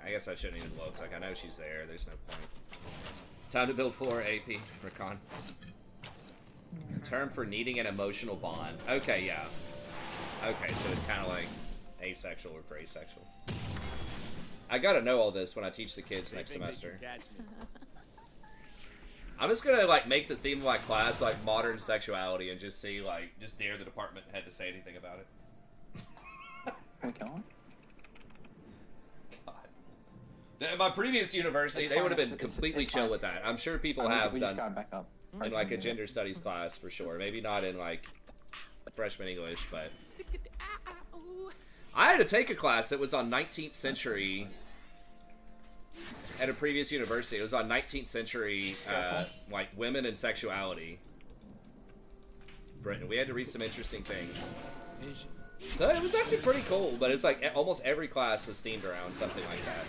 I guess I shouldn't even look. Like I know she's there. There's no point. Time to build floor AP. Rakan. Term for needing an emotional bond. Okay, yeah. Okay, so it's kind of like asexual or gray-sexual. I gotta know all this when I teach the kids next semester. I'm just gonna like make the theme of my class like modern sexuality and just see like just dare the department head to say anything about it. Can we kill him? At my previous university, It's they fine, would have been it's completely chill fine. with that. I'm sure people We have just done got back up. in like a gender studies class for sure. Maybe not in like freshman English, but I had to take a class that was on 19th century at a previous university. It was on 19th century like women and sexuality. Britain. We had to read some interesting things. So it was actually pretty cool, but it's like almost every class was themed around something like that.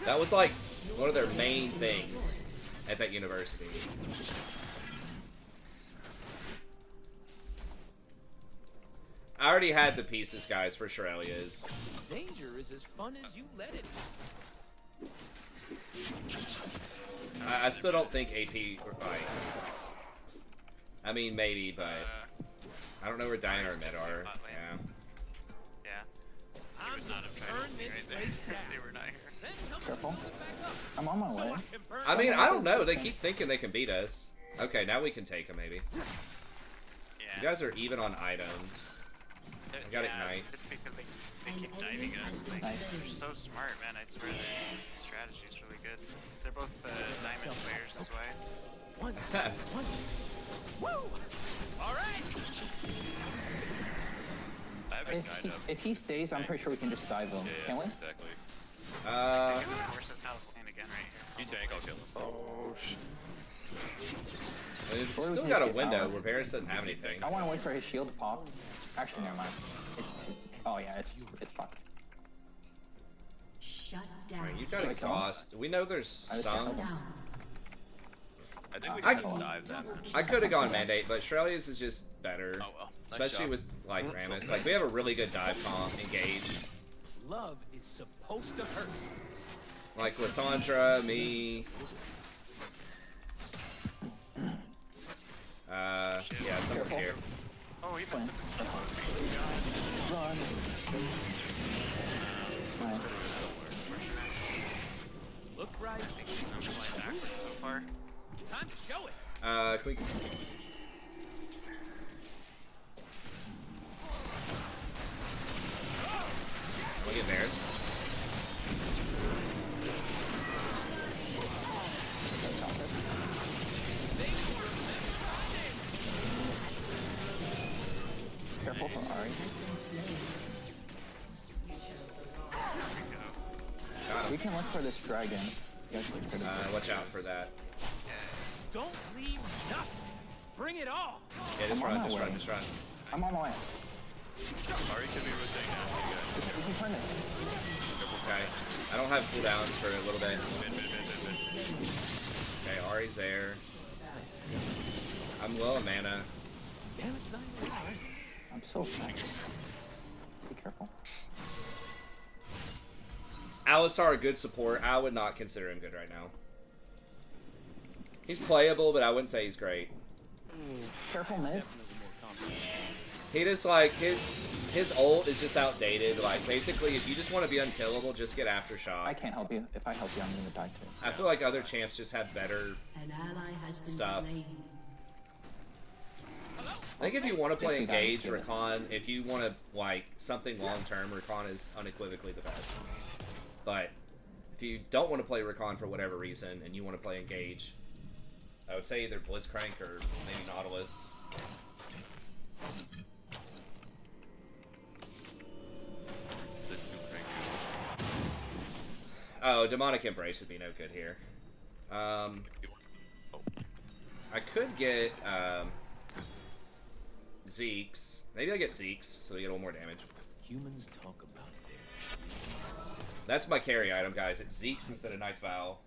That was like one of their main things at that university. I already had the pieces, guys, for Shirelia's. Danger is as fun as you let it. I still don't think AP like. I mean, maybe, but I don't know where Diana or Med are. Yeah. Yeah. He would not have tried anything right there if they were not here. Careful. I'm on my way. I mean, I don't know. They keep thinking they can beat us. Okay, now we can take them, maybe. Yeah. You guys are even on items. I got Ignite. It's because they keep diving us. Like, they're so smart, man. I swear their strategy is really good. They're both diamond players, that's why. One, woo! All right. I have Ignite up. If he stays, I'm pretty sure we can just dive him. Yeah, Can we? Exactly. Force us out of lane again right here. You tank, I'll kill him. Oh, shit. We've Or we still can got just a get window power. where Varus doesn't have anything. I want to wait for his shield to pop. Actually, never mind. It's too. Oh yeah, it's fucked. Shut down. Right, you got exhaust. We know there's I just some. can't help I think we I- can dive them. I could have gone Mandate, but Shrelia's is just better. Oh well. Nice Especially shot. with like Rammus. Like we have a really good dive comp, engage. Love is supposed to hurt. Like Lissandra, me. Yeah, someone's here. Oh, he Fine. put Run. Nice. Look right. I'm flying backwards so far. Time to show it. Can we... We'll get Varus. Careful for Ari. We can look for this dragon. You guys look for this. Watch out for that. Don't leave nothing. Bring it all. Yeah, just I'm on run, my just way. run, just run. I'm on my way. Ari could be rotating now. You guys. We can turn this. Okay. I don't have cooldowns for a little bit. Mid. Okay, Ari's there. I'm low on mana. Damn it, son. I'm so fast. Be careful. Alistar, a good support. I would not consider him good right now. He's playable, but I wouldn't say he's great. Careful mid. He just like his ult is just outdated. Like basically, if you just want to be unkillable, just get aftershock. I can't help you. If I help you, I'm gonna die too. I feel like other champs just have better. An ally has been Stuff. slain. I think if you want to play Takes me engage down, too. Rakan, if you want to like something long term, Rakan is unequivocally the best. But if you don't want to play Rakan for whatever reason and you want to play engage, I would say either Blitzcrank or maybe Nautilus. Oh, Demonic Embrace would be no good here. I could get Zeke's. Maybe I get Zeke's, so we get a little more damage. Humans talk about their trees. That's my carry item, guys. It's Zeke's instead of Knight's Vow.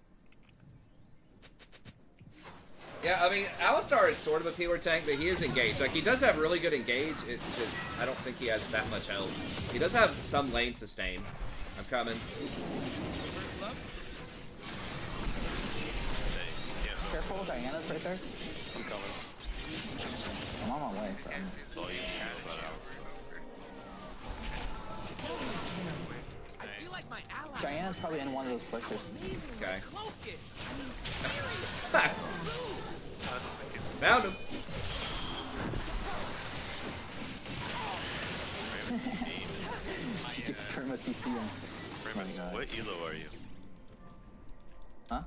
Yeah, I mean, Alistar is sort of a peeler tank, but he is engaged. Like, he does have really good engage. It's just, I don't think he has that much health. He does have some lane sustain. I'm coming. Careful, Diana's right there. I'm coming. I'm on my way. So That's all you care about I feel like my ally. Diana's probably in one of those bushes. Okay. Focus. Found him. Just Prima CC him. Primus, Oh my God. what elo are you? Huh?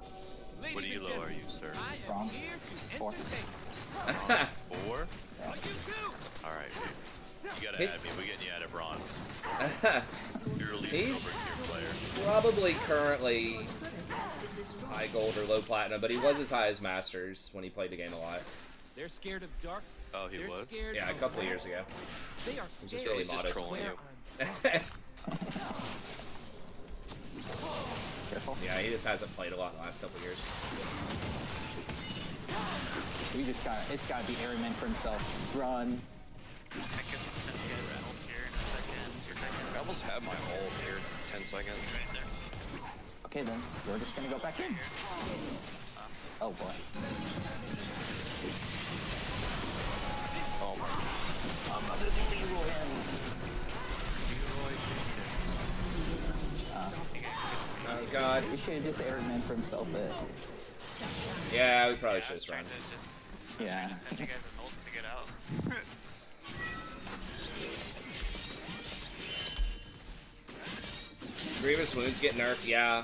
What elo are you, sir? Wrong. Four. 4? Alright, dude. You gotta add me. We're getting you out of bronze. You're a least He's over tier player. probably currently high gold or low platinum, but he was as high as Masters when he played the game a lot. They're scared of darkness. Oh, he They're was? scared Yeah, a of couple of red. years ago. They are He's scared. just really He's just modest. trolling you. Careful. Yeah, he just hasn't played a lot in the last couple of years. We just got it's gotta be Airy Man for himself. Run. I can send you guys an ult here in a second, 2 seconds. I almost have my ult here. 10 seconds. Right there. Okay then, we're just gonna go back in. Oh boy. Oh my. Oh god. We should have just Airy Man for himself it. Yeah, we probably Yeah, I should was have trying run. to just Yeah. send you guys an ult to get out. Grievous wounds get nerfed, yeah.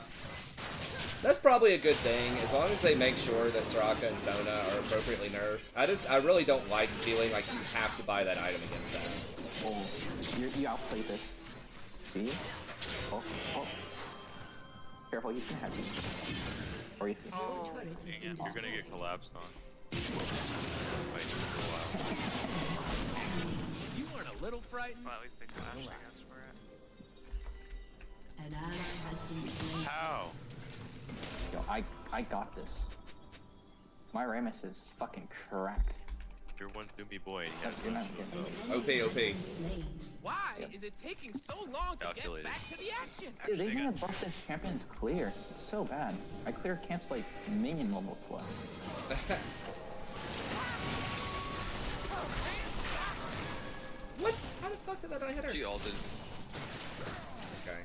That's probably a good thing, as long as they make sure that Soraka and Sona are appropriately nerfed. I really don't like feeling like you have to buy that item against that. Oh, you outplayed this. See? Oh. Careful, he's gonna have you. Or you see. You're gonna get collapsed on. Might take a while. You weren't a little frightened. Well, at least they flashed, I guess, for it. An ally has been slain. How? Yo, I got this. My Ramus is fucking cracked. You're one through me boy and he has You're no not shield getting up. me. OP. Slain. Why Yep. is it taking so long to Calculated. get back to the action? Dude, they even buffed this champion's clear. It's so bad. I clear camps like minion level slow. What? How the fuck did that die hit her? She ulted. Okay.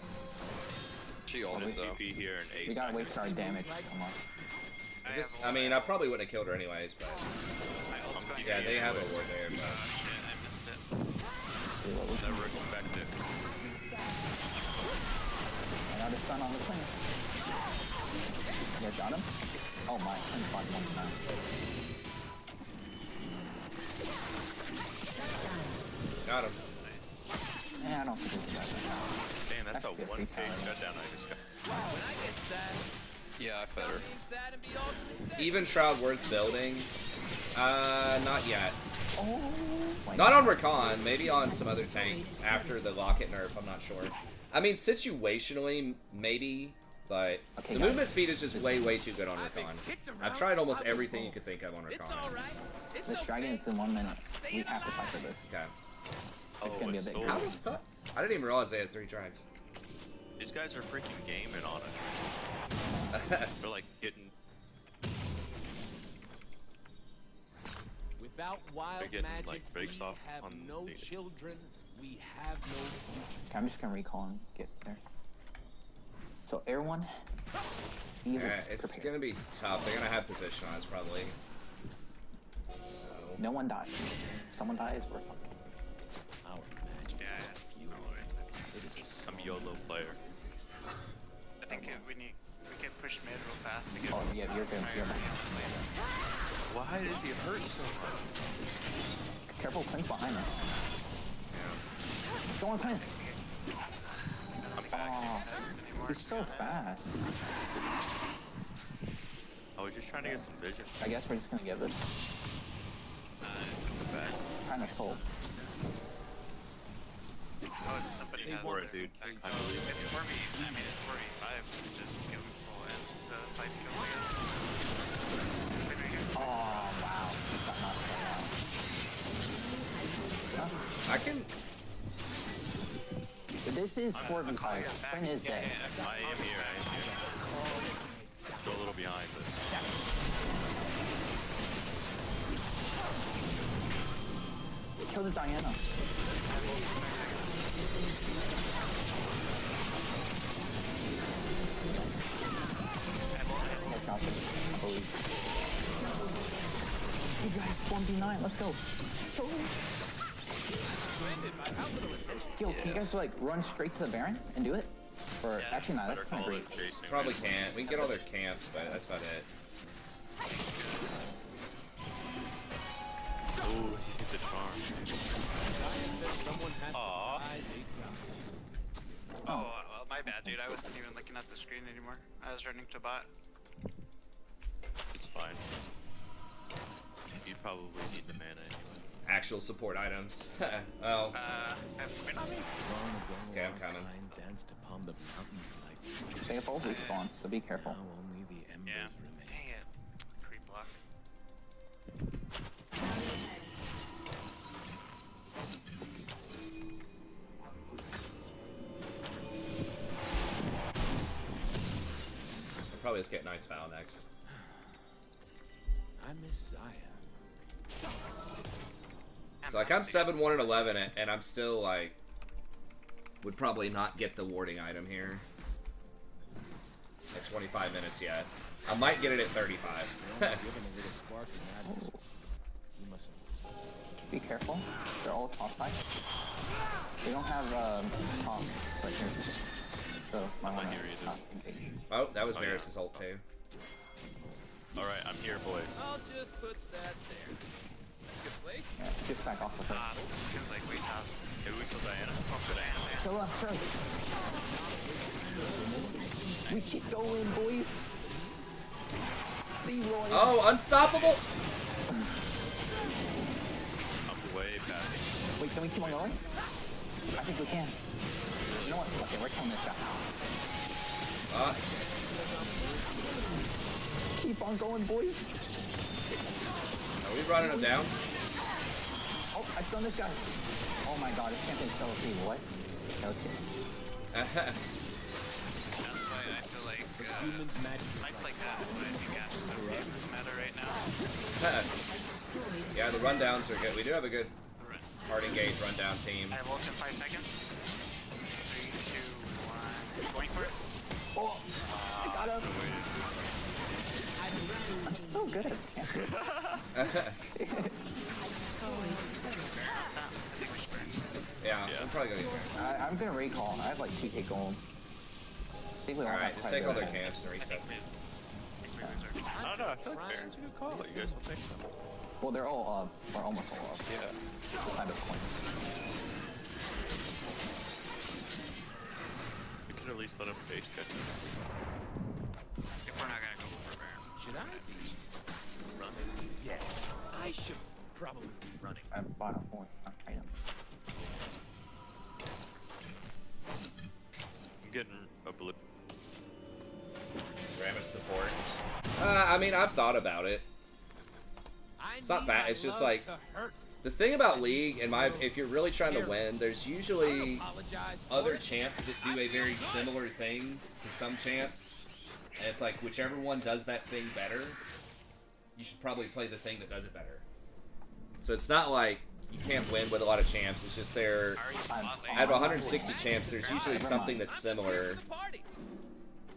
She ulted though. TP here and We ace. gotta wait for our damage. Come on. I mean, I probably wouldn't have killed her anyways, but yeah, they have a ward there. But... I missed it. Let's see what we can do. Never expected. Another stun on the thing. You guys got him? Oh my, 25 months now. Got him. Yeah, I don't think it's that. Damn, that's a Actually, a 1k free time. shutdown I just got. When I get sad, Yeah, I fed her. being sad and be awesome instead. Even Shroud worth building? Not yet. Oh my Not God. on Rakan, maybe on some other tanks after the Locket nerf, I'm not sure. I mean, situationally, maybe, but Okay, the guys. movement speed is just way, way too good on I've been Rakan. kicked around I've tried since almost I was everything you four. could think of on It's Rakan. alright. It's This dragon is in 1 minute. We have to fight for this. Okay. It's gonna be a big sold. How the fuck? I didn't even realize they had 3 drags. These guys are freaking gaming on us. They're like getting Without wild They're getting, magic, like, breaks we off have on no the- children. We have no future. Okay, I'm just gonna recall and get there. So, Air 1. Yeah, it's gonna be tough. They're gonna have position on us probably. No one dies. If someone dies, we're fucked. Our magic Yeah, is yeah. pure. It is a some YOLO player. I think we can push mid real fast to get. Oh, yeah, you're good. You're back. Why does he hurt so much? Careful, Quinn's behind us. Go on, Quinn. I'm back. Oh, he's so fast. I was just trying to get some vision. I guess we're just gonna give this. Back. It's kind of sold. Oh, somebody has For it, this dude. impact. I believe It's 4v, I mean, it's 4v5. Just give him soul and 5 kills, I guess. Wait, right here. Oh, wow. Got knocked out. I can. But this is 4v5. Quinn is dead. I am here. Still a little behind, but Kill the Diana. Let's got this. I believe. You guys, 1v9. Let's go. Yo, can you guys like run straight to the Baron and do it? Or actually, not. That's better kind call of it great. chasing. Probably can't. We can get all their camps, but that's about it. Ooh, he hit the charm. Aww. Oh, well, my bad, dude. I wasn't even looking at the screen anymore. I was running to bot. It's fine. You probably need the mana anyway. Actual support items. Well, Have Quinn on me? okay, I'm coming. Danced upon the mountain like They have all respawn, so be careful. now only the embers Yeah. remain. Dang it. Pre-block. I'll probably just get Knight's Vow next. I'm Messiah. So like I'm 7-1 and 11, and I'm still like would probably not get the warding item here at 25 minutes yet. I might get it at 35. Given a little spark of madness. You mustn't. Be careful. They're all top side. They don't have tops right here. So might I'm want not here to either. engage. Oh, that was Oh, yeah. Varys' ult too. Alright, I'm here, boys. I'll just put that there. Good place. Yeah, just back off with her. Seems like way top. Maybe we kill Diana. Oh, good Diana. Kill her, kill her. We keep going, boys. Leroy. Oh, unstoppable! I'm way past. Wait, can we keep on going? I think we can. You know what? Okay, we're killing this guy. Keep on going, boys. Are we running him down? Oh, I stunned this guy. Oh my god, this champion's so OP. What? That was good. That's why I feel like fights like that is what I think Ashes are in this meta right now. Yeah, the rundowns are good. We do have a good The run. hard engage rundown team. I have ult in 5 seconds. 3, 2, 1. Going for it. Oh, I got him. I'm so good at this campaign. I think we should burn. Yeah, I'm probably gonna get there. I'm gonna recall. I have like 2k gold. I think we all Alright, have just quite a take all bit their of camps and I reset. think we lose our I don't know, I feel like Baron's a good call. You guys don't think so? Well, they're all up, or almost all up. Yeah. Beside this point. We could at least let him face catch us. If we're not gonna go for Baron. Should I be running? Yeah. I should probably be running. I bought a point item. I'm getting a blip. Rammus support. I mean, I've thought about it. It's not bad. It's just like the thing about League, if you're really trying to win, there's usually other champs that do a very similar thing to some champs, and it's like whichever one does that thing better, you should probably play the thing that does it better. So it's not like you can't win with a lot of champs. It's just there. Out of 160 champs, there's usually something that's similar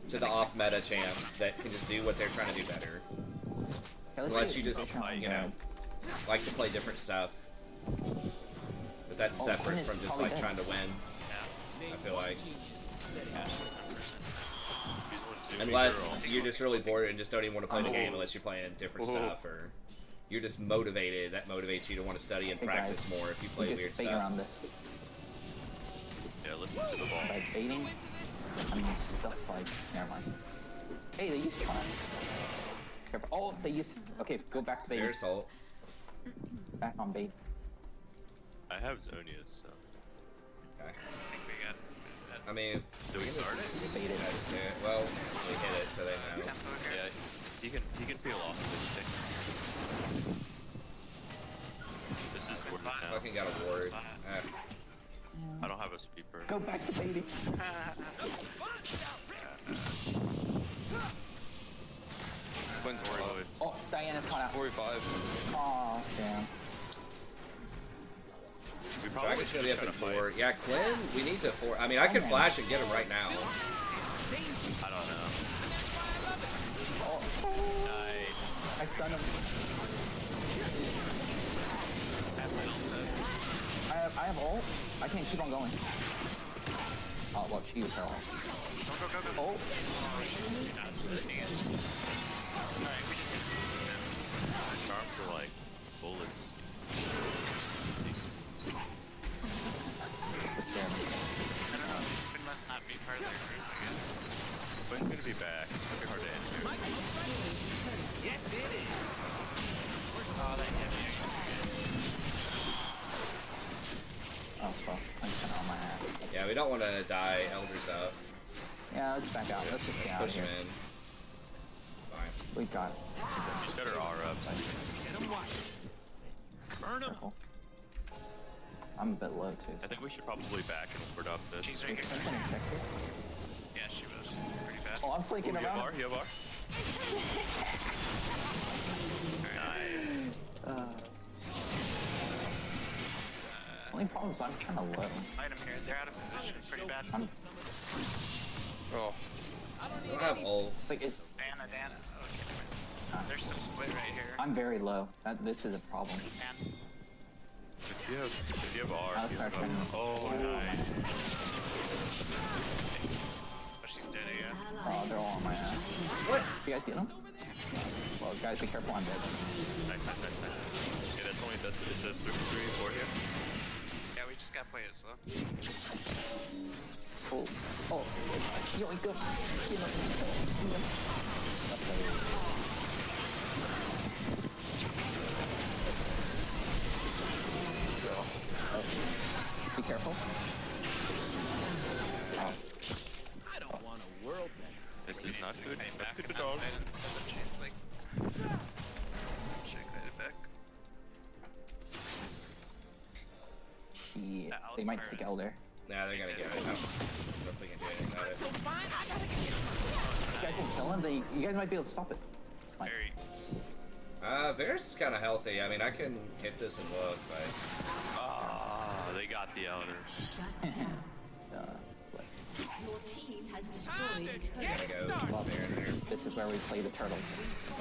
to the off-meta champs that can just do what they're trying to do better. Okay, let's Unless see you just, you know, like to play different stuff. But that's separate Quinn is from just probably like dead. trying to win, I feel like. He's one zooming Unless girl. you're just really bored and just don't even want to play the game unless you're playing different stuff or you're just motivated. That motivates you to want to study and Hey, practice guys, more if you play just weird bait stuff. around this. Yeah, listen to the ball. By baiting, I mean stuff like. Never mind. Hey, they used charm. Careful. Oh, they used. Okay, go back to bait. There's ult. Back on bait. I have Zonia's, so. Okay. I think we got. I mean, Do we start it? Just bait it. yeah, just do it. Well, we hit it, so they know. Tempo here. Yeah, he can peel off if you take. This is Good worth spot. now. Fucking got a ward. I don't have a speed burn. Go back to baiting. Quinn's Oh, worried. it's- Oh, Diana's caught out. 45. Oh, damn. we probably Dragon's should gonna be up try in to fight. 4. Yeah, Quinn, we need to 4. I mean, I can flash and get him right now. I don't know. Oh, Nice. I stunned him. I have ult. I can't keep on going. Oh, well, she used her ult. Go. Oh, Alright, we just Charms are like bullets. it's the scare me. I don't know. Quinn must not be part of their group, I guess. Quinn's gonna be back. It's gonna be hard to end here. Oh, that hit me. Oh, fuck. I'm kind of on my ass. Yeah, we don't want to die. Elder's up. Yeah, let's back out. Let's just get out of Push him here. in. Fine. We got it. She's got her R up. Careful. I'm a bit low, too. I think we should probably back and ward up this. She's right Is here. something infected? Yeah, she was pretty bad. Oh, I'm flanking You have around. R? You have R? Nice. Only problem is I'm kind of low. Fight him here. They're out of position pretty bad. Oh, We don't have ults. Like, it's. Dana. Okay, never mind. There's some split right here. I'm very low. This is a problem. And If you have R, I'll you start have turning. Oh, nice. but she's dead again. Oh, they're all on my ass. What? You guys get them? Well, guys, be careful. I'm dead. Nice. Yeah, that's is it 3 4 here? Yeah, we just gotta play it slow. Oh, yo, go. Let's go. Oh, be careful. Oh. I don't want a world that's This is not good. Came Not back good and at all. check that back. Shit. They might take Elder. Nah, they're gonna get it. I don't know if we can do anything about it. You guys can kill him. You guys might be able to stop it. Fine. Very. Varus is kind of healthy. I mean, I can hit this and look, but Ah, they got the elders. What? Your team has destroyed a turret. gotta go Well, there and there. this is where we play the turtles.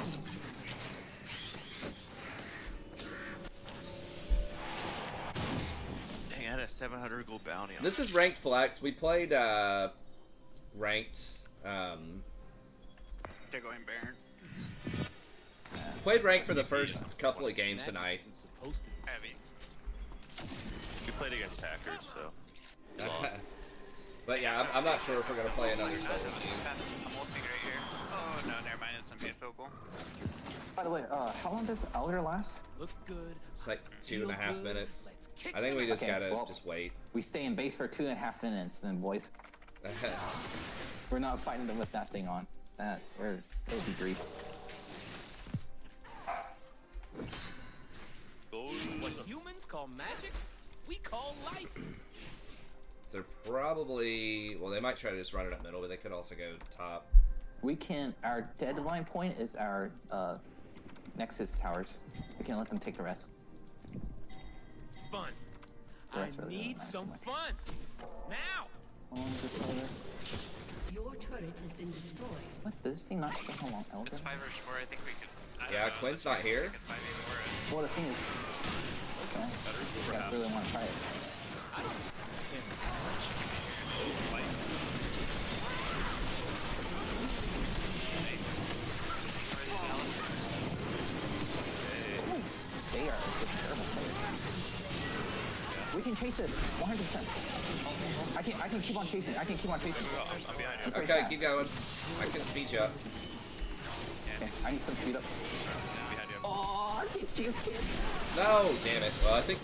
Dang, I had a 700 gold bounty on This is ranked flex. We played ranked. They're going Baron. Played ranked for the first couple of games tonight. Heavy. We played against hackers, so we lost. But yeah, I'm not sure if we're gonna play another solo I'm team. ulting right here. Oh no, never mind. It's gonna be a field goal. By the way, how long does Elder last? look good. It's like 2.5 minutes. Let's kick I think we just Okay, gotta well- just wait. We stay in base for 2.5 minutes, then boys. We're not fighting them with that thing on. It'll be brief. What humans call magic, we call life. They're probably well. They might try to just run it up middle, but they could also go top. We can. Our deadline point is our Nexus towers. We can let them take the rest. Fun. The I rest really need doesn't some matter fun. Now. How long is this Elder? Your turret has been destroyed. What? Does this thing not say how long Elder? It's 5 or 4. I think we could. I don't Yeah, know, Quinn's let's not see if here. we could 5v4 us. Well, the thing is, okay. You guys really want to try it? can chase this. 100%. I can keep on chasing. I can keep on chasing. I'm behind you. That's Okay, fast. keep going. I can speed you up. Okay, I need some speed up. Behind you. Oh, did you? No, damn it. Well, I think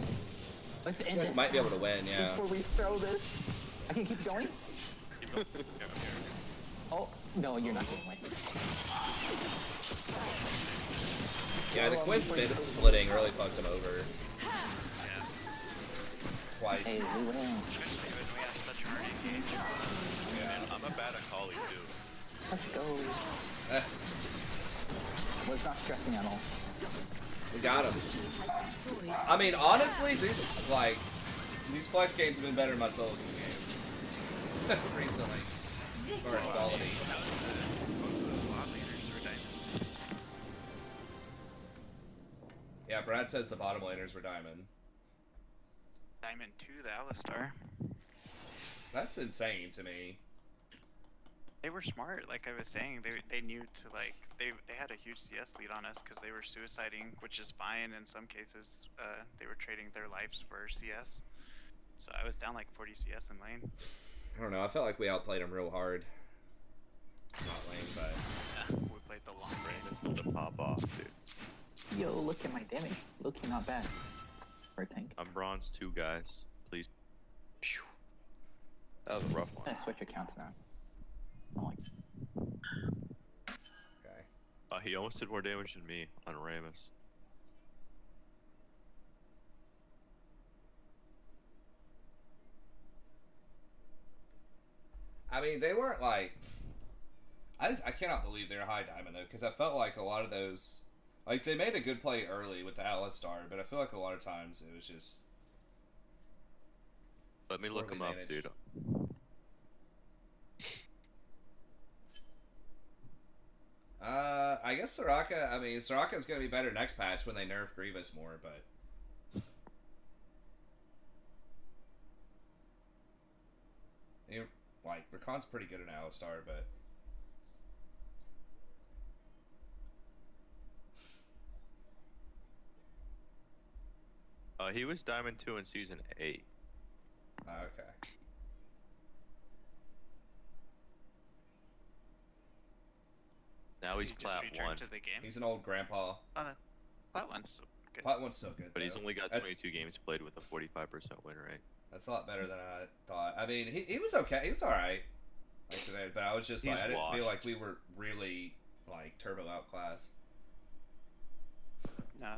Let's end you guys this. might be able to win, yeah. Before we throw this. I can keep going? Keep going. Yeah, I'm here. Oh, no, you're not getting away. Yeah, the Quinn splitting really fucked him over. Twice. Hey, we win. Especially when we have such hard engage. Yeah, I'm a bad Akali too. Let's go. Eh, Was not stressing at all. we got him. I mean, honestly, dude, like, these flex games have been better than my solo queue games. Recently. As far as quality. Both of those bot leaders were diamond. Yeah, Brad says the bottom laners were diamond. Diamond 2, the Alistar. That's insane to me. They were smart, like I was saying. They knew to like they had a huge CS lead on us because they were suiciding, which is fine in some cases. They were trading their lives for CS. So I was down like 40 CS in lane. I don't know, I felt like we outplayed them real hard. Not lame, but... Yeah, we played the long Brain game. is about to pop off, dude. Yo, look at my damage. Looking not bad. For a tank. I'm bronze 2, guys. Please. Phew. That was a rough I'm one. gonna switch accounts now. I'm like, Okay. He almost did more damage than me on Ramus. I mean, they weren't like... I cannot believe they're high diamond, though, because I felt like a lot of those... Like, they made a good play early with the Alistar, but I feel like a lot of times it was just... Let me look Poorly him up, managed. dude. I guess Soraka... I mean, Soraka's going to be better next patch when they nerf Grievous more, but... Like, Rakan's pretty good in Alistar, but... He was Diamond 2 in Season 8. Okay. Now he's He just Plat returned 1. to the game. He's an old grandpa. Oh, that one's so good. Plat 1's so good, But he's though. only got That's- 22 games played with a 45% win rate. That's a lot better than I thought. I mean, he was okay. He was alright. Like today, but I was just like, He's I didn't feel like washed. we were really, like, turbo outclassed. No.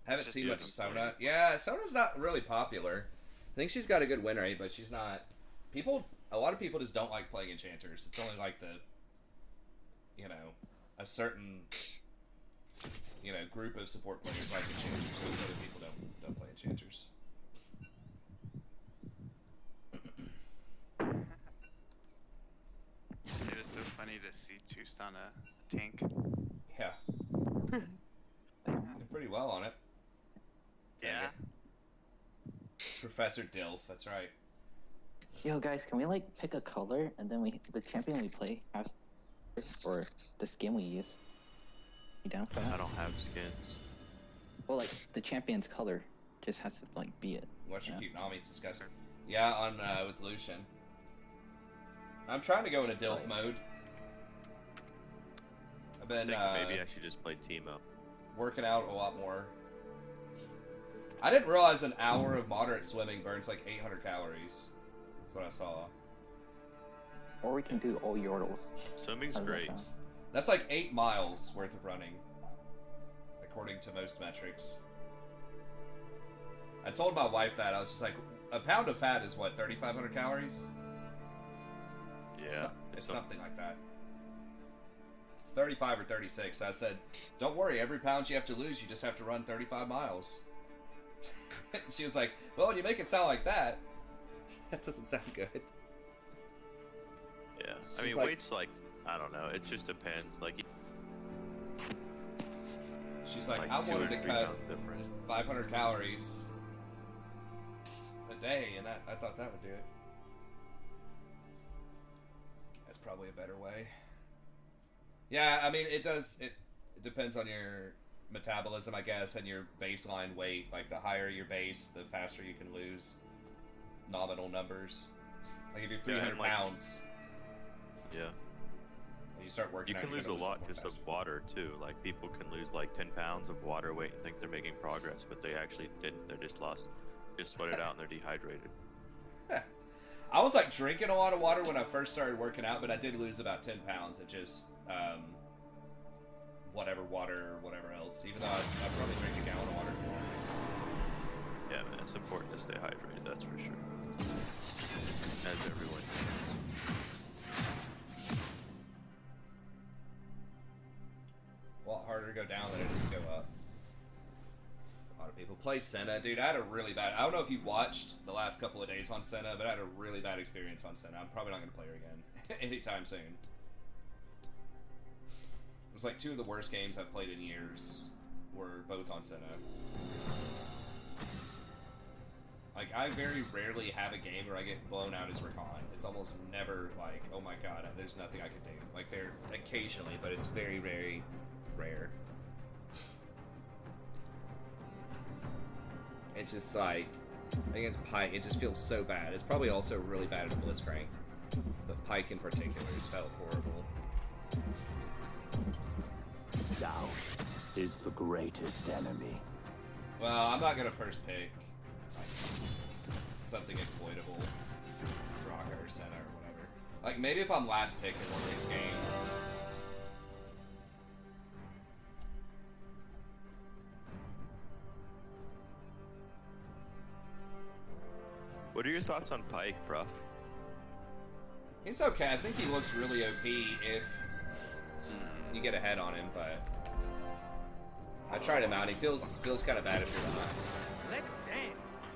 Haven't just seen the much other Sona. Yeah, Sona's not really popular. I think she's got a good win rate, but she's not... A lot of people just don't like playing Enchanters. It's only like a certain, group of support players like Enchanters. Most other people don't play Enchanters. It was so funny to see Toost on a tank. Yeah. Did pretty well on it. Yeah. Professor Dilf, that's right. yo guys, can we like pick a color and then the champion we play has, or the skin we use? You down for I that? don't have skins. Well, like the champion's color just has to like be it. Watch your Yeah. cute Nami's discussing. Yeah, on with Lucian. I'm trying to go into Dilf mode. I've I been think maybe I should just play Teemo. working out a lot more. I didn't realize an hour of moderate swimming burns like 800 calories. That's what I saw. Or we can do all yordles. Swimming's How does that great. sound? That's like 8 miles worth of running, according to most metrics. I told my wife that. I was just like, a pound of fat is what, 3,500 calories? Yeah. It's so- something like that. It's 35 or 36. So I said, don't worry, every pound you have to lose, you just have to run 35 miles. She was like, well, when you make it sound like that, that doesn't sound good. Yeah. I She's mean, like- weight's like, I don't know. It just depends. Like, She's like, Like I 2 or wanted to 3 cut pounds different. just 500 calories a day, and I thought that would do it. That's probably a better way. Yeah, I mean, it depends on your metabolism, I guess, and your baseline weight. Like, the higher your base, the faster you can lose. nominal numbers. Like if you're Yeah, 300 and, like, pounds, Yeah. and you start working You out, can you're lose a gonna lose lot more just of faster. water too. Like people can lose like 10 pounds of water weight and think they're making progress, but they actually didn't. They just sweat it out and they're dehydrated. I was like drinking a lot of water when I first started working out, but I did lose about 10 pounds. It just, whatever water or whatever else. Even though I probably drink a gallon of water. Yeah, man, it's important to stay hydrated. That's for sure. As everyone knows. A lot harder to go down than it is to go up. A lot of people play Senna. Dude, I had a really bad... I don't know if you watched the last couple of days on Senna, but I had a really bad experience on Senna. I'm probably not going to play her again anytime soon. It was like 2 of the worst games I've played in years were both on Senna. Like, I very rarely have a game where I get blown out as Rakan. It's almost never like, oh my god, there's nothing I can do. Like, there occasionally, but it's very, very rare. It's just like, against Pike, it just feels so bad. It's probably also really bad at Blitzcrank. But Pike in particular has felt horrible. Doubt is the greatest enemy. Well, I'm not gonna first pick like, something exploitable, Raka or Senna or whatever. Like maybe if I'm last pick in one of these games. What are your thoughts on Pike, Prof? He's okay. I think he looks really OP if you get ahead on him, but I tried him out. He feels kind of bad if you're not. Let's dance.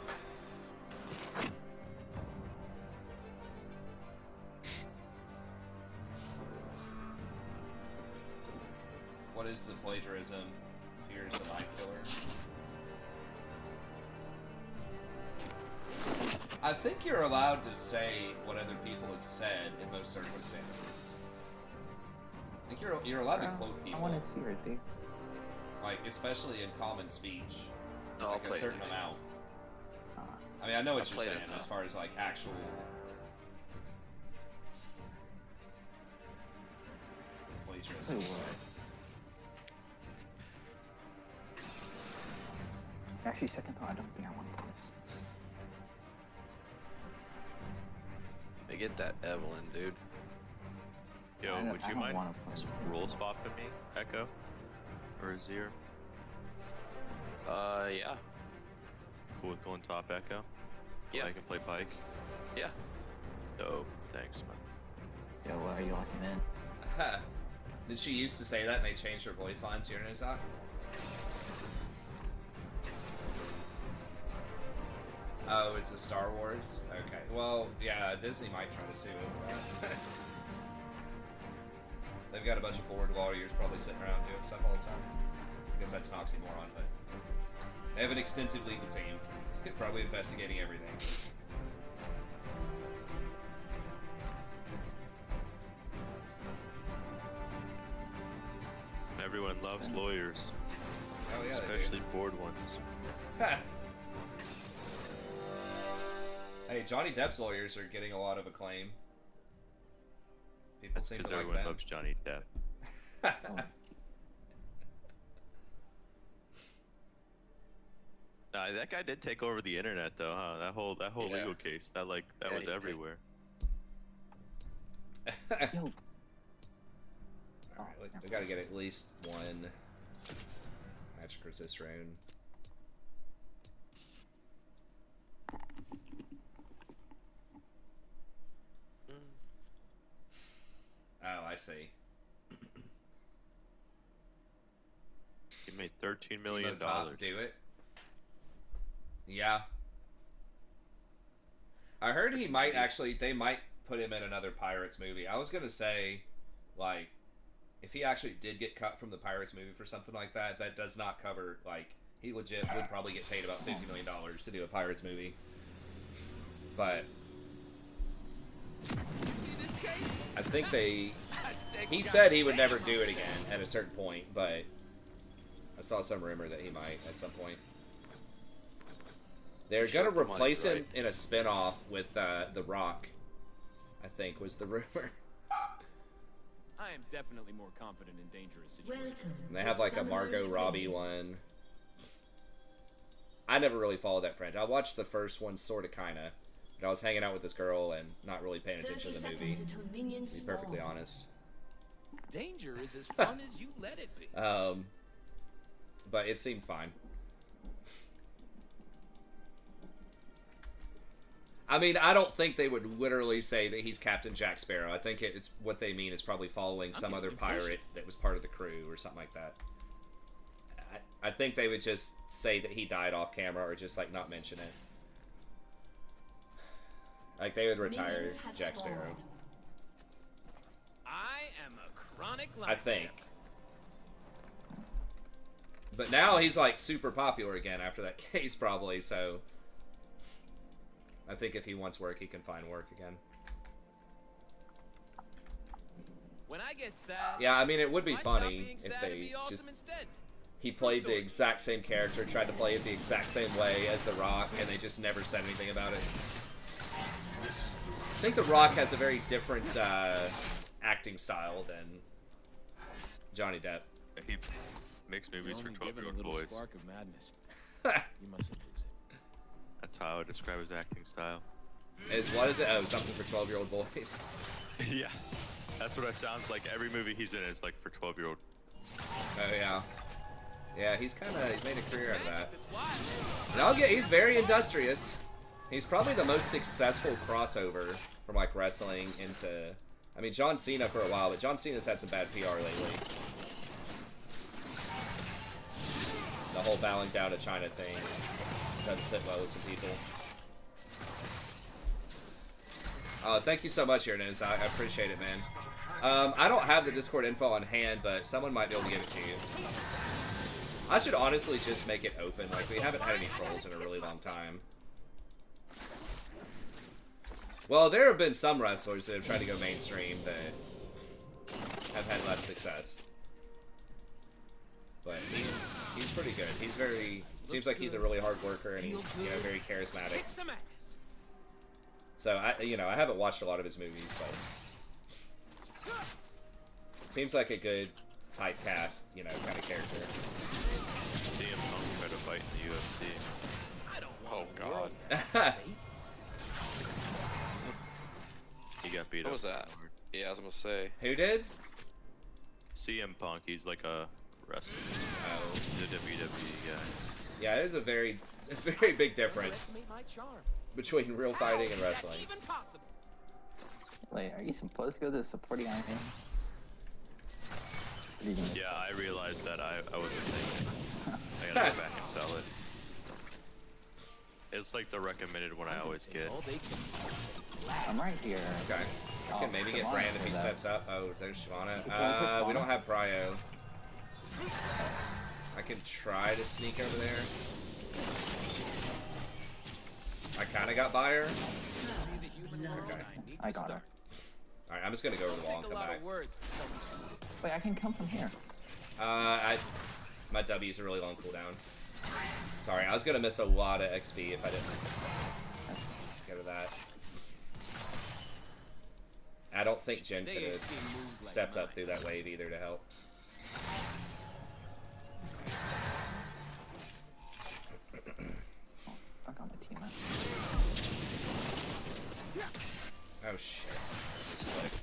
What is the plagiarism? Here's the mind killer. I think you're allowed to say what other people have said in most circumstances. I think you're allowed to quote I people. want to see her, see. Like, especially in common speech. No, I'll Like a play it certain next. amount. I mean, I know what I'll you're play it saying now. as far as, like, actual... plagiarism. Actually, second thought, I don't think I want to play this. I get that Evelyn, dude. Yo, would you mind want to play. roll swapping me, Echo? Or Azir? Yeah. Cool with going top Echo? Yeah. I can play Pike? Yeah. Dope. Thanks, man. Yo, why are you locking in? Huh. Did she used to say that and they changed her voice lines here in Uzak? Oh, it's a Star Wars? Okay. Well, yeah, Disney might try to sue it for that. They've got a bunch of bored lawyers probably sitting around doing stuff all the time. I guess that's an oxymoron, but they have an extensive legal team. Probably investigating everything. Everyone loves lawyers. Oh yeah, Especially bored ones. Hey, Johnny Depp's lawyers are getting a lot of acclaim. People That's seem because to like everyone them. loves Johnny Depp. Nah, that guy did take over the internet though, huh? That whole Yeah. legal case, that was he did. everywhere. Yo, Alright, we gotta get at least one magic resist rune. Oh, I see. He made $13 million. Timo Top, do it. Yeah. I heard he might actually, they might put him in another Pirates movie. I was gonna say, like, if he actually did get cut from the Pirates movie for something like that, that does not cover, like, he legit would probably get paid about $50 million to do a Pirates movie. But I think he said he would never do it again at a certain point, but I saw some rumor that he might at some point. They're Sure, gonna the money, replace him right? in a spin-off with The Rock, I think was the rumor. I am definitely more confident in dangerous situations. Welcome. And they have like a Margot Robbie one. I never really followed that franchise. I watched the first one, sorta, kinda. But I was hanging out with this girl and not really paying attention to the movie, to be perfectly honest. Danger is as fun as you let it be. But it seemed fine. I mean, I don't think they would literally say that he's Captain Jack Sparrow. I think it's what they mean is probably following some other pirate that was part of the crew or something like that. I think they would just say that he died off camera or just like not mention it. Like they would retire Jack Sparrow. I am a chronic I think. But now he's like super popular again after that case probably, so I think if he wants work, he can find work again. When I get sad, Yeah, I mean, it would be I stop funny being if sad they and be awesome just... instead. He played the exact same character, tried to play it the exact same way as The Rock, and they just never said anything about it. I think The Rock has a very different acting style than Johnny Depp. He makes movies for 12-year-old boys. Spark of madness. You mustn't lose it. That's how I would describe his acting style. What is it? Oh, something for 12-year-old boys. Yeah, that's what it sounds like. Every movie he's in is like for 12-year-old. Oh yeah, yeah. He's made a career out of that. And he's very industrious. He's probably the most successful crossover from like wrestling into. I mean, John Cena for a while, but John Cena's had some bad PR lately. The whole bowing down to China thing doesn't sit well with some people. Thank you so much, Ernest. I appreciate it, man. I don't have the Discord info on hand, but someone might be able to give it to you. I should honestly just make it open. Like, we haven't had any trolls in a really long time. Well, there have been some wrestlers that have tried to go mainstream that have had less success. But he's pretty good. He's seems like he's a really hard worker and he's, very charismatic. So I haven't watched a lot of his movies, but seems like a good typecast, kind of character. CM Punk tried to fight in the UFC. Oh god. He got beat What up. was that? Yeah, I was gonna say. Who did? CM Punk, he's like a wrestler. Oh. He's a WWE guy. Yeah, there's a very big difference between real fighting and wrestling. Wait, are you supposed to go to the supporting anime? Yeah, I realized that I wasn't thinking. I gotta go back and sell it. It's like the recommended one I always get. I'm right here. Okay. I can maybe get Shimano Brand if he for that. steps up. Oh, there's Shimano. Which one's with We don't Shimano? have Pryo. I can try to sneak over there. I kind of got Bayer. Okay. I got her. Alright, I'm just gonna go over the wall and come back. Wait, I can come from here. My W's a really long cooldown. Sorry, I was gonna miss a lot of XP if I didn't go to that. I don't think Jen could have stepped up through that wave either to help. I got my team out. Oh shit. Just clicked.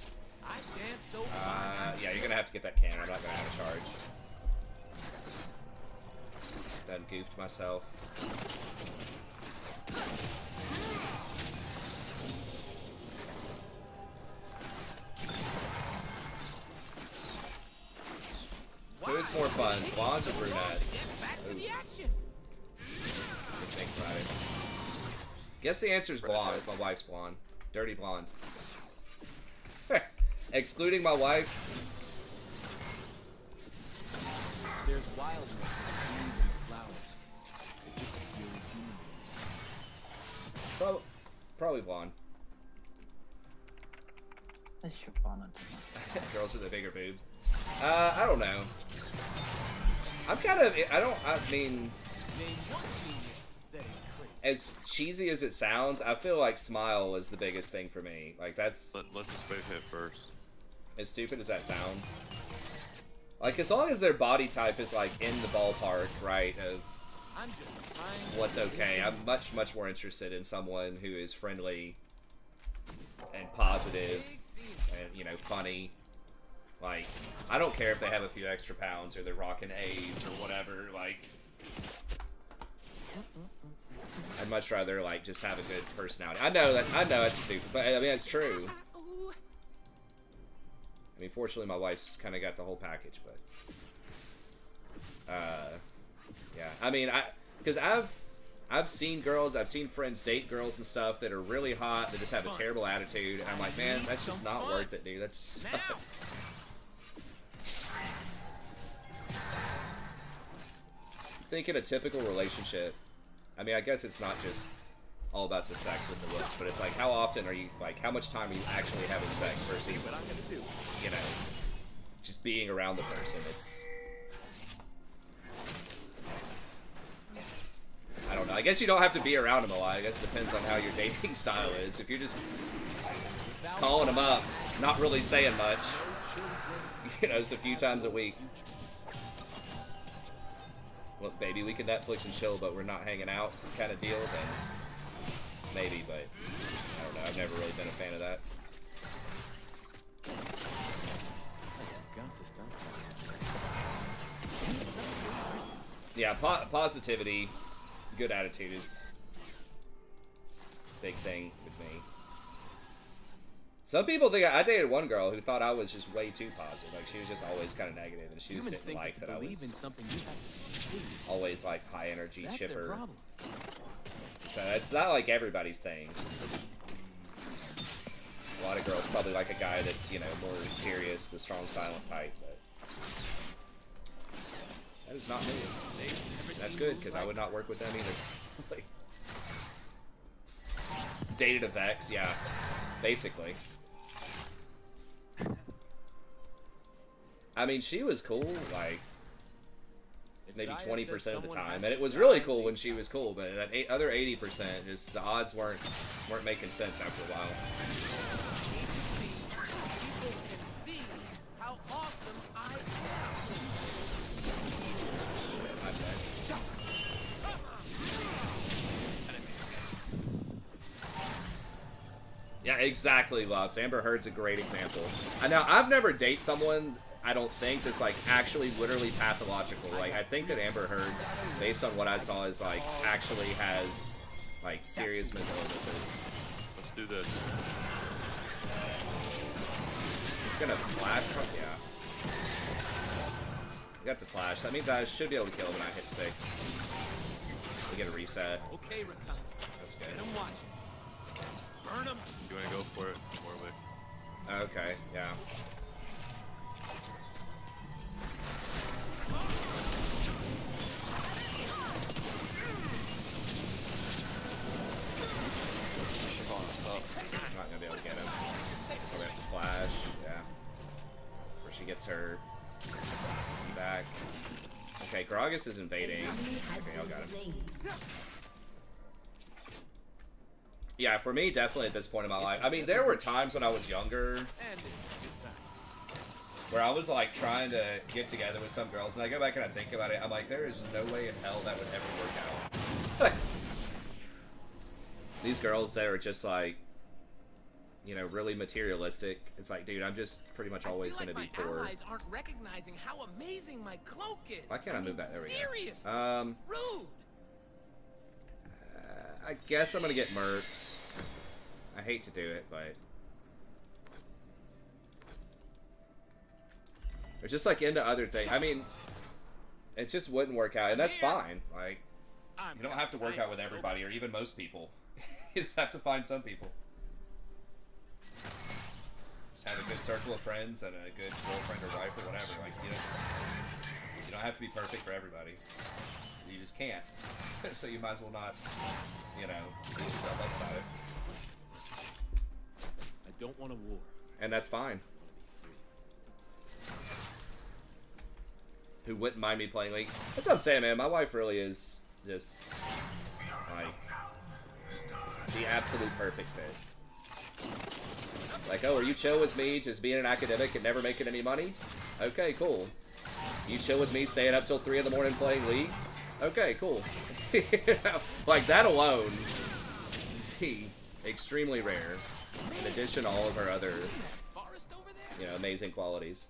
Yeah, you're gonna have to get that cannon. I'm not gonna have a charge. Done goofed myself. Who's more fun, blondes or brunettes? Ooh. Just think about it. Guess the answer is blonde. My wife's blonde. Dirty blonde. Excluding my wife. There's wildness in the trees and the flowers. It's just a pure human being. Probably blonde. This Shyvana. Girls with the bigger boobs. I don't know. I'm kind of. I mean. Name one genius that ain't crazy. as cheesy as it sounds, I feel like Smile is the biggest thing for me. Like, that's... Let's just wave hit first. As stupid as that sounds. Like, as long as their body type is, like, in the ballpark, right, of what's okay, I'm much, much more interested in someone who is friendly and positive and, you know, funny. Like, I don't care if they have a few extra pounds or they're rocking A's or whatever, like... I'd much rather, like, just have a good personality. I know that's stupid, but, I mean, it's true. I mean, fortunately, my wife's kind of got the whole package, but... yeah. I mean, because I've seen girls, I've seen friends date girls and stuff that are really hot, that just have a terrible attitude, and I'm like, man, that's just not worth it, dude. That just sucks. Think in a typical relationship, I mean, I guess it's not just all about the sex with the looks, but it's like, how often are you, like, how much time are you actually having sex versus, you know, just being around the person? It's, I don't know. I guess you don't have to be around them a lot. I guess it depends on how your dating style is. If you're just calling them up, not really saying much, you know, just a few times a week. Look, baby, we can Netflix and chill, but we're not hanging out kind of deal, then maybe, but I don't know. I've never really been a fan of that. Yeah, positivity, good attitude is a big thing with me. Some people think I dated one girl who thought I was just way too positive. Like, she was just always kind of negative, and she just didn't like that I was always, like, high energy, chipper. So it's not like everybody's thing. A lot of girls probably like a guy that's, you know, more serious, the strong, silent type, but that is not me. That's good, because I would not work with them either. Like, dated a Vex, yeah, basically. I mean, she was cool, like, maybe 20% of the time, and it was really cool when she was cool, but that other 80%, just the odds weren't making sense after a while. Yeah, exactly, Loves. Amber Heard's a great example. Now, I've never dated someone, I don't think, that's, like, actually literally pathological. Like, I think that Amber Heard, based on what I saw, is, like, actually has, like, serious mental illnesses. Let's do this. It's gonna flash? Yeah. We got the flash. That means I should be able to kill him when I hit 6. We get a reset. Okay, Rakan. That's good. Let him watch. Burn him. You wanna go for it, Warwick? Okay, yeah. I'm not gonna be able to get him. So we have to flash, yeah. Where she gets her back. Okay, Gragas is invading. Okay, I got him. Yeah, for me, definitely at this point in my life. I mean, there were times when I was younger where I was, like, trying to get together with some girls, and I go back and I think about it, I'm like, there is no way in hell that would ever work out. These girls that are just, like, you know, really materialistic. It's like, dude, I'm just pretty much always going to be poor. Allies aren't recognizing how amazing my cloak is. Why can't I move that? There we go. Rude. I guess I'm going to get Mercs. I hate to do it, but they're just, like, into other things. I mean, it just wouldn't work out, and that's fine. Like, you don't have to work out with everybody, or even most people. You just have to find some people. Just have a good circle of friends and a good girlfriend or wife or whatever. Like, you don't have to be perfect for everybody. You just can't. So you might as well not, you know, beat yourself up about it. I don't want a war. And that's fine. Who wouldn't mind me playing League? That's what I'm saying, man. My wife really is just, like, the absolute perfect fit. Like, oh, are you chill with me just being an academic and never making any money? Okay, cool. You chill with me staying up till 3 in the morning playing League? Okay, cool. Like, that alone be extremely rare, in addition to all of her other, you know, amazing qualities.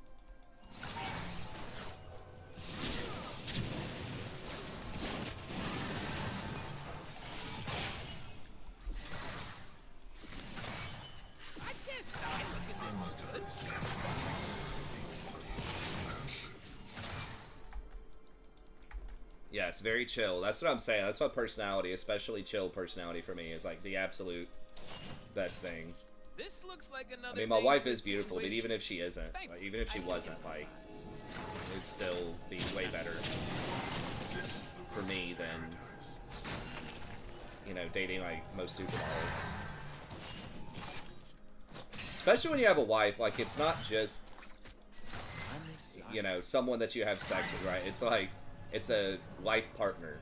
Yes, very chill. That's what I'm saying. That's what personality, especially chill personality for me, is like the absolute best thing. This looks like another I mean, my wife is dangerous beautiful, but situation. even if she isn't, like, even if she wasn't, like, it'd still be way better for me than, you know, dating like most supermodels. Especially when you have a wife, like, it's not just, you know, someone that you have sex with, right? It's like, it's a life partner.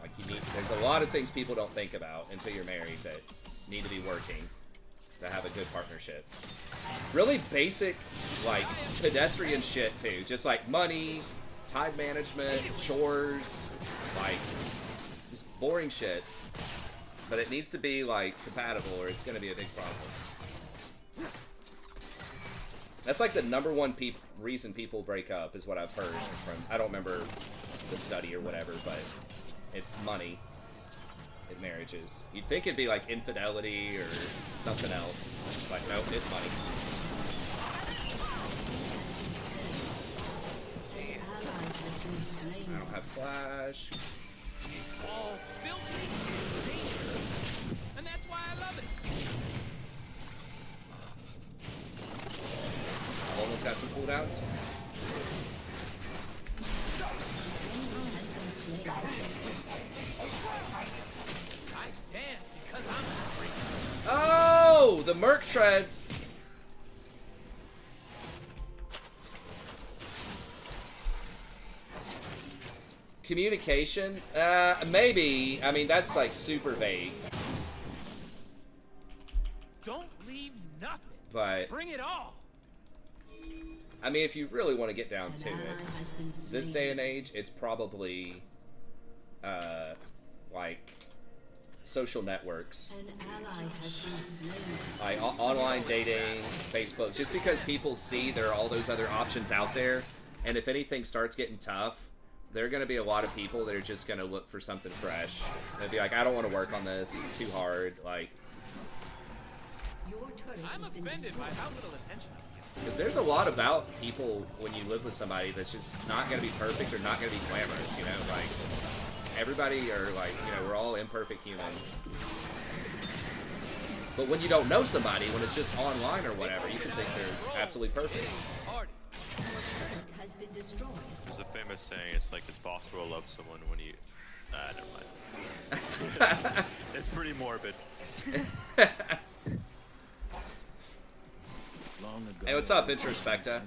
Like, you need, there's a lot of things people don't think about until you're married that need to be working to have a good partnership. Really basic, like, pedestrian shit, too. Just, like, money, time management, chores, like, just boring shit. But it needs to be, like, compatible or it's gonna be a big problem. That's like the #1 reason people break up, is what I've heard from, I don't remember the study or whatever, but it's money in marriages. You'd think it'd be like infidelity or something else. It's like, nope, it's money. I don't have flash. It's all filthy dangerous. And that's why I love it. Almost got some cooldowns. Nice dance because I'm free. Oh, the Merc Treads. Communication? Maybe. I mean, that's like super vague. Don't leave nothing. But Bring it all. I mean, if you really want to get down to it, this day and age, it's probably, like, social networks. Like, online dating, Facebook, just because people see there are all those other options out there, and if anything starts getting tough, there are going to be a lot of people that are just going to look for something fresh. They'll be like, I don't want to work on this, it's too hard, like... I'm offended by how little attention I'm getting. Because there's a lot about people when you live with somebody that's just not going to be perfect or not going to be glamorous, you know? Like, everybody are like, you know, we're all imperfect humans. But when you don't know somebody, when it's just online or whatever, you can think they're absolutely perfect. Has been destroyed. There's a famous saying, it's like it's possible to love someone when you... never mind. It's pretty morbid. Hey, what's up, Introspecta?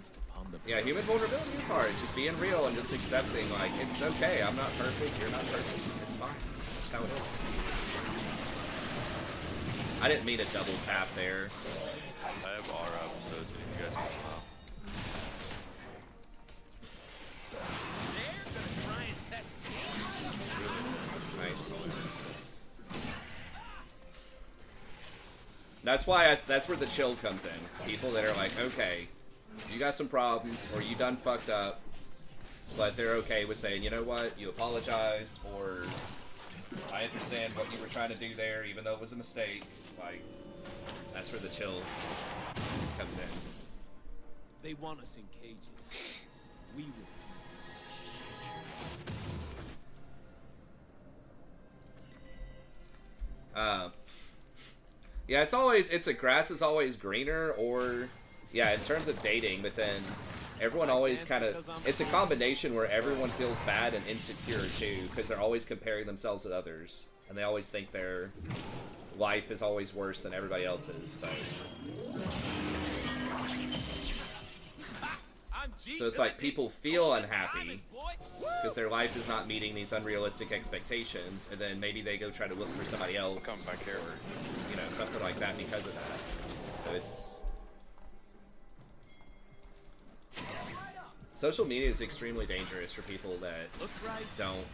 Yeah, human vulnerability is hard. Just being real and just accepting, like, it's okay. I'm not perfect. You're not perfect. It's fine. That's how it is. I didn't mean to double tap there. I have aura up, so if you guys can come out. Nice. That's why that's where the chill comes in. People that are like, okay, you got some problems, or you done fucked up, but they're okay with saying, you know what, you apologized, or I understand what you were trying to do there, even though it was a mistake. Like, that's where the chill comes in. They want us in cages. We refuse. Yeah, it's a grass is always greener, or, yeah, in terms of dating, but then everyone always kind of, it's a combination where everyone feels bad and insecure, too, because they're always comparing themselves with others, and they always think their life is always worse than everybody else's, but... I'm So it's like people feel unhappy because their life is not meeting these unrealistic expectations, and then maybe they go try to look for somebody else, Come back here. or you know, something like that because of that. So it's social media is extremely dangerous for people that don't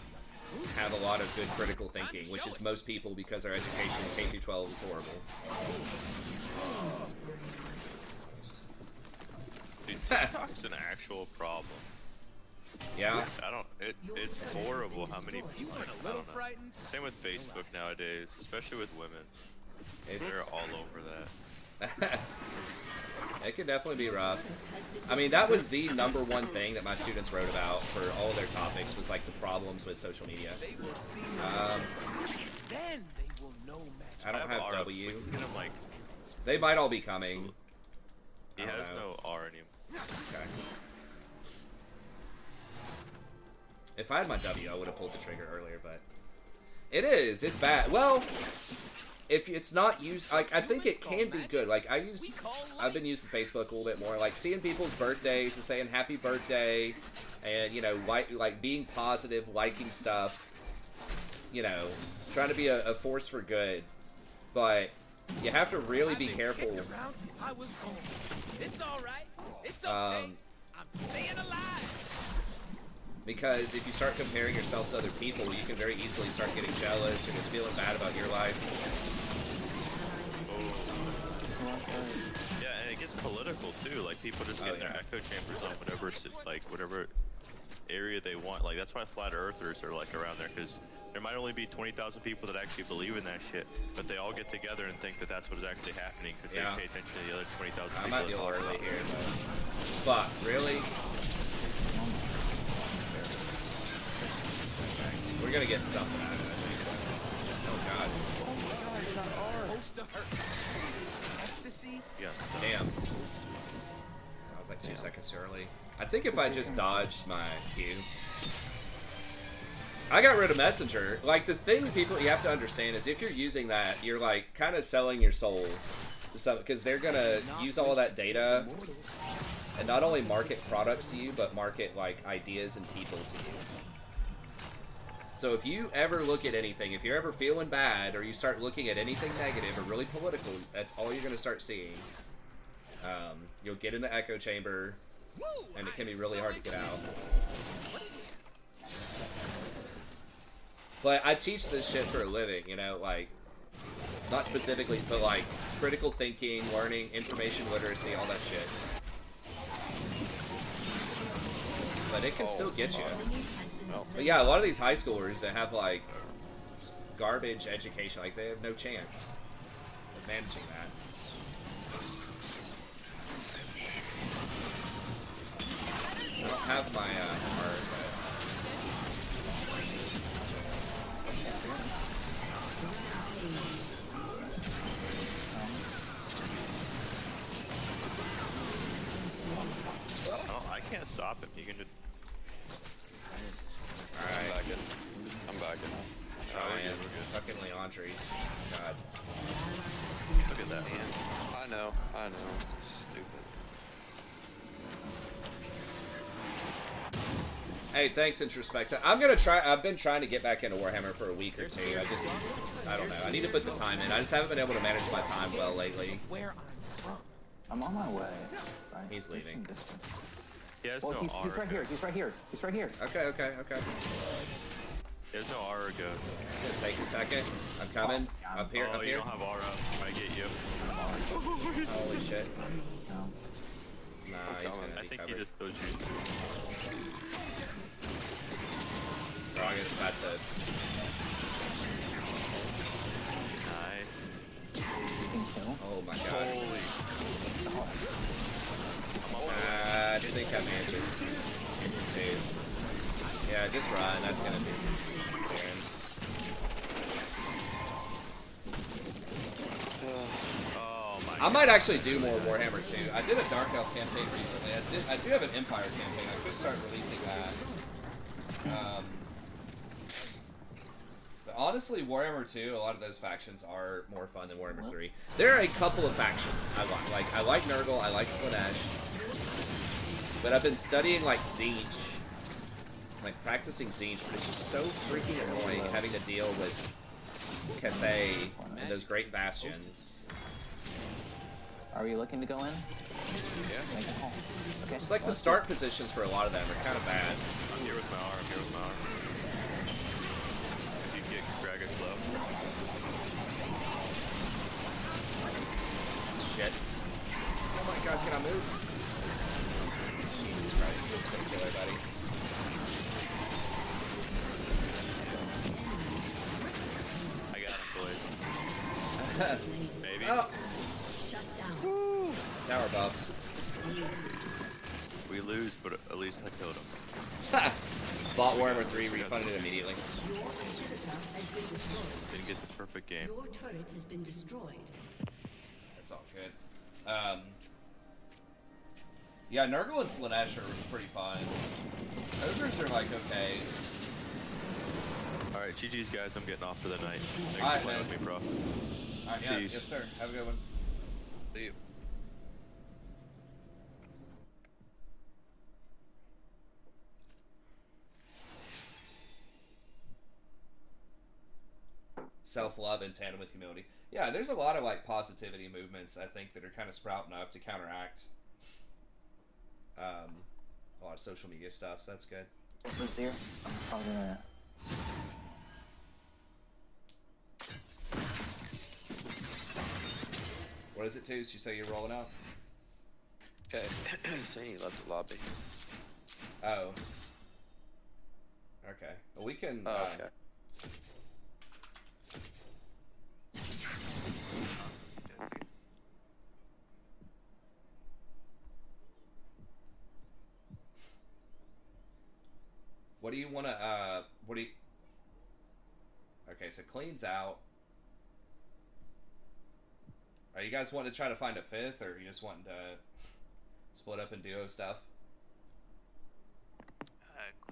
have a lot of good critical thinking, which is most people because our education in K-12 is horrible. Dude, TikTok's an actual problem. Yeah. It's horrible how many people, I don't know. Same with Facebook nowadays, especially with women. They're all over that. It can definitely be rough. I mean, that was the #1 thing that my students wrote about for all their topics, was like the problems with social media. I don't have W. They might all be coming. He has no R anymore. Okay. If I had my W, I would have pulled the trigger earlier, but it's bad. Well, if it's not used, like, I think it can be good. Like, I've been using Facebook a little bit more, like seeing people's birthdays and saying happy birthday, and you know, like being positive, liking stuff, you know, trying to be a force for good. But you have to really be careful. It's all right. It's okay. I'm staying alive. Because if you start comparing yourself to other people, you can very easily start getting jealous or just feeling bad about your life. Yeah, and it gets political too. Like people just get in their echo chambers on whatever, like whatever area they want. Like that's why flat earthers are like around there, because there might only be 20,000 people that actually believe in that shit, but they all get together and think that that's what is actually happening because they pay attention to the other 20,000 people. I might be a little early here, but really, we're gonna get something out of it. Oh god. Ecstasy? Yes. Damn. I was like 2 seconds too early. I think if I just dodged my Q. I got rid of Messenger. Like, the thing people you have to understand is if you're using that, you're like kind of selling your soul to some, because they're gonna use all of that data and not only market products to you, but market like ideas and people to you. So if you ever look at anything, if you're ever feeling bad or you start looking at anything negative or really political, that's all you're gonna start seeing. You'll get in the echo chamber, and it can be really hard to get out. But I teach this shit for a living, you know, like, not specifically, but like critical thinking, learning, information literacy, all that shit. But it can still get you. But yeah, a lot of these high schoolers that have like garbage education, like they have no chance of managing that. I don't have my art, but Oh, I can't stop him. He can just. alright. I'm back in. Oh man, fucking Leandries. God. Look at that. I know. Stupid. Hey, thanks, Introspect. I'm gonna try. I've been trying to get back into Warhammer for a week or two. I don't know. I need to put the time in. I just haven't been able to manage my time well lately. Where I'm from. I'm on my way. Right? He's leaving. He has Well, no he's right here. He's right here. He's right here. Okay. He has no aura goes. It's gonna take a second. I'm coming. Up here. Oh, Up you here. don't have aura. I get you. Holy shit. No. Nah, he's gonna I be think he covered. just goes you. Raga's about to. Nice. You can kill. Oh my god. Holy. I think I'm anxious. Dude. Yeah, just run. That's gonna be Baron. Oh my. I might actually do more Warhammer 2. I did a Dark Elf campaign recently. I do have an Empire campaign. I could start releasing that. But honestly, Warhammer 2, a lot of those factions are more fun than Warhammer 3. There are a couple of factions I like. I like Nurgle, I like Slaanesh. But I've been studying like Zinch, like practicing Zinch, but it's just so freaking annoying having to deal with Cafe and those great bastions. Are we looking to go in? Yeah. Make it home. Okay. It's like the start positions for a lot of them are kind of bad. I'm here with Mauer. I'm here with Mauer. If you get Gragas low. Shit. Oh my god, can I move? Jesus Christ, I'm just gonna kill everybody. I got him, boys. Maybe. Oh, Shut down. tower buffs. We lose, but at least I killed him. Bought Warhammer 3, refunded it immediately. Your inhibitor has been destroyed. Didn't get the perfect game. Your turret has been destroyed. That's all good. Yeah, Nurgle and Slanesh are pretty fun. Ogres are like okay. Alright, GG's guys, I'm getting off for the night. Thanks Alright, for playing man. with me, bro. Alright, yeah, Peace. yes sir. Have a good one. See you. Self-love in tandem with humility. Yeah, there's a lot of like positivity movements I think that are kind of sprouting up to counteract a lot of social media stuff, so that's good. This is here. I'm probably gonna. What is it, Toos? You say you're rolling out? Okay. Saying he left the lobby. Oh. Okay. Well, we can. Oh, okay. What do you want to, what do you... Okay, so cleans out. Are you guys wanting to try to find a fifth, or are you just wanting to split up and duo stuff?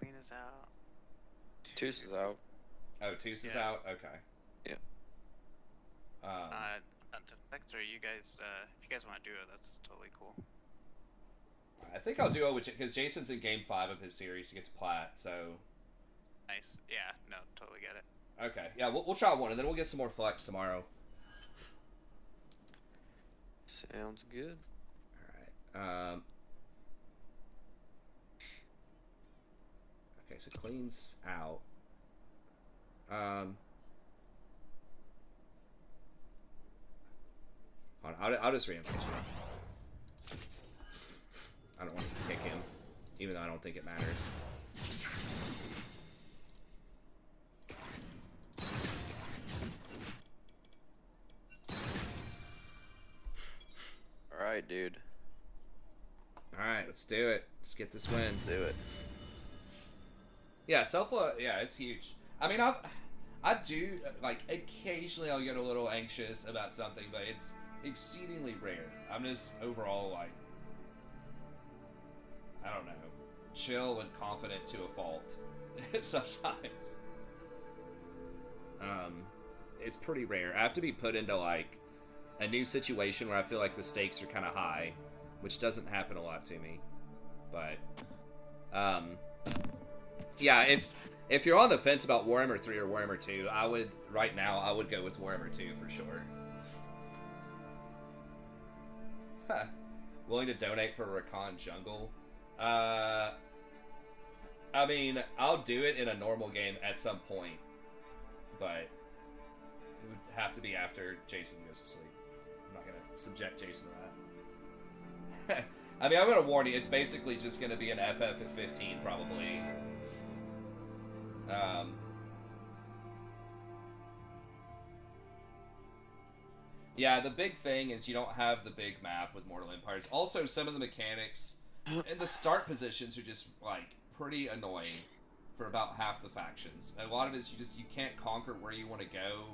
Clean is out. Toos is out. Oh, Toos is Yeah. out? Okay. Yeah. To Vector, you guys, if you guys want to do it, that's totally cool. I think I'll duo with, because Jason's in game 5 of his series to get to plat, so... Nice. Yeah, no, totally get it. Okay, yeah, we'll try one, and then we'll get some more flex tomorrow. Sounds good. Alright, okay, so cleans out. Hold on, I'll just reinforce you. I don't want to kick him, even though I don't think it matters. Alright, dude. Alright, let's do it. Let's get this win. Do it. Yeah, self-love, yeah, it's huge. I mean, I do, like, occasionally I'll get a little anxious about something, but it's exceedingly rare. I'm just overall, like, I don't know, chill and confident to a fault sometimes. It's pretty rare. I have to be put into, like, a new situation where I feel like the stakes are kind of high, which doesn't happen a lot to me. But, yeah, if you're on the fence about Warhammer 3 or Warhammer 2, right now, I would go with Warhammer 2 for sure. Huh. Willing to donate for Rakan Jungle? I mean, I'll do it in a normal game at some point, but it would have to be after Jason goes to sleep. I'm not gonna subject Jason to that. I mean, I'm gonna warn you, it's basically just gonna be an FF at 15, probably. Yeah, the big thing is you don't have the big map with Mortal Empires. Also, some of the mechanics and the start positions are just, like, pretty annoying for about half the factions. A lot of it is you can't conquer where you want to go.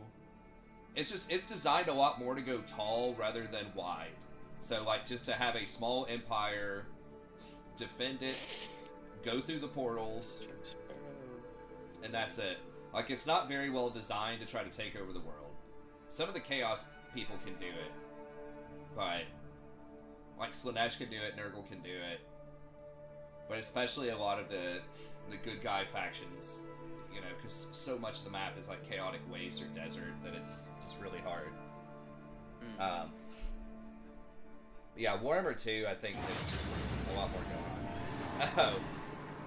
It's designed a lot more to go tall rather than wide. So, like, just to have a small empire, defend it, go through the portals, and that's it. Like, it's not very well designed to try to take over the world. Some of the Chaos people can do it, but, like, Slanesh can do it, Nurgle can do it. but especially a lot of the good guy factions, you know, because so much of the map is like chaotic waste or desert that it's just really hard. Yeah, Warhammer 2, I think there's just a lot more going on. Oh,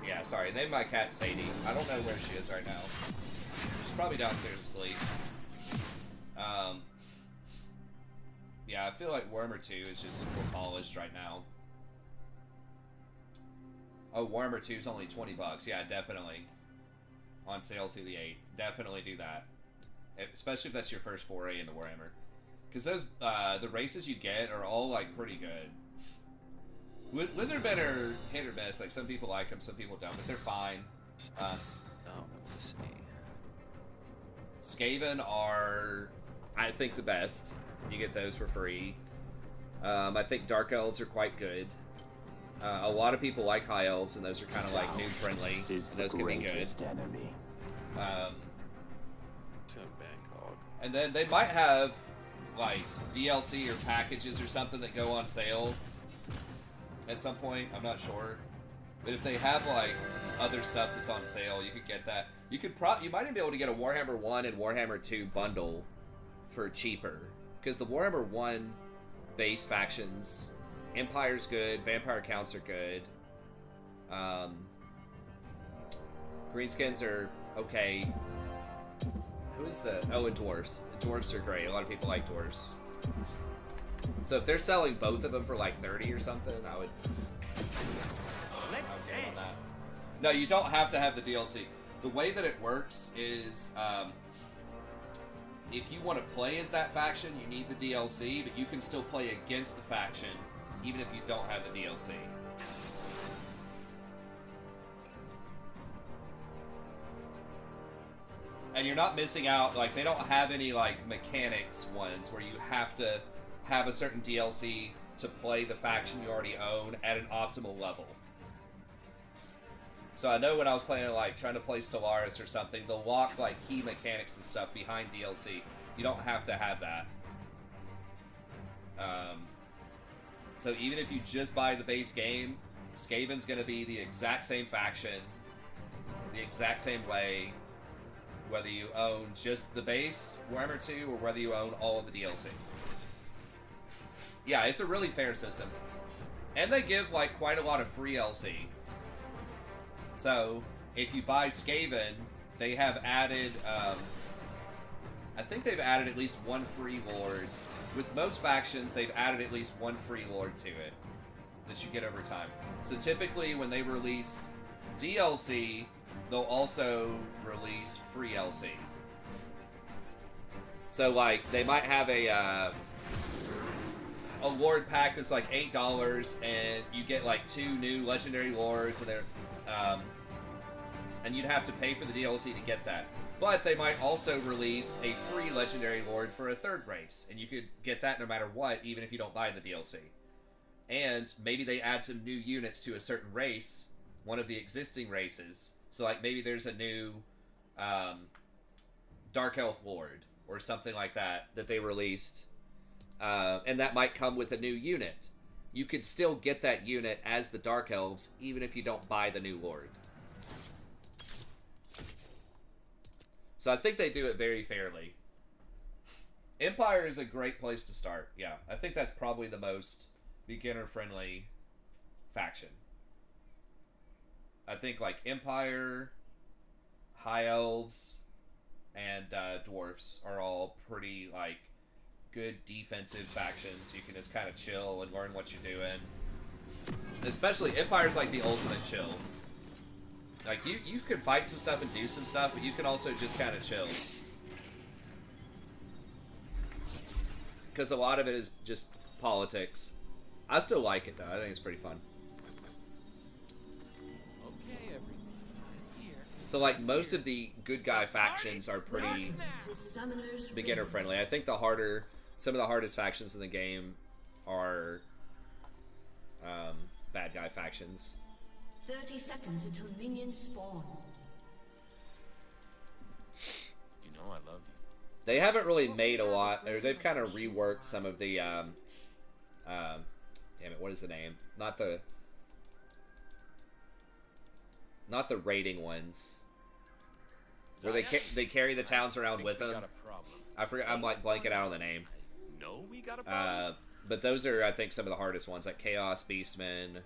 yeah, sorry. Name my cat Sadie. I don't know where she is right now. She's probably downstairs asleep. Yeah, I feel like Warhammer 2 is just more polished right now. Oh, Warhammer 2 is only $20. Yeah, definitely. On sale through the 8th. Definitely do that. Especially if that's your first foray into Warhammer. Because those, the races you get are all, like, pretty good. Lizardmen are hit or miss. Like, some people like them, some people don't, but they're fine. No, to see. Skaven are, I think, the best. You get those for free. I think Dark Elves are quite good. A lot of people like High Elves, and those are kind of like noob friendly. And those can be good. Enemy. And then they might have like DLC or packages or something that go on sale at some point. I'm not sure, but if they have like other stuff that's on sale, you could get that. You might even be able to get a Warhammer 1 and Warhammer 2 bundle for cheaper, because the Warhammer 1 base factions, Empire's good, Vampire Counts are good, Greenskins are okay. Who is the... Oh, and Dwarves. Dwarves are great. A lot of people like Dwarves. So if they're selling both of them for like 30 or something, I would get on that. No, you don't have to have the DLC. The way that it works is, if you want to play as that faction, you need the DLC, but you can still play against the faction, even if you don't have the DLC. And you're not missing out, like, they don't have any, like, mechanics ones where you have to have a certain DLC to play the faction you already own at an optimal level. So I know when I was playing, like, trying to play Stellaris or something, they'll lock, like, key mechanics and stuff behind DLC. You don't have to have that. So even if you just buy the base game, Skaven's going to be the exact same faction, the exact same way, whether you own just the base Warhammer 2 or whether you own all of the DLC. Yeah, it's a really fair system. And they give, like, quite a lot of free LC. So, if you buy Skaven, they have added, I think they've added at least one free Lord. With most factions, they've added at least one free Lord to it that you get over time. So typically, when they release DLC, they'll also release free LC. So, like, they might have a Lord pack that's like $8, and you get like 2 new legendary Lords, and they're, and you'd have to pay for the DLC to get that. But they might also release a free legendary Lord for a 3rd race, and you could get that no matter what, even if you don't buy the DLC. And maybe they add some new units to a certain race, one of the existing races. So, like, maybe there's a new Dark Elf Lord or something like that that they released, and that might come with a new unit. You could still get that unit as the Dark Elves, even if you don't buy the new Lord. So I think they do it very fairly. Empire is a great place to start. Yeah, I think that's probably the most beginner-friendly faction. I think, like, Empire, High Elves, and Dwarfs are all pretty, like, good defensive factions. You can just kind of chill and learn what you're doing. Especially, Empire's like the ultimate chill. Like, you can fight some stuff and do some stuff, but you can also just kind of chill. Because a lot of it is just politics. I still like it, though. I think it's pretty fun. So, like, most of the good guy factions are pretty beginner friendly. I think some of the hardest factions in the game are bad guy factions. 30 seconds until minions spawn. You know I love you. They haven't really made a lot, or they've kind of reworked some of the, damn it, what is the name? Not the, Not the raiding ones. Where they carry the towns around with them. I forget. I'm like blanking out on the name. No, we got a problem. But those are, I think, some of the hardest ones, like Chaos, Beastmen.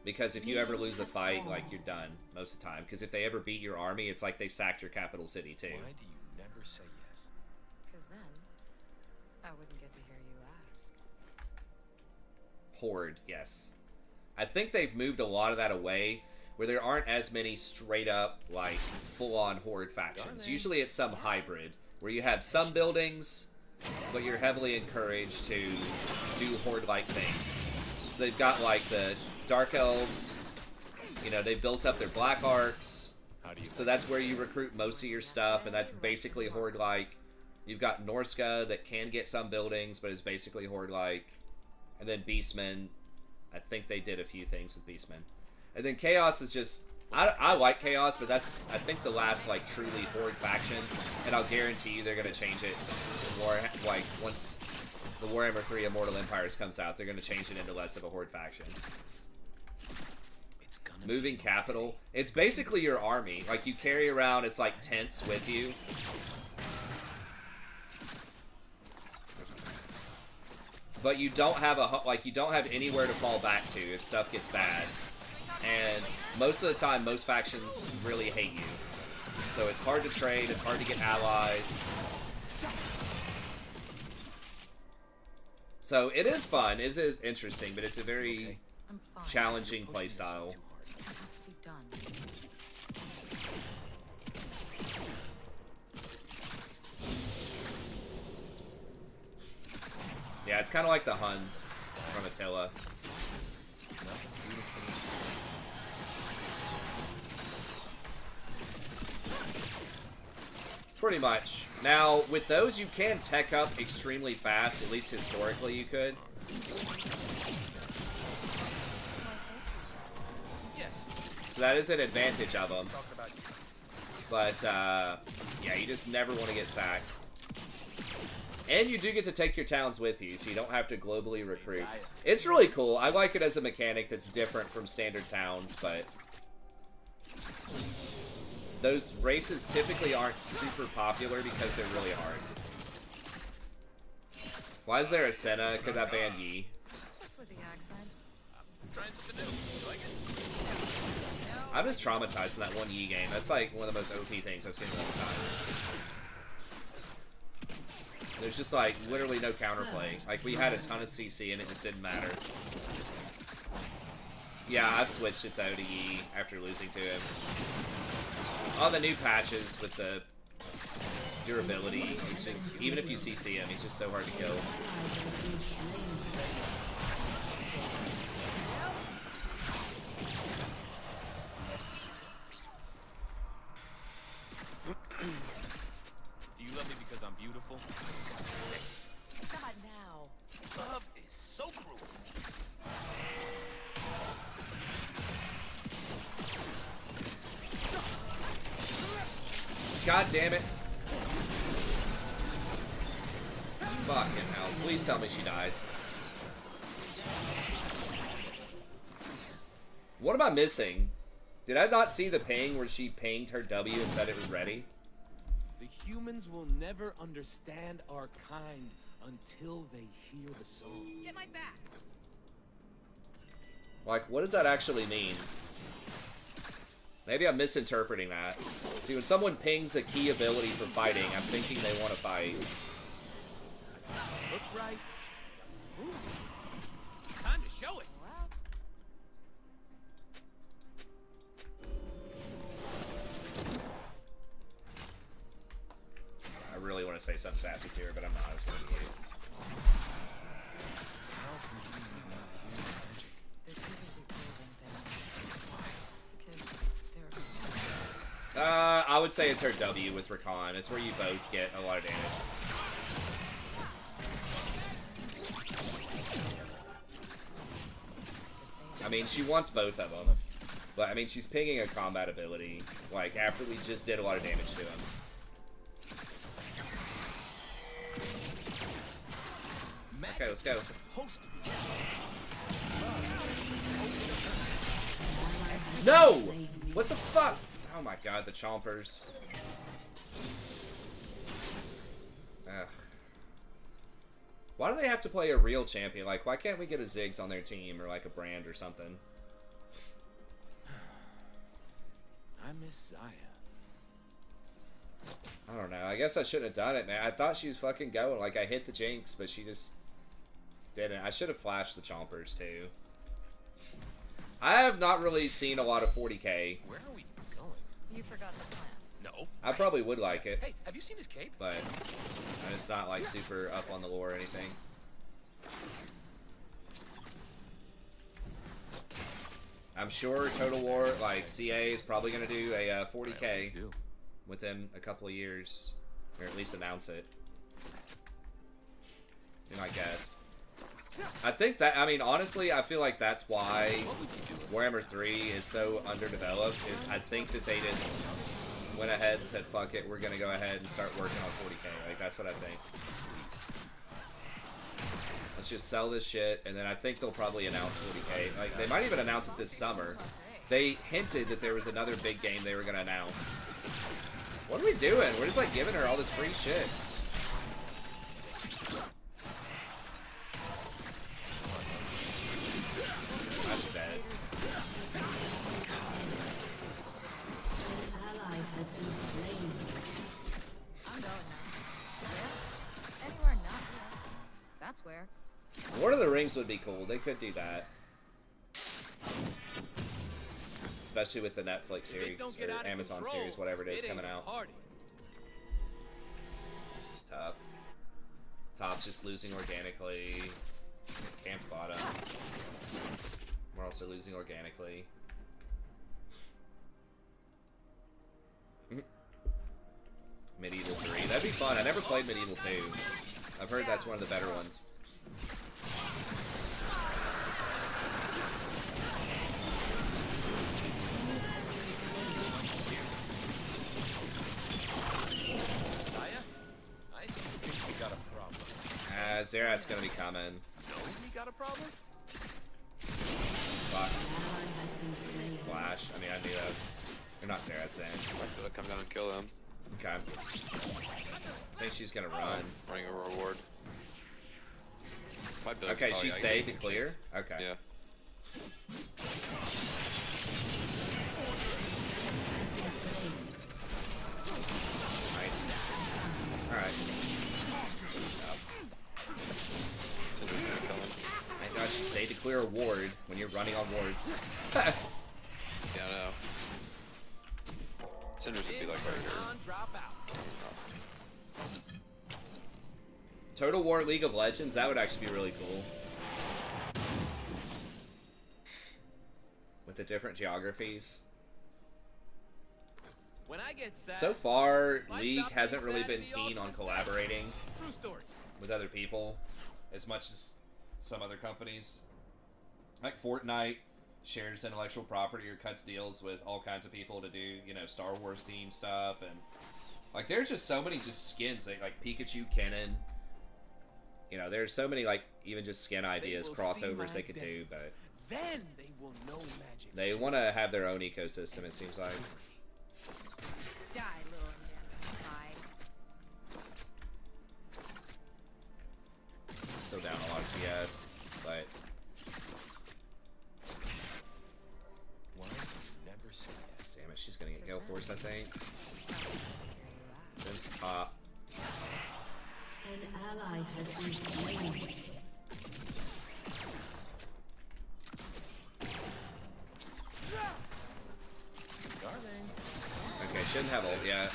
Because if you ever lose a fight, like, you're done most of the time. Because if they ever beat your army, it's like they sacked your capital city, too. Why do you never say yes? Because then, I wouldn't get to hear you ask. Horde, yes. I think they've moved a lot of that away, where there aren't as many straight-up, like, full-on Horde factions. Usually it's some hybrid, where you have some buildings, but you're heavily encouraged to do Horde-like things. So they've got, like, the Dark Elves, you know, they built up their Black Arcs, so that's where you recruit most of your stuff, and that's basically Horde-like. You've got Norska that can get some buildings, but is basically Horde-like. And then Beastmen, I think they did a few things with Beastmen. And then Chaos is just, I like Chaos, but that's, I think, the last, like, truly Horde faction, and I'll guarantee you they're going to change it more, like, once the Warhammer 3 Immortal Empires comes out, they're going to change it into less of a Horde faction. Moving capital. It's basically your army. Like, you carry around, it's like tents with you. But you don't have you don't have anywhere to fall back to if stuff gets bad. And most of the time, most factions really hate you. So it's hard to trade, it's hard to get allies. So it is fun, it is interesting, but it's a very challenging playstyle. That has to be done. Yeah, it's kind of like the Huns from Attila. Pretty much. Now, with those, you can tech up extremely fast, at least historically you could. So that is an advantage of them. But, yeah, you just never want to get sacked. And you do get to take your towns with you, so you don't have to globally recruit. It's really cool. I like it as a mechanic that's different from standard towns, but those races typically aren't super popular because they're really hard. Why is there a Senna? Because I banned Yi. What's with the accent? Trying something new. You like it? I'm just traumatized in that one Yi game. That's like one of the most OP things I've seen in a long time. There's just like literally no counterplay. Like we had a ton of CC and it just didn't matter. Yeah, I've switched it though to Yi after losing to him. On the new patches with the durability, he's just, even if you CC him, he's just so hard to kill. Do you love me because I'm beautiful? Sexy. God, now. Love is so cruel. God damn it. Fucking hell. Please tell me she dies. What am I missing? Did I not see the ping where she pinged her W and said it was ready? The humans will never understand our kind until they hear the song. Get my back. Like, what does that actually mean? Maybe I'm misinterpreting that. See, when someone pings a key ability for fighting, I'm thinking they want to fight. Look right. Move. Time to show it. Well, I really want to say something sassy to her, but I'm not. I was going to get it. they're too busy building things. Because they're... I would say it's her W with Rakan. It's where you both get a lot of damage. I mean, she wants both of them. But, I mean, she's pinging a combat ability, like, after we just did a lot of damage to him. Okay, let's go. No! What the fuck? Oh my god, the chompers. Ugh. Why do they have to play a real champion? Like, why can't we get a Ziggs on their team or like a Brand or something? I miss Zaya. I don't know. I guess I shouldn't have done it, man. I thought she was fucking going. Like, I hit the Jinx, but she just didn't. I should have flashed the chompers, too. I have not really seen a lot of 40k. Where are we going? You forgot the plan. No. I probably would like it. Hey, have you seen his cape? But it's not, like, super up on the lore or anything. I'm sure Total War, like, CA is probably going to do a 40k within a couple of years. Or at least announce it. Be my guess. I think that, I mean, honestly, I feel like that's why Warhammer 3 is so underdeveloped, is I think that they just went ahead and said, fuck it, we're going to go ahead and start working on 40k. Like, that's what I think. Let's just sell this shit, and then I think they'll probably announce 40k. Like, they might even announce it this summer. They hinted that there was another big game they were going to announce. What are we doing? We're just, like, giving her all this free shit. That's dead. An ally has been slain. I'm going now. Where? Anywhere not here. That's where. Lord of the Rings would be cool. They could do that. Especially with the Netflix series, or Amazon series, whatever it is, coming out. This is tough. Top's just losing organically. Camp bottom. We're also losing organically. Medieval 3. That'd be fun. I never played Medieval 2. I've heard that's one of the better ones. Zerat's gonna be coming. No, he got a problem? Fuck. Flash. I mean, I knew that was... Or not Zerat's saying. I'm gonna come down and kill him. Okay. I think she's gonna run. Running a reward. Okay, she stayed to clear? Okay. Yeah. Nice. Alright. Thank God she stayed to clear a ward when you're running on wards. Yeah, I know. Cinders would be like right here. Total War League of Legends, that would actually be really cool. With the different geographies. When I get sad, so far, League hasn't really been keen on collaborating with other people as much as some other companies. Like Fortnite shares intellectual property or cuts deals with all kinds of people to do, you know, Star Wars themed stuff, and like there's just so many just skins, like Pikachu Kennen. You know, there's so many like even just skin ideas, crossovers they could do, but then they will know magic. They want to have their own ecosystem, it seems like. Die, little die. Still down a lot of CS, but Never say yes. damn it, she's gonna get Gale Force, I think. Vince top. An ally has been slain. Okay, shouldn't have ult yet.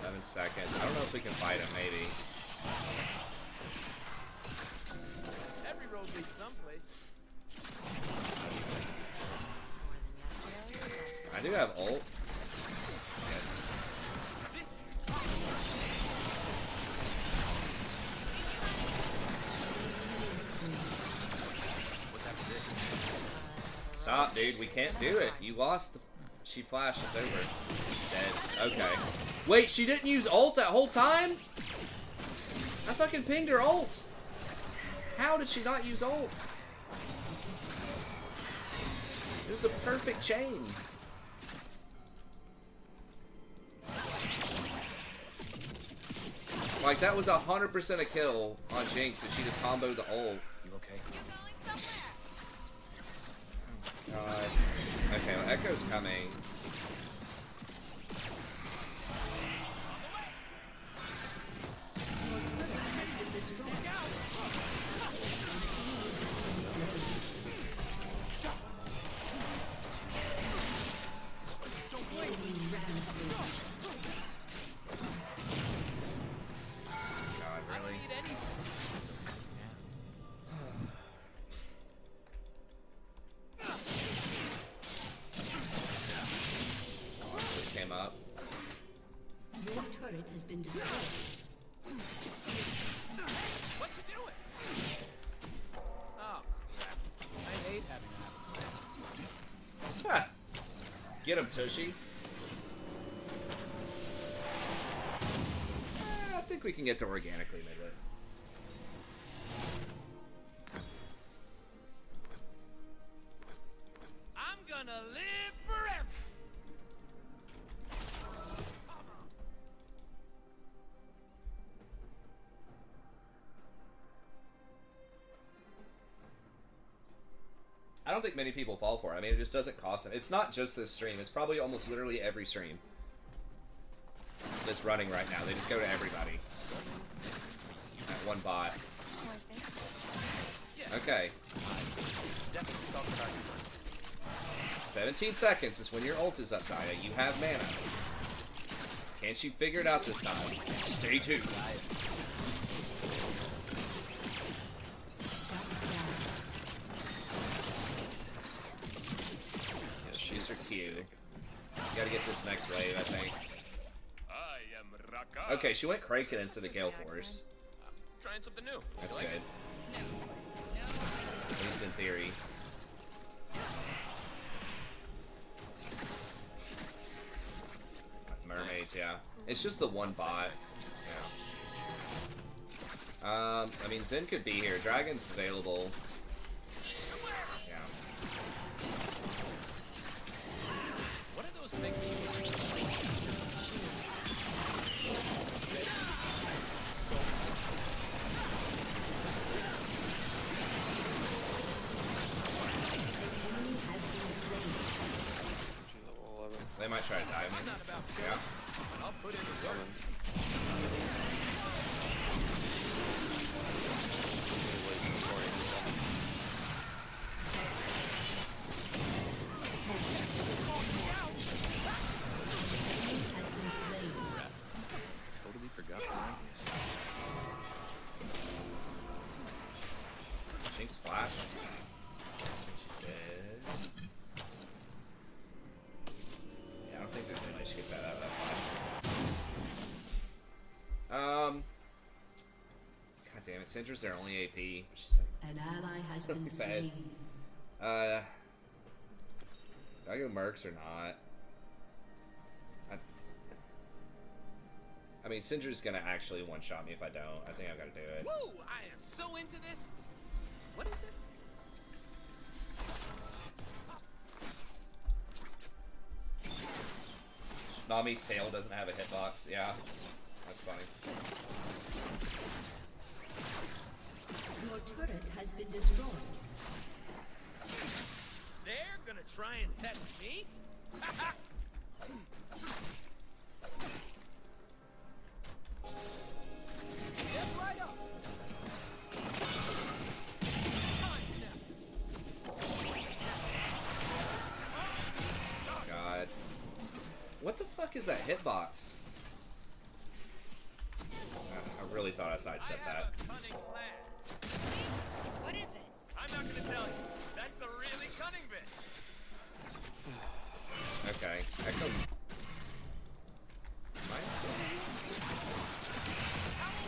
11 seconds. I don't know if we can fight him, maybe. Every road leads someplace. I do have ult. Stop, dude. We can't do it. You lost. She flashed. It's over. Dead. Okay. Wait, she didn't use ult that whole time? I fucking pinged her ult. How did she not use ult? was a perfect chain. Like, that was 100% a kill on Jinx if she just comboed the ult. You okay? God. Okay, well, Echo's coming. God, really? Just came up. Your turret has been destroyed. What you doing? Oh, crap. I hate having that. Ha! Get him, Tushy. I think we can get to organically mid it. I'm gonna live forever. I don't think many people fall for it. I mean, it just doesn't cost them. It's not just this stream. It's probably almost literally every stream that's running right now. They just go to everybody. That one bot. Okay. 17 seconds is when your ult is up, Zaya. You have mana. Can't you figure it out this time? Stay tuned. She's are cute. Gotta get this next wave, I think. I am Rakan. Okay, she went Kraken instead of Gale Force. Trying something new. That's You like good. it? At least in theory. Mermaids, yeah. It's just the one bot. Yeah. I mean, Zen could be here. Dragon's available. Yeah. What are those things you Level 11. They might try to dive me. Yeah. I'll put in the Coming. Wait before you come. Has been slain. Totally forgot that. Jinx flash. She did. Yeah, I don't think there's any way she gets out of that flash. God damn it, Syndra's their only AP. She's like, An ally has been bad. slain. Do I go Mercs or not? I mean, Syndra's gonna actually one-shot me if I don't. I think I gotta do it. Woo! I am so into this. What is this? Nami's tail doesn't have a hitbox. Yeah, that's funny. Your turret has been destroyed. They're gonna try and test me? Step right up. Time snap. God. What the fuck is that hitbox? I really thought I sidestepped that. A cunning plan. What is it? I'm not gonna tell you. That's the really cunning bit. Okay. Echo.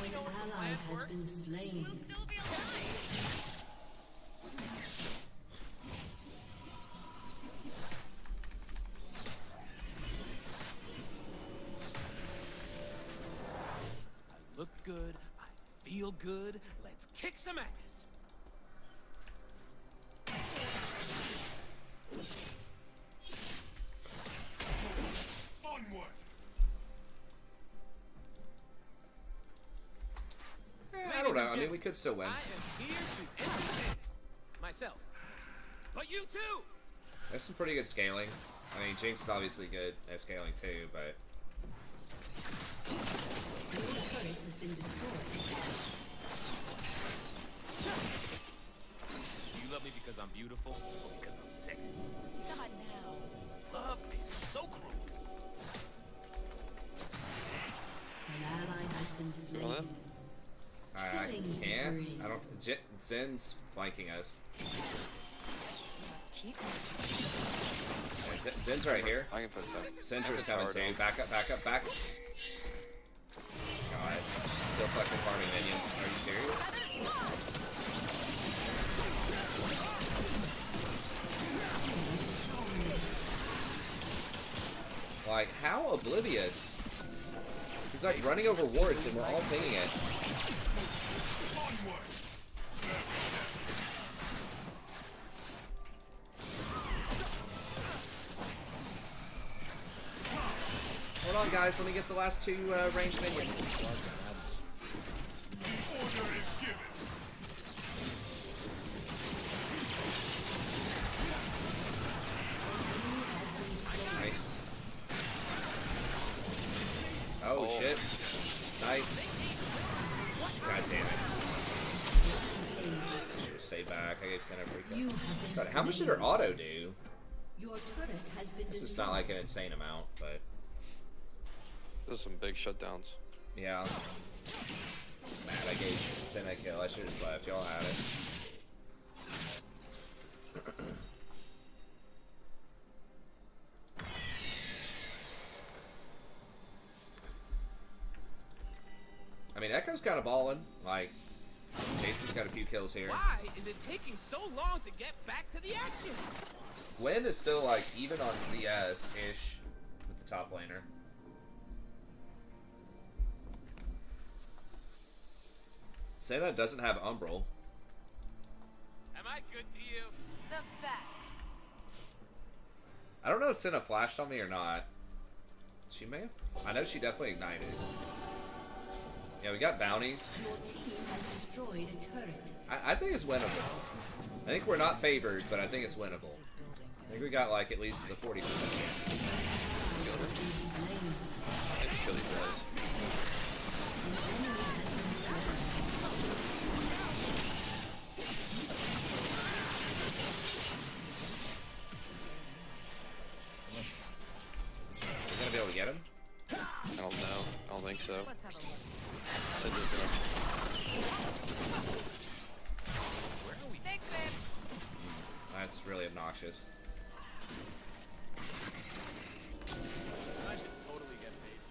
An ally has been slain. We'll still be alive. I look good. I feel good. Let's kick some ass. I mean, we could still win. I am here to entertain myself. But you too! There's some pretty good scaling. I mean, Jinx is obviously good at scaling too, but... Your turret has been destroyed. Do you love me because I'm beautiful or because I'm sexy? Come on now. Love is so cruel. An ally has been slain. Well, I Killing can't. spree. I don't... Zen's flanking us. You must keep me. Yeah, Zen's right here. I can put that. Sentra's coming tower too. down. Back up, back up, back. God, she's still fucking farming minions. Are you serious? Like, how oblivious? He's like running over wards and we're all pinging it. Hold on, guys. Let me get the last two ranged minions. Nice. Oh, shit. Nice. God damn it. Should have stayed back. I gave Senna a free You kill. have been God, how much did slain. her auto do? Your turret has been It's destroyed. not like an insane amount, but There's some big shutdowns. yeah. Mad, I gave Senna a kill. I should have just left. Y'all had it. I mean, Echo's kind of balling. Like, Jason's got a few kills here. Why is it taking so long to get back to the action? Gwen is still, like, even on CS-ish with the top laner. Senna doesn't have Umbral. Am I good to you? The best. I don't know if Senna flashed on me or not. She may have. I know she definitely ignited. Yeah, we got bounties. Your team has destroyed a turret. I think it's winnable. I think we're not favored, but I think it's winnable. I think we got like at least a 40% chance. Kill Has them. been slain. I can kill these guys. An enemy has been slain. We're gonna be able to get him. I don't know. I don't think so. Let's have a look. Syndra's gonna. Thanks, babe. That's really obnoxious. I should totally get paid.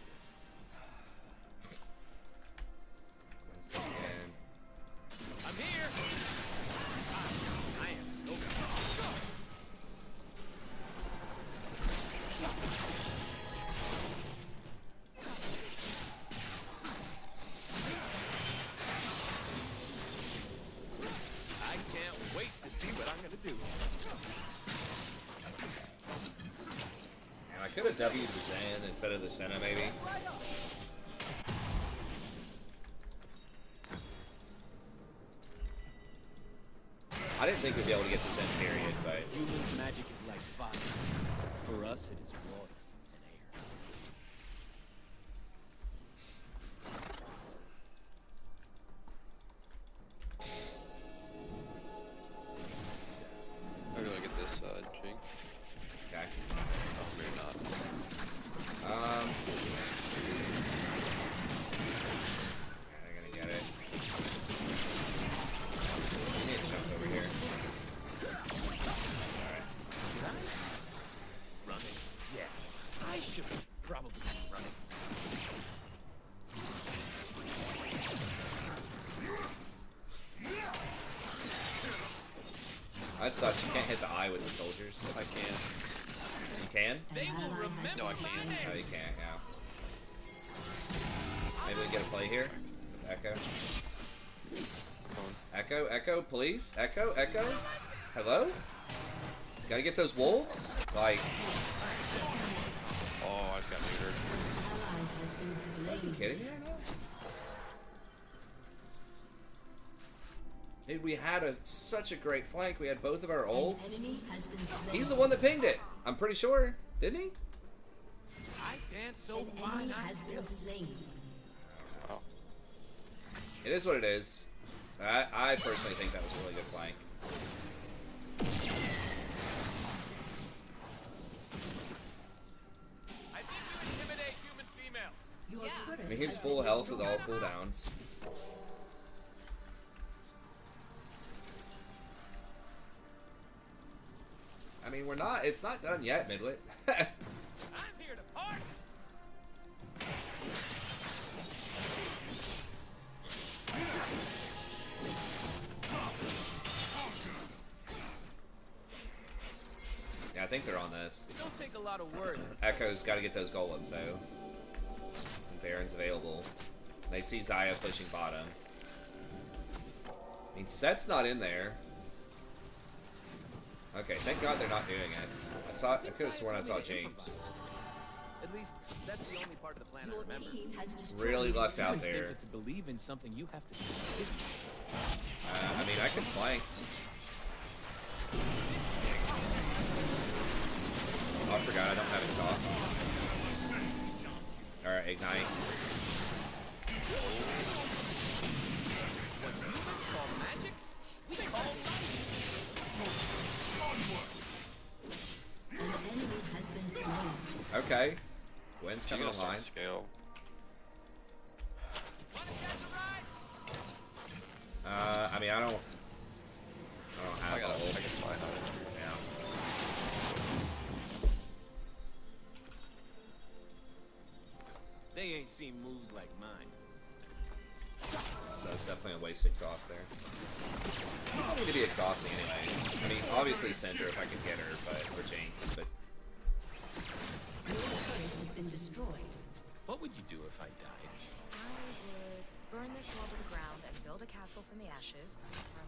Gwen's taken. I'm here. I am so good. I can't wait to see what I'm gonna do. And I could have W'd the Zen instead of the Senna, maybe. I didn't think we'd be able to get the Zen period, but Humans' magic is like fire. For us, it is water and air. I'm gonna get this Jing. okay. Oh, maybe not. I'm gonna get it. We need to jump over here. Alright. Running? Yeah. I should probably be running. That sucks. You can't hit the eye with the soldiers. I can. You can? They will remember No, I can't. No, you can't, yeah. Maybe we can get a play here. Echo. Echo, Echo, please. Echo, Echo. Hello? Gotta get those wolves? Like, Oh, I just got neutered. Ally has been are you slain. kidding me right now? Dude, we had such a great flank. We had both of our ults. Enemy has been slain. He's the one that pinged it. I'm pretty sure. Didn't he? I dance so An fine. enemy has been slain. It is what it is. I personally think that was a really good flank. I think you intimidate human females. Your turret I mean, he was has full been health with all destroyed. cooldowns. I mean, we're not. It's not done yet, Midlet. I'm here to party. Yeah, I think they're on this. It don't take a lot of words. Echo's got to get those golems, though. And Baron's available. They see Zaya pushing bottom. I mean, Set's not in there. Okay, thank God they're not doing it. I could have sworn I saw James. At least that's the only part of the plan I Your remember. team has destroyed. Really left out Humans think there. that to believe in something, you have to be serious. I mean, I can flank. Oh, I forgot I don't have exhaust. Alright, ignite. What humans call magic, we call An enemy has been slain. Okay. Gwen's She's coming gonna start online. to scale. I mean, I don't have I got a it. whole. I can fly on it. Yeah. They ain't seen moves like mine. So it's definitely a waste exhaust there. You don't need to be exhausting anyway. I mean, obviously Cinder if I could get her, but or Jinx, but Your turret has been destroyed. What would you do if I died? I would burn this wall to the ground and build a castle from the ashes.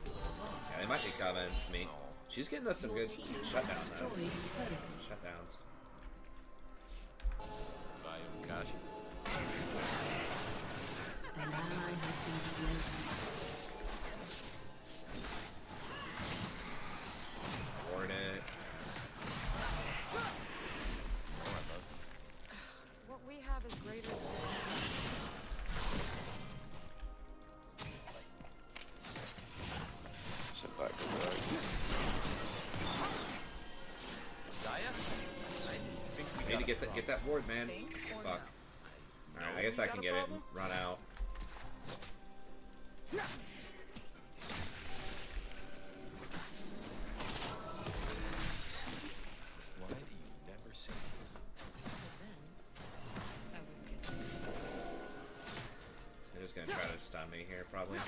yeah, they might be coming. I mean, she's getting us some Your good team has shutdowns though. destroyed a turret. Shutdowns. Gosh. An ally has been slain. Ward it. What we have is greater than Sit back, go back. Zaya? I think we Need to got a get that ward, man. Fuck. Alright, I guess I can get it and run out. Why do you never say this? So they're just gonna try to stun me here, probably.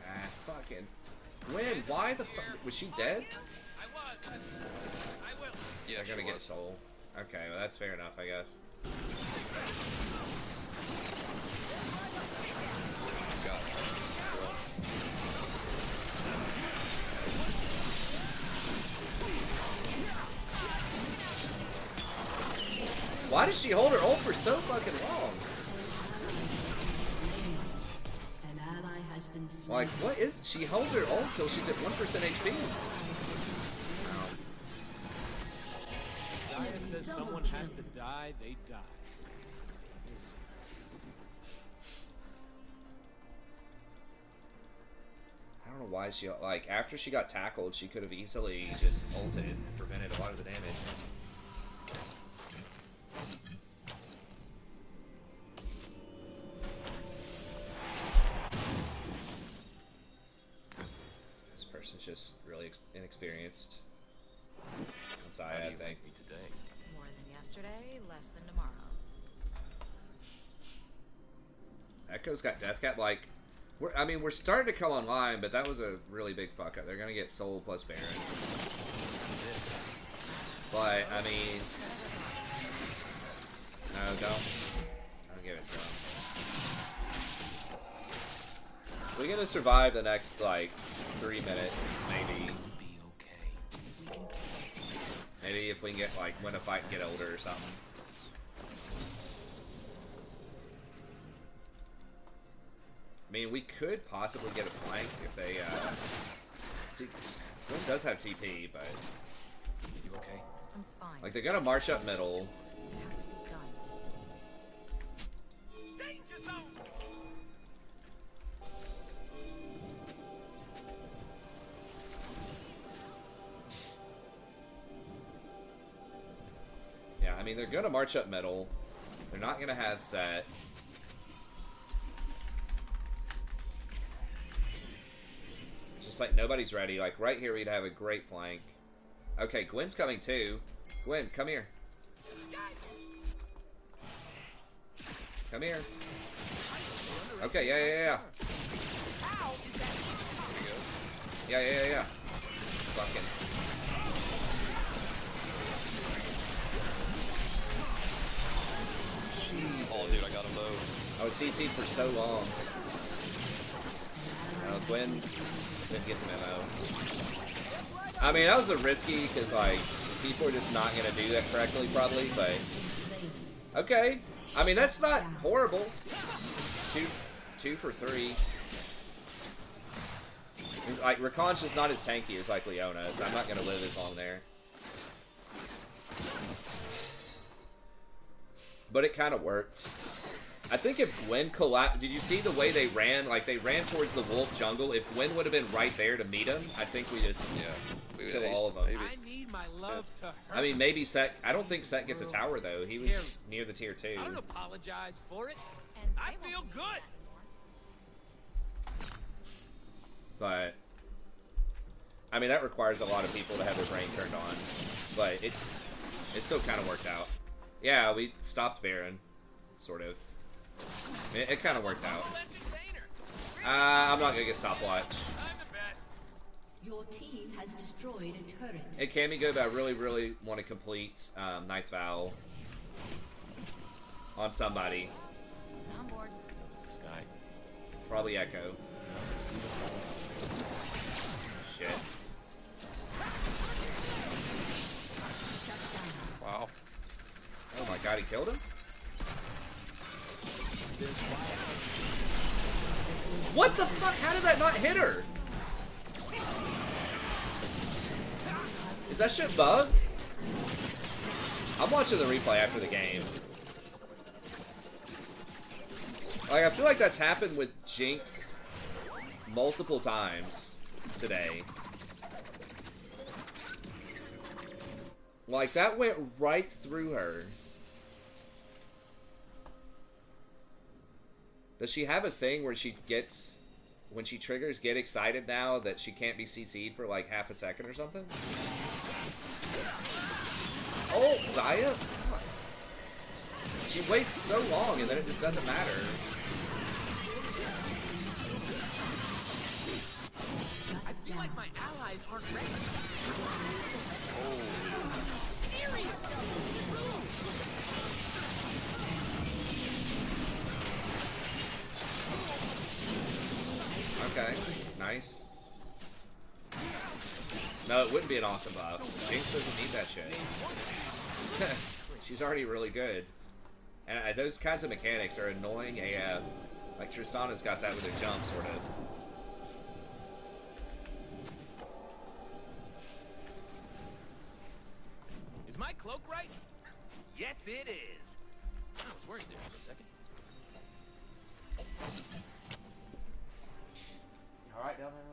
Ah, fucking. Gwen, why the fuck? Was she dead? I was. I will. Yeah, They're she gonna get was. soul. Okay, well that's fair enough, I guess. Got it. Why does she hold her ult for so fucking long? An ally has been slain. Like, what is? She holds her ult till she's at 1% HP. Zaya says someone has to die, they die. I don't know why she, like, after she got tackled, she could have easily just ulted and prevented a lot of the damage. This person's just really inexperienced. That's How do I you think. like me today? more than yesterday, less than tomorrow. Echo's got Death Cap, like, we're starting to come online, but that was a really big fuck up. They're gonna get Soul plus Baron. But, I mean... No, don't give it to him. We're gonna survive the next, like, 3 minutes, maybe. Be okay. Maybe if we can get, like, win a fight and get older or something. mean, we could possibly get a flank if they, see, Gwen does have TP, but... You okay? I'm fine. Like, they're gonna march up middle. It has to be done. Yeah, I mean, they're gonna march up middle. They're not gonna have set. Just like nobody's ready. Like right here, we'd have a great flank. Okay, Gwen's coming too. Gwen, come here. Come here. Okay, yeah. Yeah. Fucking. Jesus. Oh, dude, I got him low. I was CC'd for so long. Gwen didn't get the memo. I mean, that was a risky because, like, people are just not going to do that correctly, probably, but... Okay. I mean, that's not horrible. Two for 3. Like, Rakan's just not as tanky as, like, Leona, so I'm not going to live as long there. But it kind of worked. I think if Gwen collapsed... Did you see the way they ran? Like, they ran towards the wolf jungle. If Gwen would have been right there to meet him, I think we just kill all of them. I need my love to hurt. I mean, maybe Set... I don't think Set gets a tower, though. He was near the tier 2. I don't apologize for it. And I feel good. But... I mean, that requires a lot of people to have their brain turned on. But it still kind of worked out. Yeah, we stopped Baron. Sort of. It kind of worked out. I'm not gonna get stopwatch. Your team has destroyed a turret. It can be good, but I really want to complete Knight's Vow on somebody. on board. This guy. Probably Echo. Shit. Wow. Oh my god, he killed him? What the fuck? How did that not hit her? Is that shit bugged? I'm watching the replay after the game. Like, I feel like that's happened with Jinx multiple times today. Like, that went right through her. Does she have a thing where she gets, when she triggers, get excited now that she can't be CC'd for like half a second or something? Oh, Zaya? She waits so long and then it just doesn't matter. I feel like my allies aren't ready. Okay, nice. No, it wouldn't be an awesome buff. Jinx doesn't need that shit. She's already really good. And those kinds of mechanics are annoying AF. Like Tristana's got that with her jump, sort of. Is my cloak right? Yes, it is. I was worried there for a second. Alright down there,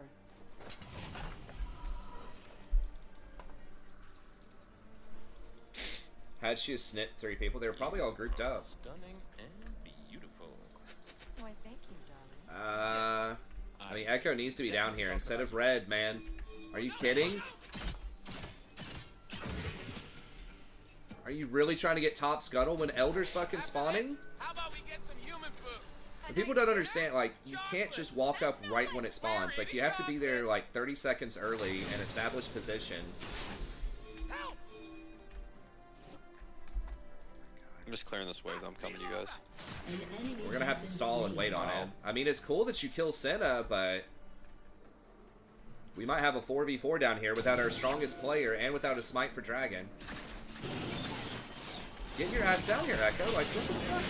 How'd she snip 3 people? They were probably all grouped up. Stunning and beautiful. Why, thank you, darling. I mean, Echo needs to be down here instead of Red, man. Are you kidding? Are you really trying to get top scuttle when Elder's fucking spawning? How about we get some human food? And people don't understand, like, you can't just walk up right when it spawns. Like, you have to be there, like, 30 seconds early and establish position. I'm just clearing this wave. I'm coming, you guys. We're gonna have to stall and wait on it. I mean, it's cool that you kill Senna, but we might have a 4v4 down here without our strongest player and without a smite for Dragon. Get your ass down here, Echo. Like, what the fuck?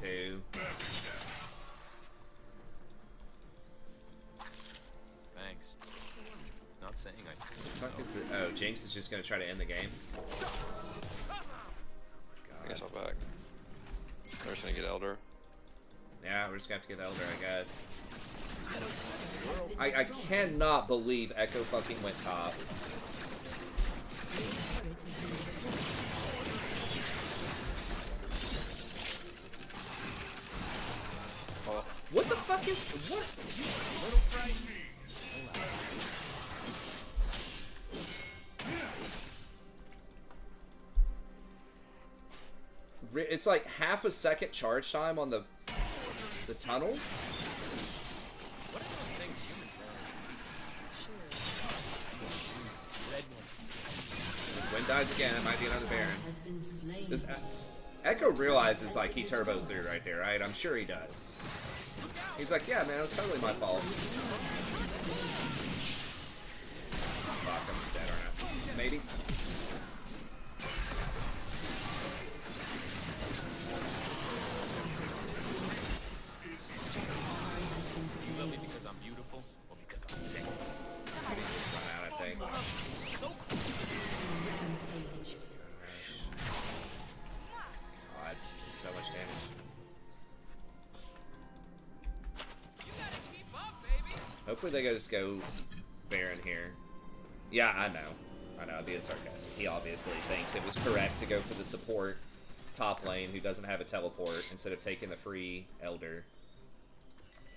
too. Thanks. Not saying I. What the fuck is the? Oh, Jinx is just gonna try to end the game. I guess I'll back. We're just gonna get Elder. Yeah, we're just gonna have to get Elder, I guess. I cannot believe Echo fucking went top. Oh. What the fuck is what? It's like half a second charge time on the tunnels. What are those things human burn? When dies again, it might be another Baron. Has been slain. This Echo realizes like he turbo through right there, right? I'm sure he does. He's like, yeah, man, it was totally my fault. Fuck, I'm just dead, aren't I? Maybe. You love me because I'm beautiful or because I'm sexy? Run out, I think. So cool. God, so much damage. Hopefully they just go Baron here. Yeah, I know. I'm being sarcastic. He obviously thinks it was correct to go for the support top lane who doesn't have a teleport instead of taking the free Elder.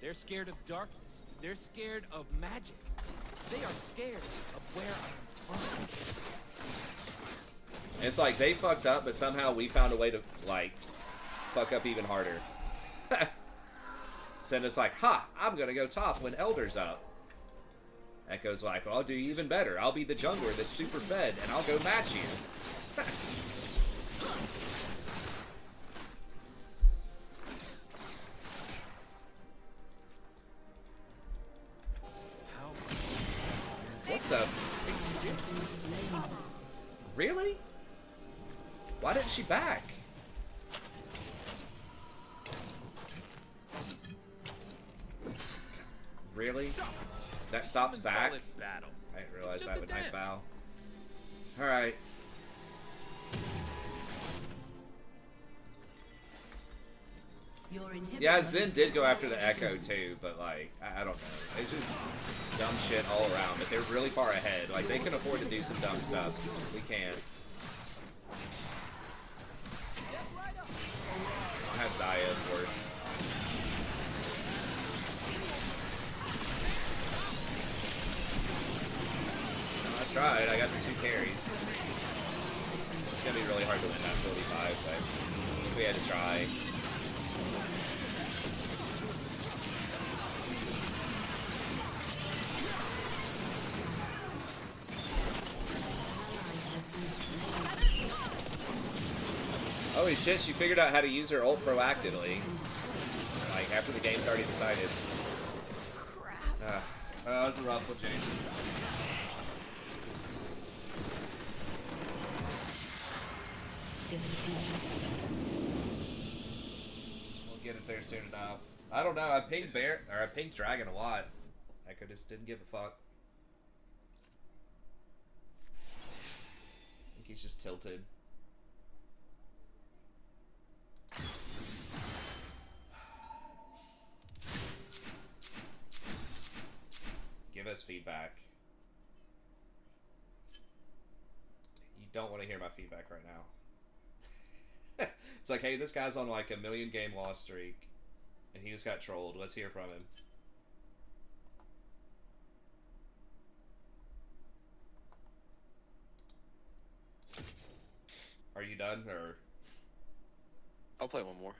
They're scared of darkness. They're scared of magic. They are scared of where I'm from. And it's like they fucked up, but somehow we found a way to like fuck up even harder. So it's like, ha, I'm gonna go top when Elder's up. Echo's like, well, I'll do even better. I'll be the jungler that's super fed, and I'll go match you. What the? Really? Why didn't she back? Really? That stops back? I didn't realize that with nice bow. Alright. Yeah, Zen did go after the Echo too, but like, I don't know. It's just dumb shit all around, but they're really far ahead. Like, they can afford to do some dumb stuff. We can't. I'll have Zaya, of course. I tried. I got the 2 carries. It's gonna be really hard to win that 45, but we had to try. Holy shit, she figured out how to use her ult proactively. Like, after the game's already decided. That was a rough one, Jason. We'll get it there soon enough. I don't know, I pinged I pinged Dragon a lot. Echo just didn't give a fuck. I think he's just tilted. Give us feedback. You don't want to hear my feedback right now. It's like, hey, this guy's on like a 1,000,000 game loss streak, and he just got trolled. Let's hear from him. Are you done, or? I'll play one more.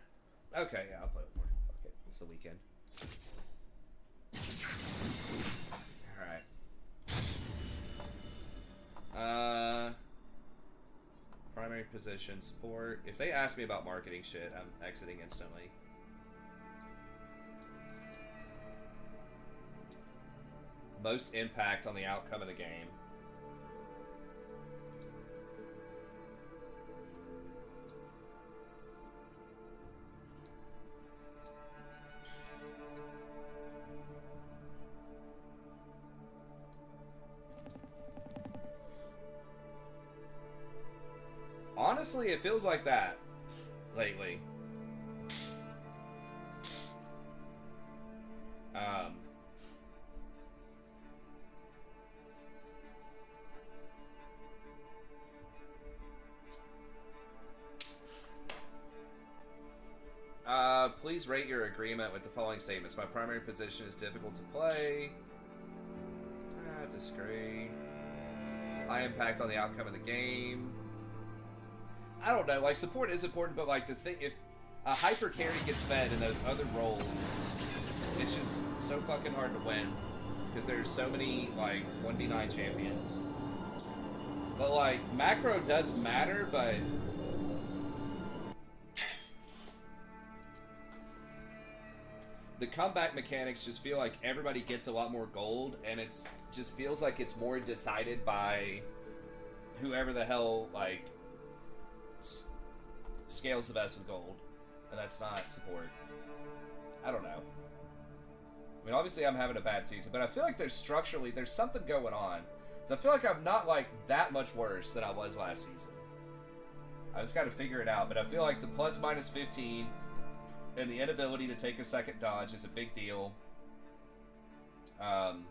Okay, yeah, I'll play one more. Fuck it, it's the weekend. Alright. Primary position, support. If they ask me about marketing shit, I'm exiting instantly. Most impact on the outcome of the game. honestly, it feels like that lately. Please rate your agreement with the following statements. My primary position is difficult to play. Disagree. High impact on the outcome of the game. I don't know, like, support is important, but, like, the thing, if a hyper carry gets fed in those other roles, it's just so fucking hard to win. Because there's so many, like, 1v9 champions. But, like, macro does matter, but... the comeback mechanics just feel like everybody gets a lot more gold, and it's just feels like it's more decided by whoever the hell, like, scales the best with gold. And that's not support. I don't know. I mean, obviously I'm having a bad season, but I feel like there's something going on. So I feel like I'm not, like, that much worse than I was last season. I just gotta figure it out, but I feel like the plus minus 15 and the inability to take a second dodge is a big deal. And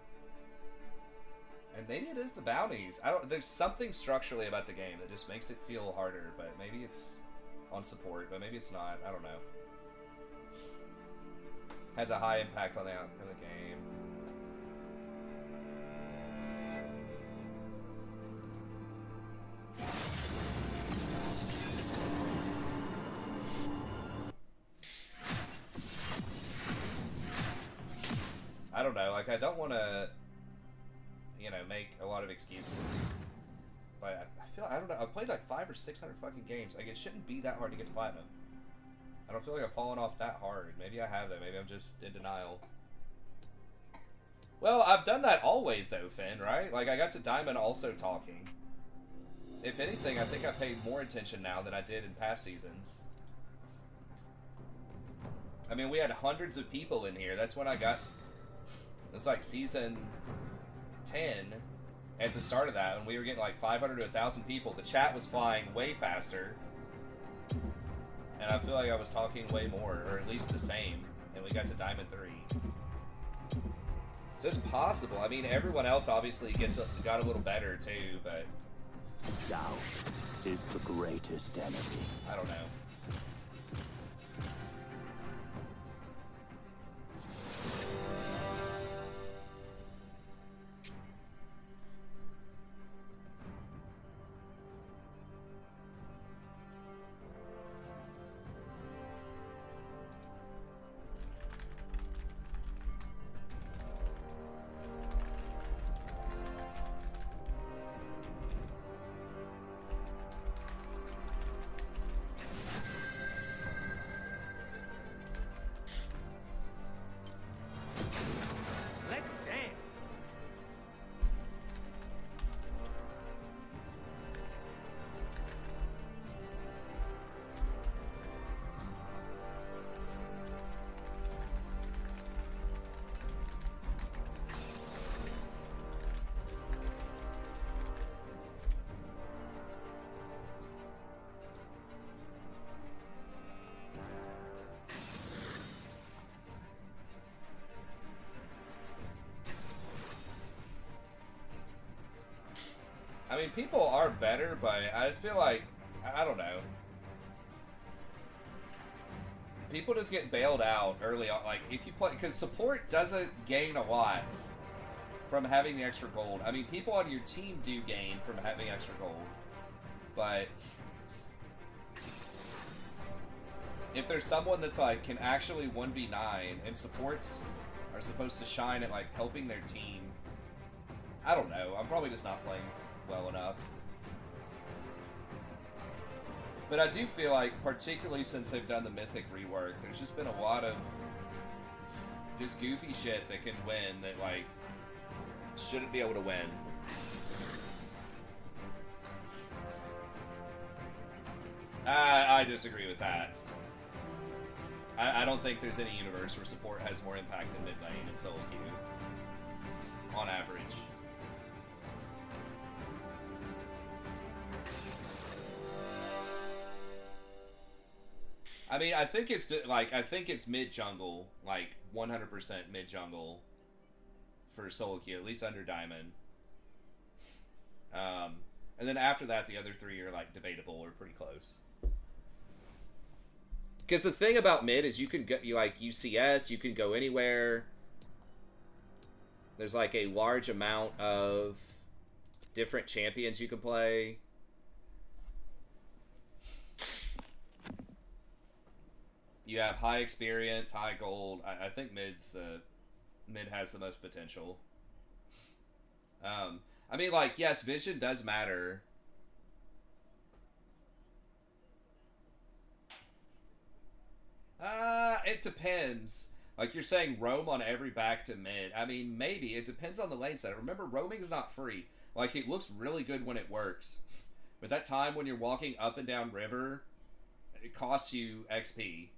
maybe it is the bounties. There's something structurally about the game that just makes it feel harder, but maybe it's on support, but maybe it's not. I don't know. Has a high impact on the outcome of the game. I don't know, like, I don't want to, you know, make a lot of excuses, but I feel, I don't know, I've played like 500 or 600 fucking games, like, it shouldn't be that hard to get to platinum. I don't feel like I've fallen off that hard. Maybe I have, though. Maybe I'm just in denial. Well, I've done that always, though, Finn, right? Like, I got to Diamond also talking. If anything, I think I paid more attention now than I did in past seasons. I mean, we had hundreds of people in here. That's when I got... it was like season 10 at the start of that, when we were getting like 500 to 1,000 people. The chat was flying way faster. And I feel like I was talking way more, or at least the same, and we got to Diamond 3. So it's possible. I mean, everyone else obviously got a little better too, but... doubt is the greatest enemy. I don't know. Let's dance. I mean, people are better, but I just feel like, I don't know. People just get bailed out early on. Like, if you play, because support doesn't gain a lot from having the extra gold. I mean, people on your team do gain from having extra gold, but if there's someone that's like, can actually 1v9, and supports are supposed to shine at like helping their team, I don't know. I'm probably just not playing well enough. But I do feel like, particularly since they've done the Mythic rework, there's just been a lot of just goofy shit that can win that, like, shouldn't be able to win. I disagree with that. I don't think there's any universe where support has more impact than mid lane and solo queue. On average. I mean, I think it's like mid jungle, like 100% mid jungle for solo queue, at least under diamond. And then after that, the other three are like debatable or pretty close. Because the thing about mid is you can go, you like UCS, you can go anywhere. There's like a large amount of different champions you can play. You have high experience, high gold. I think mid has the most potential. I mean, like, yes, vision does matter. It depends. Like, you're saying roam on every back to mid. I mean, maybe. It depends on the lane set. Remember, roaming is not free. Like, it looks really good when it works. But that time when you're walking up and down river, it costs you XP.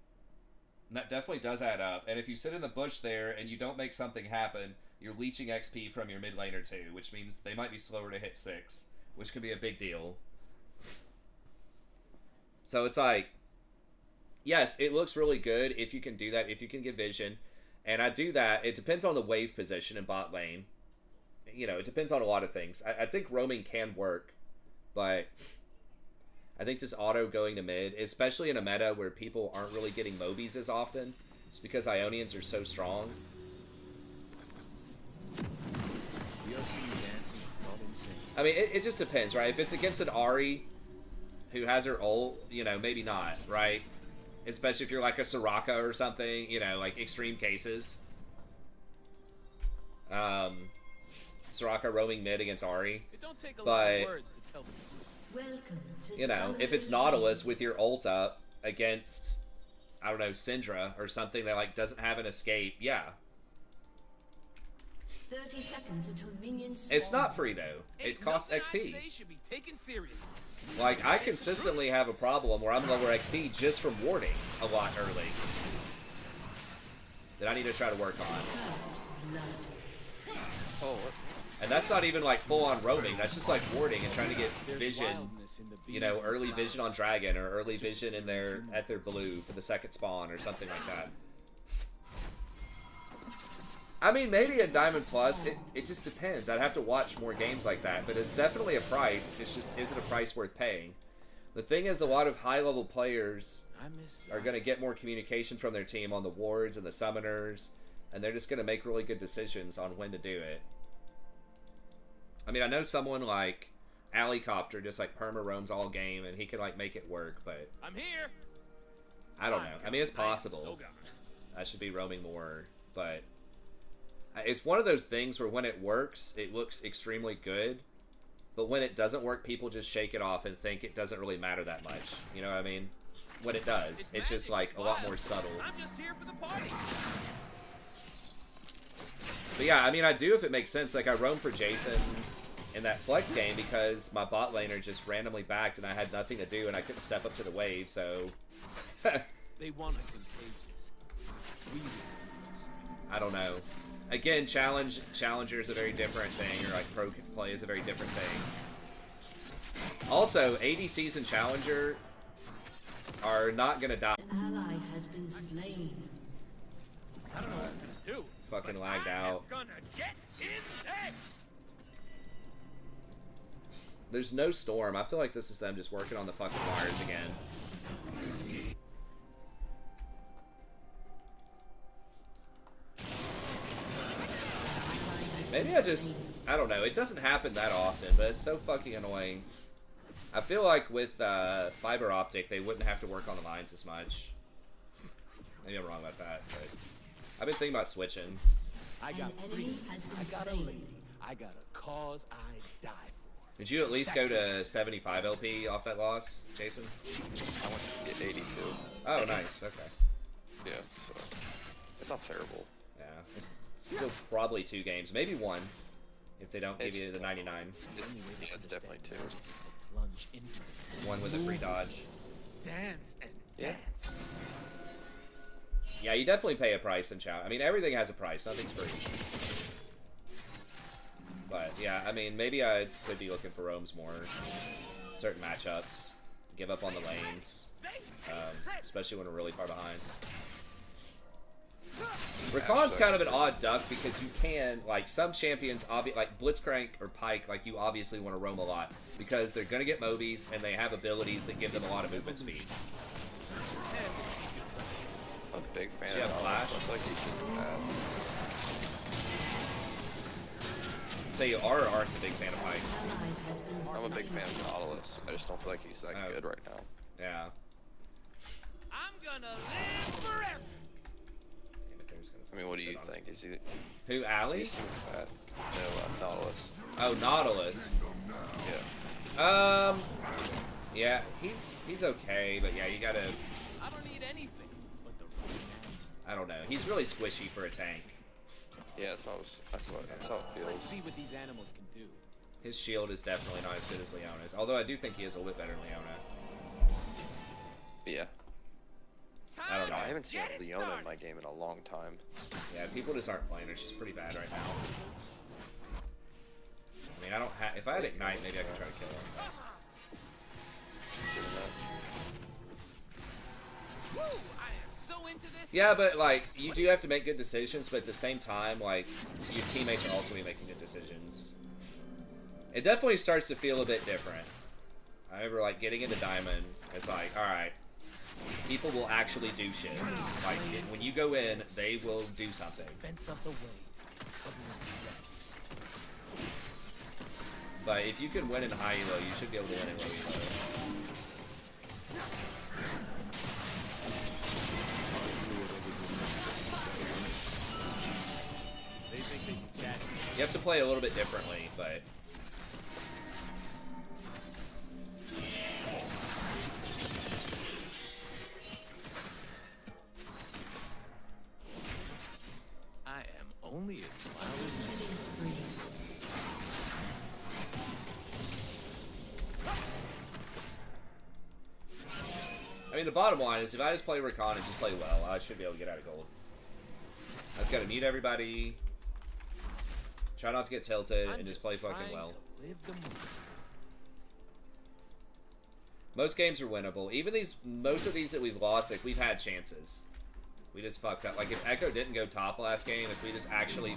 And that definitely does add up. And if you sit in the bush there and you don't make something happen, you're leeching XP from your mid laner too, which means they might be slower to hit 6, which could be a big deal. So it's like, yes, it looks really good if you can do that, if you can get vision. And I do that. It depends on the wave position in bot lane. You know, it depends on a lot of things. I think roaming can work, but I think just auto going to mid, especially in a meta where people aren't really getting Mobies as often, just because Ionians are so strong. I mean, it just depends, right? If it's against an Ahri who has her ult, you know, maybe not, right? Especially if you're like a Soraka or something, you know, like extreme cases. Soraka roaming mid against Ahri. But, you know, if it's Nautilus with your ult up against, I don't know, Syndra or something that, like, doesn't have an escape, yeah. 30 seconds until minions It's not free, though. It costs XP. Like, I consistently have a problem where I'm lower XP just from warding a lot early that I need to try to work on. Oh, what? And that's not even like full-on roaming. That's just like warding and trying to get vision, you know, early vision on Dragon or early vision in their at their blue for the second spawn or something like that. I mean, maybe at Diamond Plus, it just depends. I'd have to watch more games like that, but it's definitely a price. It's just, is it a price worth paying? The thing is, a lot of high-level players are going to get more communication from their team on the wards and the summoners, and they're just going to make really good decisions on when to do it. I mean, I know someone like Alicopter just like perma roams all game, and he can like make it work, but I'm here. I don't know. I mean, it's possible. I should be roaming more, but it's one of those things where when it works, it looks extremely good, but when it doesn't work, people just shake it off and think it doesn't really matter that much. You know what I mean? When it does, it's just like a lot more subtle. I'm just here for the party. But yeah, I mean, I do if it makes sense. Like, I roamed for Jason in that flex game because my bot laner just randomly backed and I had nothing to do and I couldn't step up to the wave, so... They want us in cages. We lose. I don't know. Again, Challenger is a very different thing, or like pro play is a very different thing. Also, ADCs and Challenger are not gonna die. An ally has been slain. I don't know what to do. Fucking lagged out. Gonna get in there. There's no storm. I feel like this is them just working on the fucking wires again. Maybe I don't know. It doesn't happen that often, but it's so fucking annoying. I feel like with fiber optic, they wouldn't have to work on the lines as much. Maybe I'm wrong about that, but I've been thinking about switching. I got enemy has been I got a slain. lady. I got a cause I die for. Did you at least go to 75 LP off that loss, Jason? I went to get 82. Oh, nice. Okay. Yeah, so it's not terrible. Yeah, it's still probably 2 games, maybe 1, if they don't give you the 99. Yeah, it's definitely 2. Plunge into it. 1 with a free dodge. Dance and Yeah. dance. Yeah, you definitely pay a price in Chow. I mean, everything has a price. Nothing's free. But, yeah, I mean, maybe I could be looking for roams more. Certain matchups. give up on the lanes, especially when we're really far behind. Rakan's kind of an odd duck because you can, like, some champions, like Blitzcrank or Pike, like, you obviously want to roam a lot because they're going to get Mobies and they have abilities that give them a lot of movement speed. I'm a big fan Does he have of Flash? I feel like he's just bad. So you are or aren't a big fan of Pike? I'm a big fan of Nautilus. I just don't feel like he's that good right now. Yeah. I'm gonna live forever. I mean, what do you think? Is he? Who, Allie? He seems bad. No, Nautilus. Oh, Nautilus. Yeah. Yeah, he's okay, but yeah, you gotta. I don't need anything but the right man. I don't know. He's really squishy for a tank. Yeah, that's how it feels. Let's see what these animals can do. His shield is definitely not as good as Leona's, although I do think he is a little bit better than Leona. Yeah. I don't know. I haven't seen Leona in my game in a long time. Yeah, people just aren't playing her. She's pretty bad right now. I mean, I don't have. If I had Ignite, maybe I could try to kill her. Woo! I am so into this. Yeah, but like, you do have to make good decisions, but at the same time, like, your teammates are also be making good decisions. It definitely starts to feel a bit different. I remember, like, getting into Diamond, it's like, alright, people will actually do shit. Like, when you go in, they will do something. Fence us away. But if you can win in high elo, you should be able to win in low elo. You have to play a little bit differently, but... I am only as wild as you. I mean, the bottom line is, if I just play Rakan and just play well, I should be able to get out of gold. I just gotta mute everybody, try not to get tilted, and just play fucking well. Most games are winnable. Even most of these that we've lost, like, we've had chances. We just fucked up. Like, if Echo didn't go top last game, if we just actually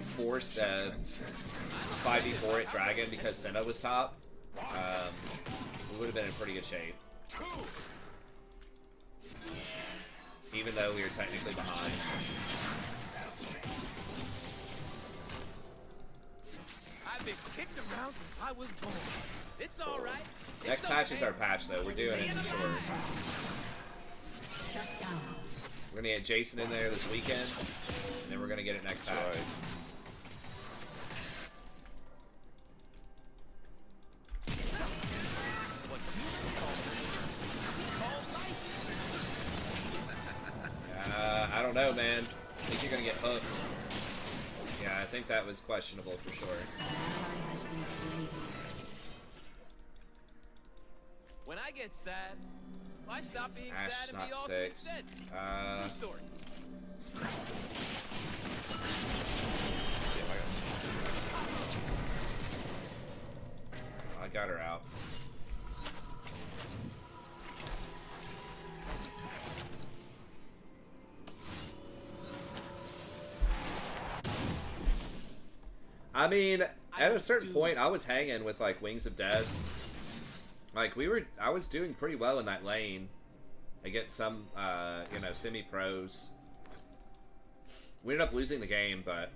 forced a 5v4 at Dragon because Senna was top, we would have been in pretty good shape. Even though we were technically behind. I've been kicked around since I was born. It's alright. Next patch is our patch, though. We're doing it for sure. Shut down. We're gonna get Jason in there this weekend, and then we're gonna get it next patch. I don't know, man. I think you're gonna get hooked. Yeah, I think that was questionable for sure. When I get sad, I stop being Ash sad and not be awesome 6. instead. True story. I got her out. I mean, at a certain point, I was hanging with, like, Wings of Death. Like, I was doing pretty well in that lane against some, you know, semi-pros. We ended up losing the game, but...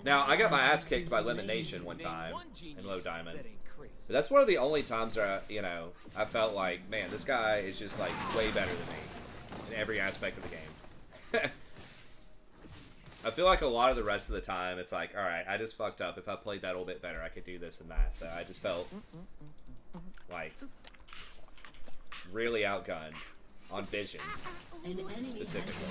Now, I got my ass kicked by Lemon Nation one time in Low Diamond. But that's one of the only times where, you know, I felt like, man, this guy is just, like, way better than me in every aspect of the game. I feel like a lot of the rest of the time, it's like, alright, I just fucked up. If I played that a little bit better, I could do this and that. But I just felt, like, really outgunned on Vision, specifically.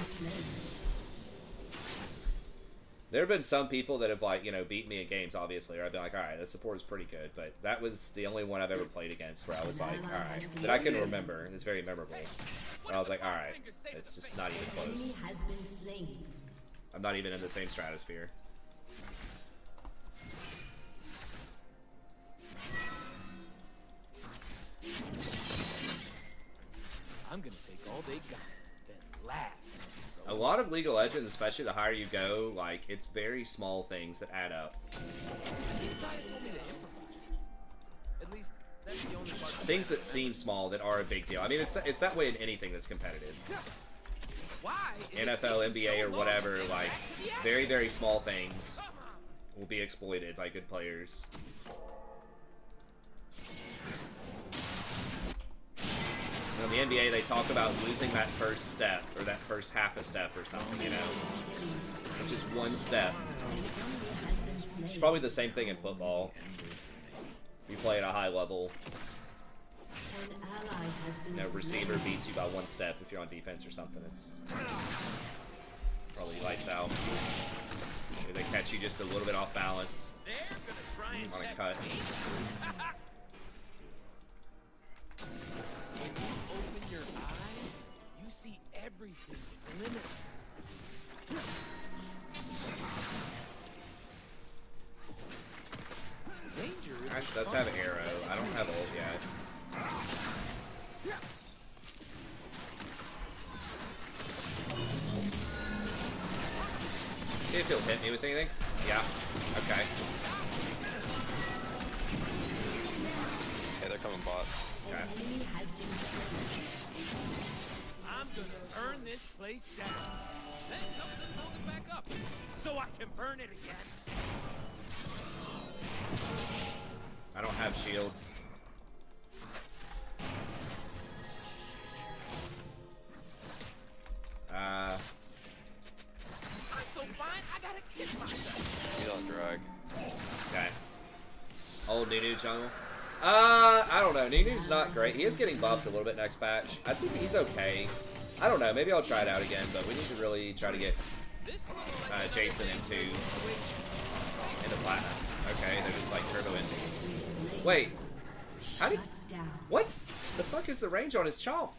There have been some people that have, like, you know, beat me in games, obviously, or I've been like, alright, this support is pretty good, but that was the only one I've ever played against where I was like, alright, that I can remember, it's very memorable. But I was like, alright, it's just not even close. I'm not even in the same stratosphere. I'm gonna take all they got, then laugh. A lot of League of Legends, especially the higher you go, like, it's very small things that add up. Side told me to improvise. At least that's the only part. Things that seem small that are a big deal. I mean, it's that way in anything that's competitive. Why? NFL, NBA, or whatever, like, very, very small things will be exploited by good players. In the NBA, they talk about losing that first step, or that first half a step or something, you know? It's just one step. It's probably the same thing in football. You play at a high level. You know, receiver beats you by one step if you're on defense or something. It's probably lights out. Maybe they catch you just a little bit off balance on a cut. Open your eyes, you see everything is limitless. Danger is Ash does have an arrow. I don't have ult yet. See if he'll hit me with anything. Yeah. Okay. Hey, they're coming bot. Okay. I'm gonna burn this place down. Then something build it back up, so I can burn it again. I don't have shield. I'm so fine, I gotta kiss myself. He's on drag. Okay. Old Nunu jungle. I don't know. Nunu's not great. He is getting buffed a little bit next patch. I think he's okay. I don't know. Maybe I'll try it out again, but we need to really try to get Jason into platinum. Okay, they're just like turboing. Wait. How did... What? The fuck is the range on his chomp?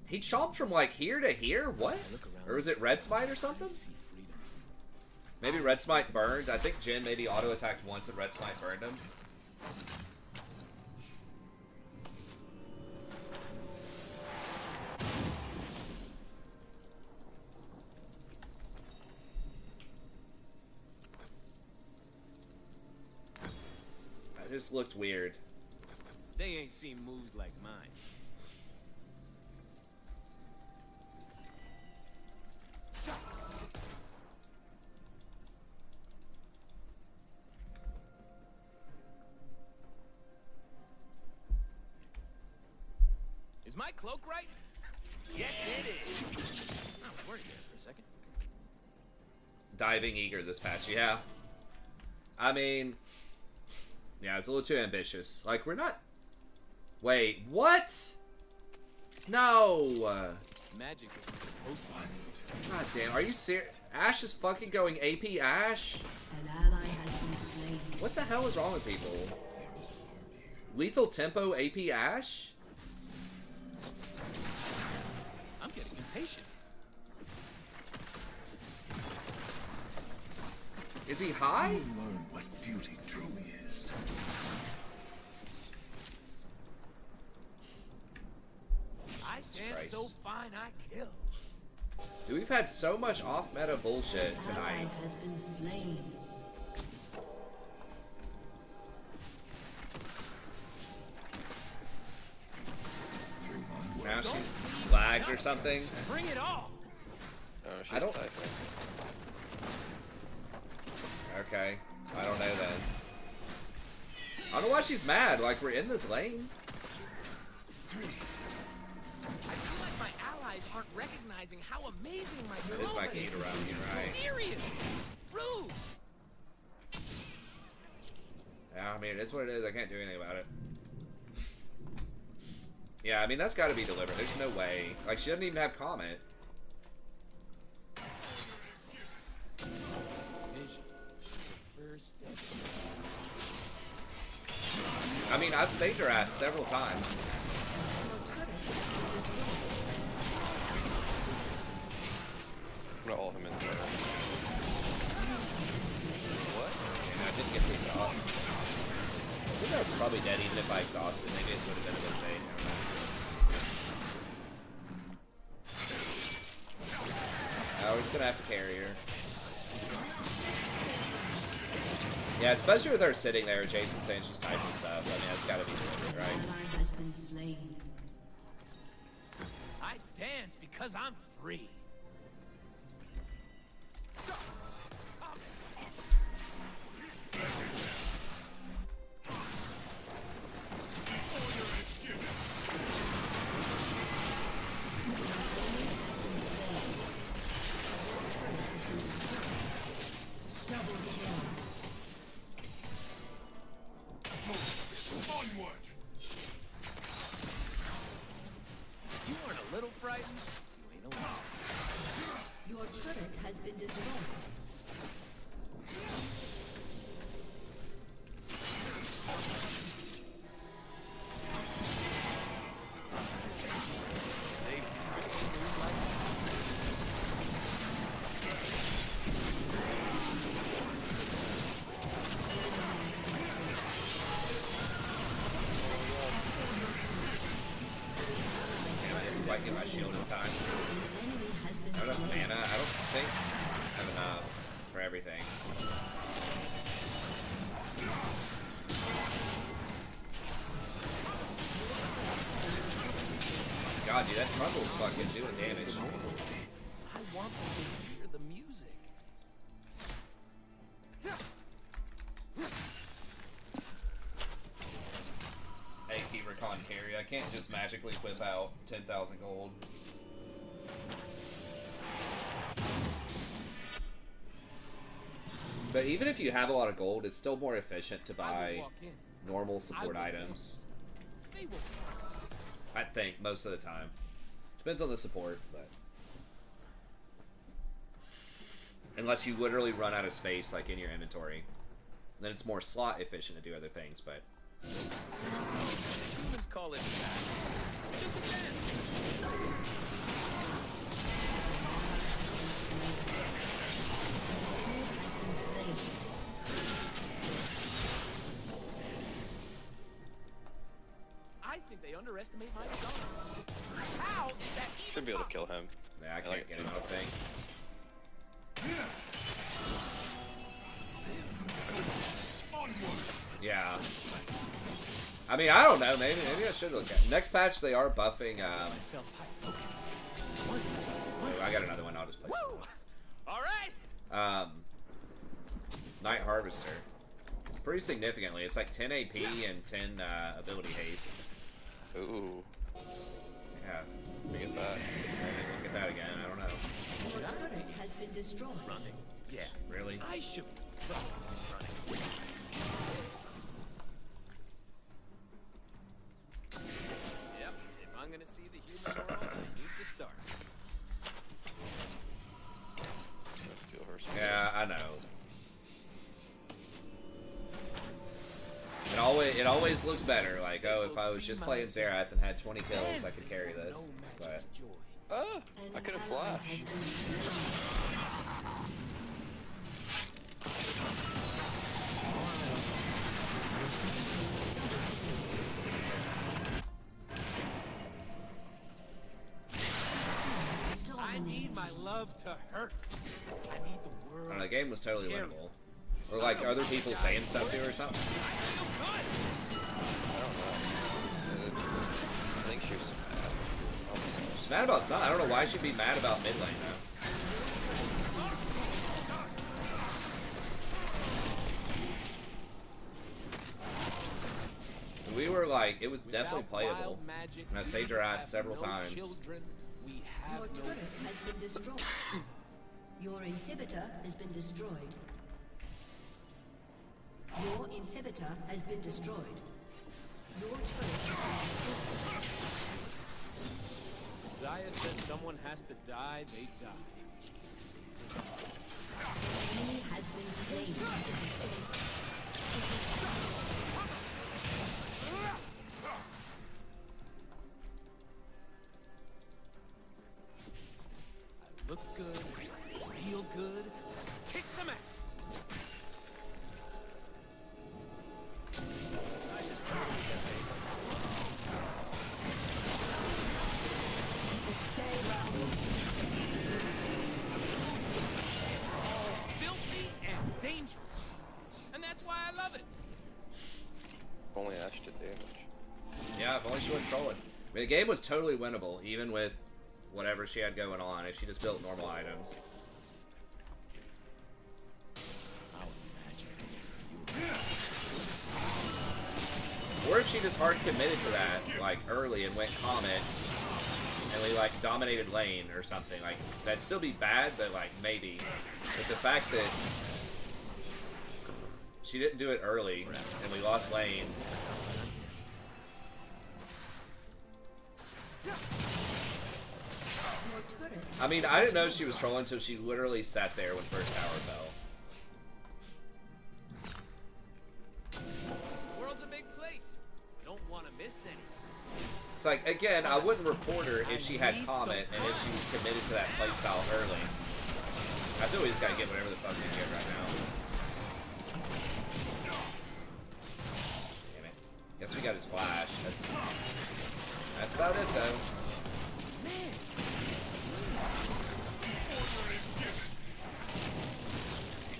He chomped from like here to here? What? Or was it Red Smite or something? Maybe Red Smite burned. I think Jin maybe auto-attacked once and Red Smite burned him. That just looked weird. They ain't seen moves like mine. Is my cloak right? Yes, it is. I was worried there for a second. Diving eager this patch, yeah. I mean, yeah, it's a little too ambitious. Like, we're not... Wait, what? No! Magic is supposed to be. God damn, are you serious? Ash is fucking going AP Ash? An ally has been slain. What the hell is wrong with people? Lethal Tempo AP Ash? I'm getting impatient. Is he high? Learn what beauty truly is. I dance so fine I kill. Dude, we've had so much off-meta bullshit An tonight. ally has been slain. Now she's lagged or something. Bring it on. Oh, she's I don't- typing. Okay. I don't know then. I don't know why she's mad. Like, we're in this lane. I feel like my allies aren't recognizing how amazing my It is my hero key is. to round you, right? Serious. Rude. Yeah, I mean, it is what it is. I can't do anything about it. Yeah, I mean, that's got to be delivered. There's no way. Like, she doesn't even have comment. I mean, I've saved her ass several times. I'm gonna ult him in there. What? And I didn't get these off. probably dead even if I exhausted. Maybe it would have been a good fate. I don't know. Oh, we're just gonna have to carry her. Yeah, especially with her sitting there, Jason saying she's typing stuff. I mean, that's gotta be good, right? Ally has been slain. I dance because I'm free. Onward! You aren't a little frightened? You ain't alone. Your turret has been destroyed. They've never seen moves like that. I didn't quite get my shield in time. Enemy has been I don't have slain. mana. I don't think I have enough for everything. God, dude, that trumble's fucking doing damage. I want them to hear the music. Hey, Rakan carry. I can't just magically whip out 10,000 gold. But even if you have a lot of gold, it's still more efficient to buy normal support items. They will. I think, most of the time. Depends on the support, but... Unless you literally run out of space, like, in your inventory. Then it's more slot efficient to do other things, but... Humans call it just a dance. Has been slain. I think they underestimate my abilities. How is that even Should be able to kill him. Yeah, I can't like get it him, I don't think. Yeah. I mean, I don't know. Maybe I should look at it. Next patch, they are buffing. myself pipe. Okay. Oh, I got another one. I'll just play. Woo! All right. Night Harvester. Pretty significantly. It's like 10 AP and 10 ability haste. Ooh, Yeah. look at that. Look at that again. I don't know. Your turret has been destroyed. Running. Yeah. Really? I should be running. Yep. If I'm gonna see the human world, I need to start. Just gonna steal her. Yeah, I know. It always looks better. Like, oh, if I was just playing Xerath and had 20 kills, I could carry this. But Ah, I could have flashed. I need my love to hurt. I need the I world. don't know, the game was totally Scary. winnable. Or like other people saying stuff to her or something. I feel good. I don't know. I think she was mad. She's mad about something. I don't know why she'd be mad about mid lane though. We were like, it was definitely Without playable. wild magic, And I saved her we ass have several no times. Children. We have Your no turret has been destroyed. Your inhibitor has been destroyed. Your inhibitor has been destroyed. Your turret has been destroyed. Zaya says someone has to die, they die. Enemy has been slain. I look good, feel good, let's kick some ass. only she wasn't trolling. I mean, the game was totally winnable, even with whatever she had going on, if she just built normal items. Or if she just hard committed to that, like, early and went Comet, and we, like, dominated lane or something. Like, that'd still be bad, but, like, maybe. But the fact that she didn't do it early, and we lost lane. I mean, I didn't know she was trolling until she literally sat there when first tower fell. The world's a big place. Don't want to miss any. It's like, again, I wouldn't report her if she had Comet and if she was committed to that playstyle early. I feel we just gotta get whatever the fuck we get right now. Damn it. Guess we got his flash. That's about it, though.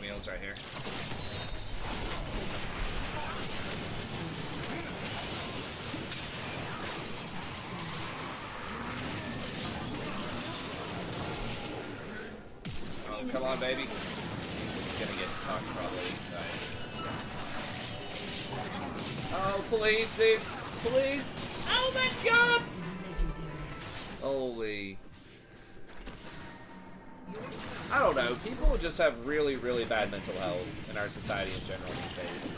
Wheels right here. Oh, come on, baby. He's gonna get fucked probably. Right. Oh, please, dude. Please. Oh my god! Holy. I don't know. People just have really, really bad mental health in our society in general these days.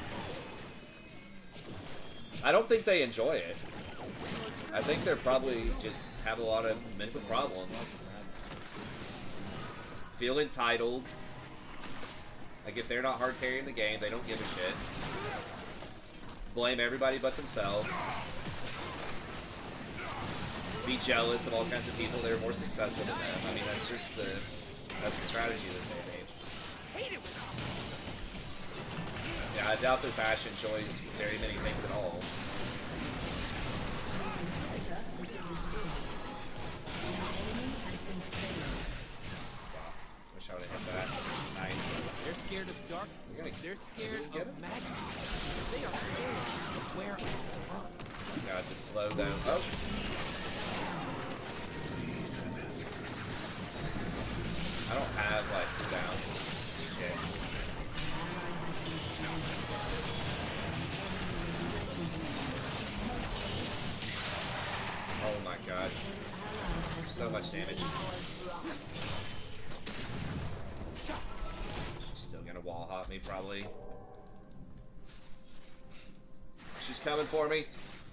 I don't think they enjoy it. I think they're probably just have a lot of mental problems. Feel entitled. Like if they're not hard carrying the game, they don't give a shit. Blame everybody but themselves. Be jealous of all kinds of people that are more successful than them. I mean, that's just the strategy of this day and age. Yeah, I doubt this Ashe enjoys very many things at all. Wish I would have hit that. Nice. They're scared of darkness. They're scared of magic. They are scared of where I'm from. Got to slow down. Oh. I don't have, like, cooldowns. Shit. Oh my god. So much damage. She's still gonna wall hop me, probably. She's coming for me.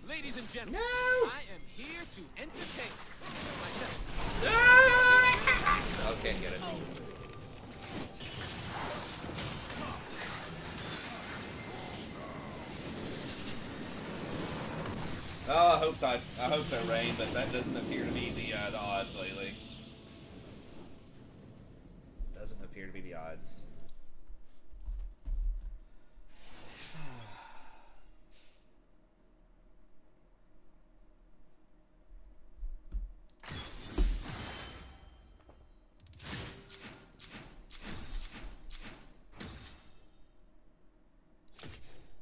Ladies and gentlemen, no! I am here to entertain myself. Oh, can't get it. Oh, I hope so, Rain, but that doesn't appear to be the odds lately. Doesn't appear to be the odds.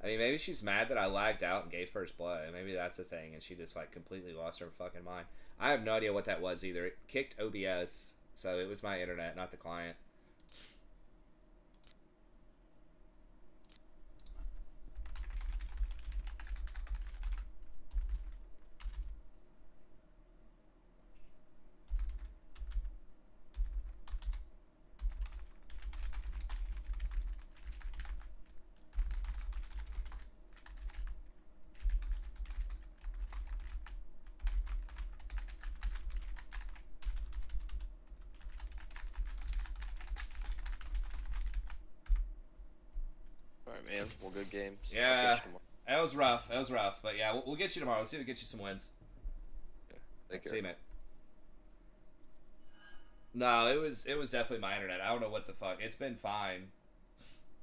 I mean, maybe she's mad that I lagged out and gave first blood. Maybe that's a thing, and she just, like, completely lost her fucking mind. I have no idea what that was either. It kicked OBS, so it was my internet, not the client. Alright, man. Well, good games. Yeah, that was rough. That was rough. But yeah, we'll get you tomorrow. We'll see if we get you some wins. Yeah, thank you. See you, man. No, it was definitely my internet. I don't know what the fuck. It's been fine.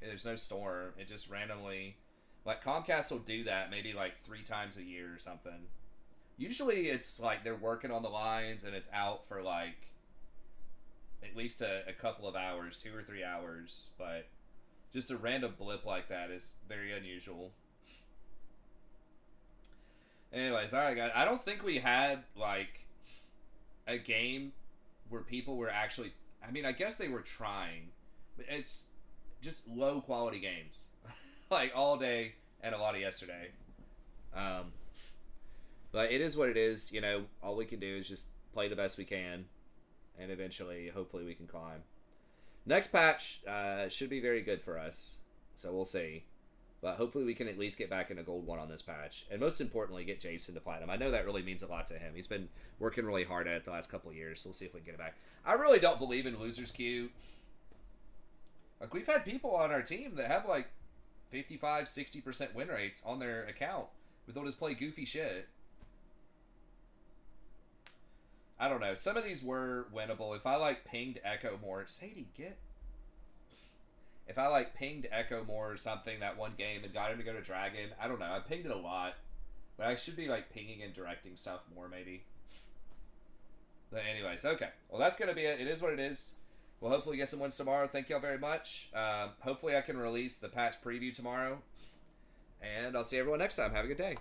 There's no storm. It just randomly, like Comcast will do that maybe like 3 times a year or something. Usually it's like they're working on the lines and it's out for like at least a couple of hours, 2 or 3 hours, but just a random blip like that is very unusual. Anyways, alright guys. I don't think we had, like, a game where people were actually... I mean, I guess they were trying. But it's just low quality games. Like, all day and a lot of yesterday. But it is what it is. You know, all we can do is just play the best we can. And eventually, hopefully, we can climb. Next patch should be very good for us. So we'll see. But hopefully we can at least get back into Gold 1 on this patch. And most importantly, get Jason to Platinum. I know that really means a lot to him. He's been working really hard at it the last couple of years. So we'll see if we can get it back. I really don't believe in Losers Queue. Like, we've had people on our team that have, like, 55, 60% win rates on their account. But they'll just play goofy shit. I don't know. Some of these were winnable. If I, like, pinged Echo more... Sadie, get... If I, like, pinged Echo more or something that one game and got him to go to Dragon, I don't know. I pinged it a lot. But I should be, like, pinging and directing stuff more, maybe. But anyways, okay. Well, that's going to be it. It is what it is. We'll hopefully get some wins tomorrow. Thank y'all very much. Hopefully I can release the patch preview tomorrow. And I'll see everyone next time. Have a good day.